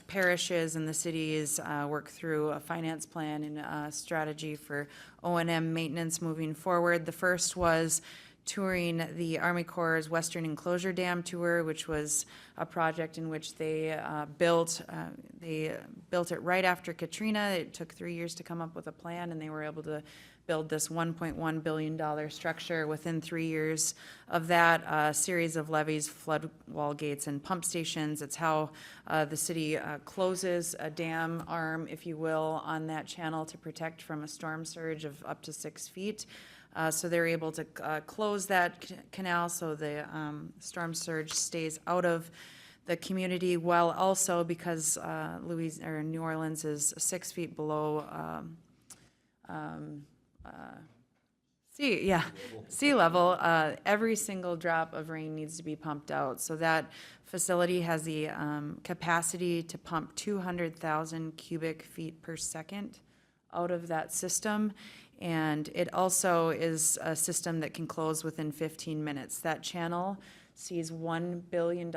parishes and the cities work through a finance plan and a strategy for O&M maintenance moving forward. The first was touring the Army Corps' Western Enclosure Dam tour, which was a project in which they built it right after Katrina. It took 3 years to come up with a plan, and they were able to build this $1.1 billion structure within 3 years of that. Series of levees, flood wall gates, and pump stations. It's how the city closes a dam arm, if you will, on that channel to protect from a storm surge of up to 6 feet. So they're able to close that canal so the storm surge stays out of the community, while also, because New Orleans is 6 feet below sea level, every single drop of rain needs to be pumped out. So that facility has the capacity to pump 200,000 cubic feet per second out of that system. And it also is a system that can close within 15 minutes. That channel sees $1 billion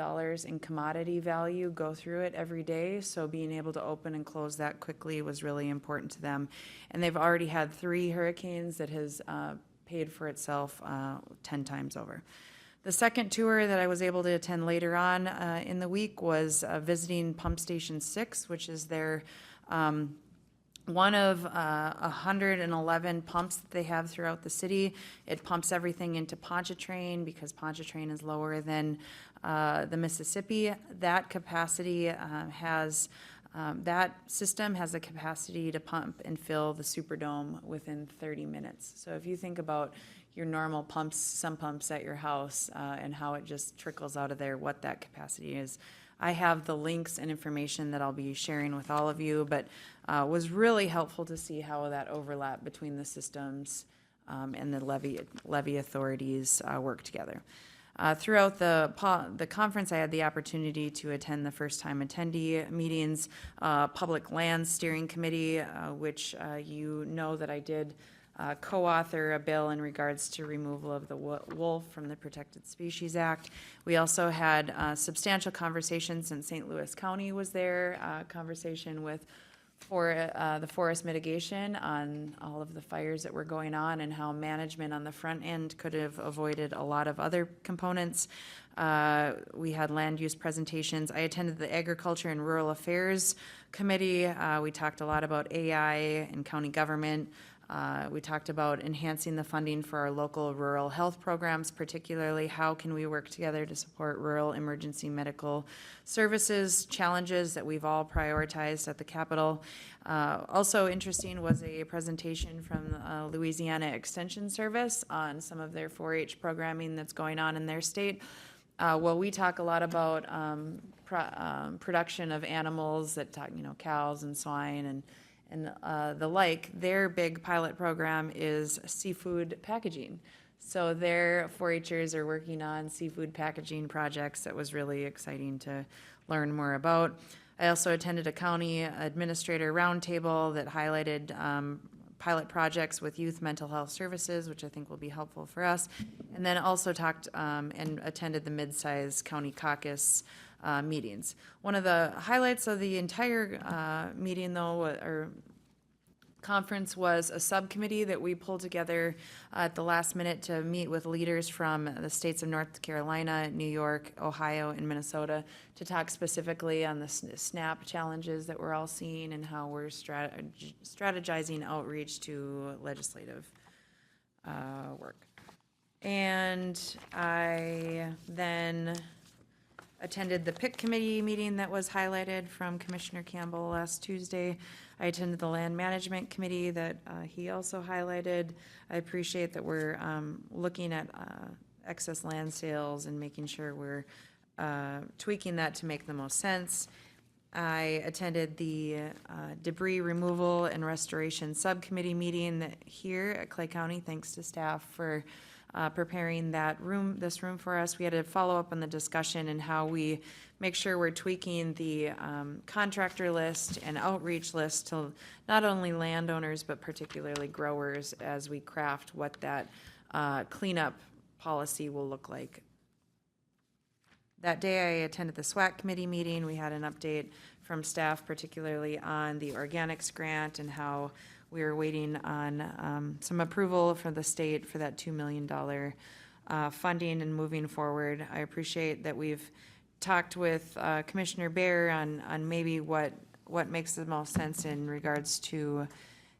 in commodity value go through it every day. So being able to open and close that quickly was really important to them. And they've already had 3 hurricanes that has paid for itself 10 times over. The second tour that I was able to attend later on in the week was visiting Pump Station 6, which is their one of 111 pumps that they have throughout the city. It pumps everything into Pontchartrain because Pontchartrain is lower than the Mississippi. That capacity that system has the capacity to pump and fill the Superdome within 30 minutes. So if you think about your normal pumps, some pumps at your house, and how it just trickles out of there, what that capacity is. I have the links and information that I'll be sharing with all of you, but was really helpful to see how that overlap between the systems and the levy authorities work together. Throughout the conference, I had the opportunity to attend the first-time attendee meetings, Public Lands Steering Committee, which you know that I did co-author a bill in regards to removal of the wolf from the Protected Species Act. We also had substantial conversations, and St. Louis County was there, conversation with the forest mitigation on all of the fires that were going on and how management on the front end could have avoided a lot of other components. We had land use presentations. I attended the Agriculture and Rural Affairs Committee. We talked a lot about AI and county government. We talked about enhancing the funding for our local rural health programs, particularly how can we work together to support rural emergency medical services, challenges that we've all prioritized at the Capitol. Also interesting was a presentation from Louisiana Extension Service on some of their 4-H programming that's going on in their state. well, we talk a lot about production of animals that talk, cows and swine and the like. Their big pilot program is seafood packaging. So their 4-Hers are working on seafood packaging projects. That was really exciting to learn more about. I also attended a county administrator roundtable that highlighted pilot projects with youth mental health services, which I think will be helpful for us. And then also talked and attended the mid-size county caucus meetings. One of the highlights of the entire meeting, though, or conference, was a subcommittee that we pulled together at the last minute to meet with leaders from the states of North Carolina, New York, Ohio, and Minnesota to talk specifically on the SNAP challenges that we're all seeing and how we're strategizing outreach to legislative work. And I then attended the PIC committee meeting that was highlighted from Commissioner Campbell last Tuesday. I attended the land management committee that he also highlighted. I appreciate that we're looking at excess land sales and making sure we're tweaking that to make the most sense. I attended the debris removal and restoration subcommittee meeting here at Clay County. Thanks to staff for preparing this room for us. We had to follow up on the discussion and how we make sure we're tweaking the contractor list and outreach list to not only landowners, but particularly growers as we craft what that cleanup policy will look like. That day I attended the SWAC committee meeting. We had an update from staff, particularly on the organics grant and how we are waiting on some approval from the state for that $2 million funding and moving forward. I appreciate that we've talked with Commissioner Bear on maybe what makes the most sense in regards to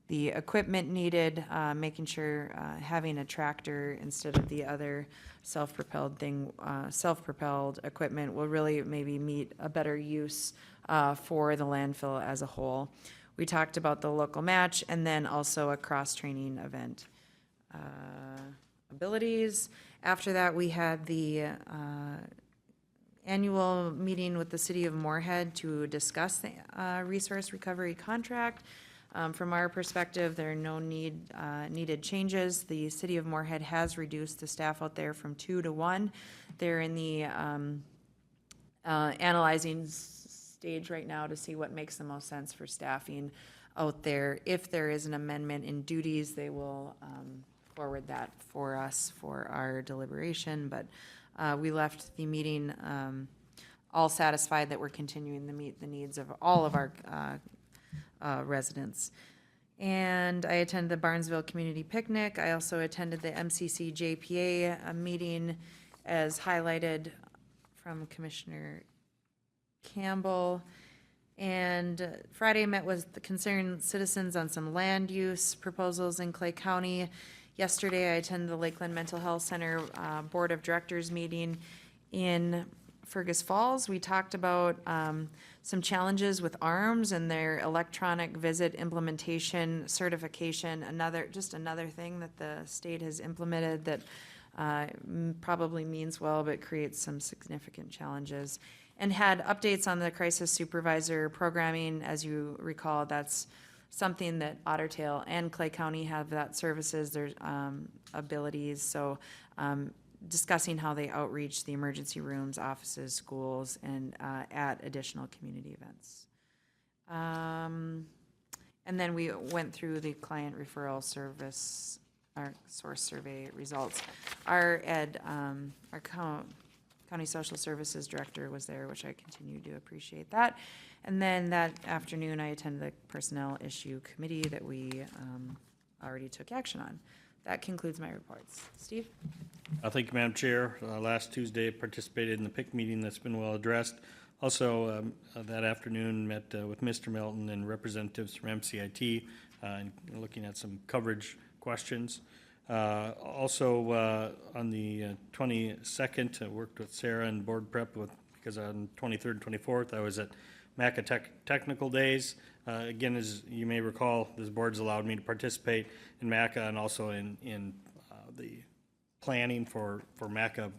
the equipment needed, making sure having a tractor instead of the other self-propelled equipment will really maybe meet a better use for the landfill as a whole. We talked about the local match and then also a cross-training event. Abilities. After that, we had the annual meeting with the city of Moorhead to discuss the resource recovery contract. From our perspective, there are no needed changes. The city of Moorhead has reduced the staff out there from 2 to 1. They're in the analyzing stage right now to see what makes the most sense for staffing out there. If there is an amendment in duties, they will forward that for us for our deliberation. But we left the meeting all satisfied that we're continuing to meet the needs of all of our residents. And I attended the Barnesville Community Picnic. I also attended the MCC JPA meeting as highlighted from Commissioner Campbell. And Friday met with the concerned citizens on some land use proposals in Clay County. Yesterday, I attended the Lakeland Mental Health Center Board of Directors meeting in Fergus Falls. We talked about some challenges with ARMS and their electronic visit implementation certification, another thing that the state has implemented that probably means well, but creates some significant challenges. And had updates on the crisis supervisor programming. As you recall, that's something that Otter Tail and Clay County have that services, their abilities. So discussing how they outreach the emergency rooms, offices, schools, and at additional community events. And then we went through the client referral service, our source survey results. Our County Social Services Director was there, which I continue to appreciate that. And then that afternoon, I attended the Personnel Issue Committee that we already took action on. That concludes my reports. Steve? Thank you, Madam Chair. Last Tuesday, participated in the PIC meeting that's been well addressed. Also, that afternoon, met with Mr. Melton and representatives from MCIT, looking at some coverage questions. Also, on the 22nd, I worked with Sarah and board prep because on 23rd and 24th, I was at MACA Technical Days. Again, as you may recall, this board's allowed me to participate in MACA and also in the planning for MACA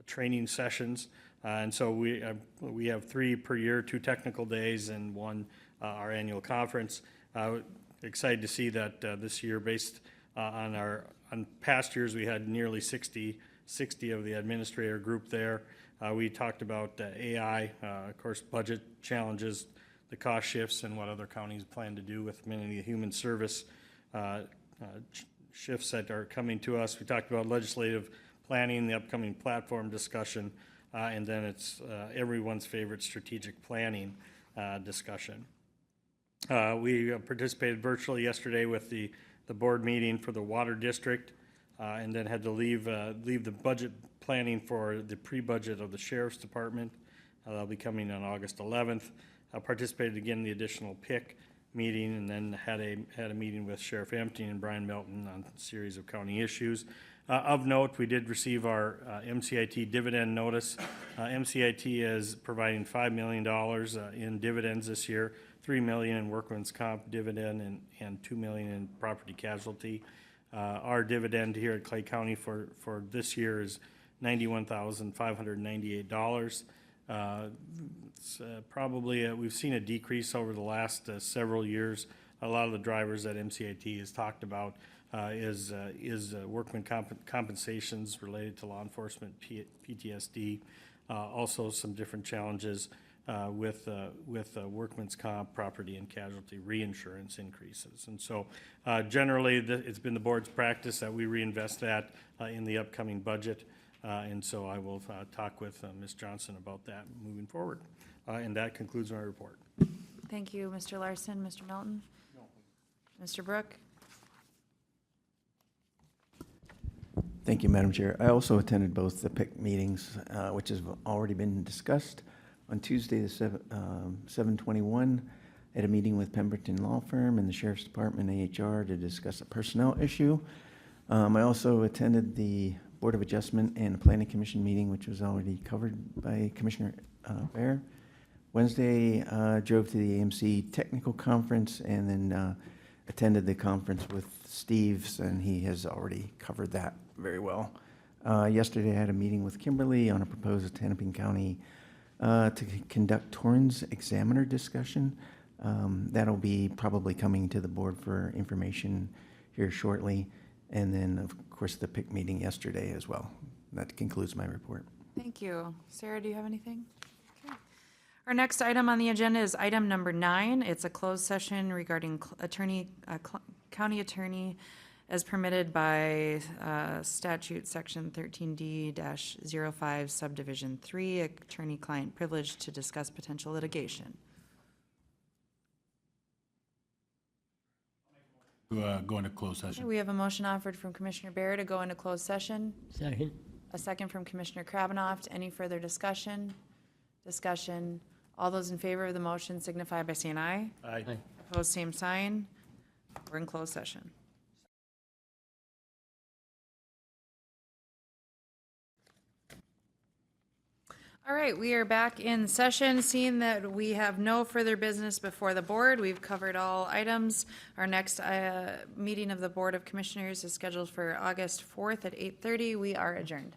training sessions. And so we have 3 per year, 2 technical days and 1 our annual conference. Excited to see that this year, based on past years, we had nearly 60 of the administrator group there. We talked about AI, of course, budget challenges, the cost shifts, and what other counties plan to do with many of the human service shifts that are coming to us. We talked about legislative planning, the upcoming platform discussion, and then it's everyone's favorite strategic planning discussion. We participated virtually yesterday with the board meeting for the Water District, and then had to leave the budget planning for the pre-budget of the Sheriff's Department. That'll be coming on August 11th. I participated again in the additional PIC meeting, and then had a meeting with Sheriff Empton and Brian Melton on a series of county issues. Of note, we did receive our MCIT dividend notice. MCIT is providing $5 million in dividends this year, $3 million in workman's comp dividend, and $2 million in property casualty. Our dividend here at Clay County for this year is $91,598. It's probably, we've seen a decrease over the last several years. A lot of the drivers that MCIT has talked about is workman compensations related to law enforcement, PTSD, also some different challenges with workman's comp, property and casualty reinsurance increases. And so generally, it's been the board's practice that we reinvest that in the upcoming budget. And so I will talk with Ms. Johnson about that moving forward. And that concludes my report. Thank you, Mr. Larson. Mr. Melton? Mr. Brook? Thank you, Madam Chair. I also attended both the PIC meetings, which has already been discussed. On Tuesday, the 7/21, I had a meeting with Pemberton Law Firm and the Sheriff's Department AHR to discuss a personnel issue. I also attended the Board of Adjustment and Planning Commission meeting, which was already covered by Commissioner Bear. Wednesday, drove to the AMC Technical Conference and then attended the conference with Steve's, and he has already covered that very well. Yesterday, I had a meeting with Kimberly on a proposed Hennepin County to conduct Torrens examiner discussion. That'll be probably coming to the board for information here shortly. And then, of course, the PIC meeting yesterday as well. That concludes my report. Thank you. Sarah, do you have anything? Okay. Our next item on the agenda is item number 9. It's a closed session regarding county attorney as permitted by statute section 13D-05 subdivision 3, attorney-client privilege to discuss potential litigation. Go into closed session. We have a motion offered from Commissioner Bear to go into closed session. Second. A second from Commissioner Krabanoff. Any further discussion? Discussion. All those in favor of the motion signify by saying aye. Aye. Opposed, same sign. We're in closed session. All right, we are back in session. Seeing that we have no further business before the board, we've covered all items. Our next meeting of the Board of Commissioners is scheduled for August 4th at 8:30. We are adjourned.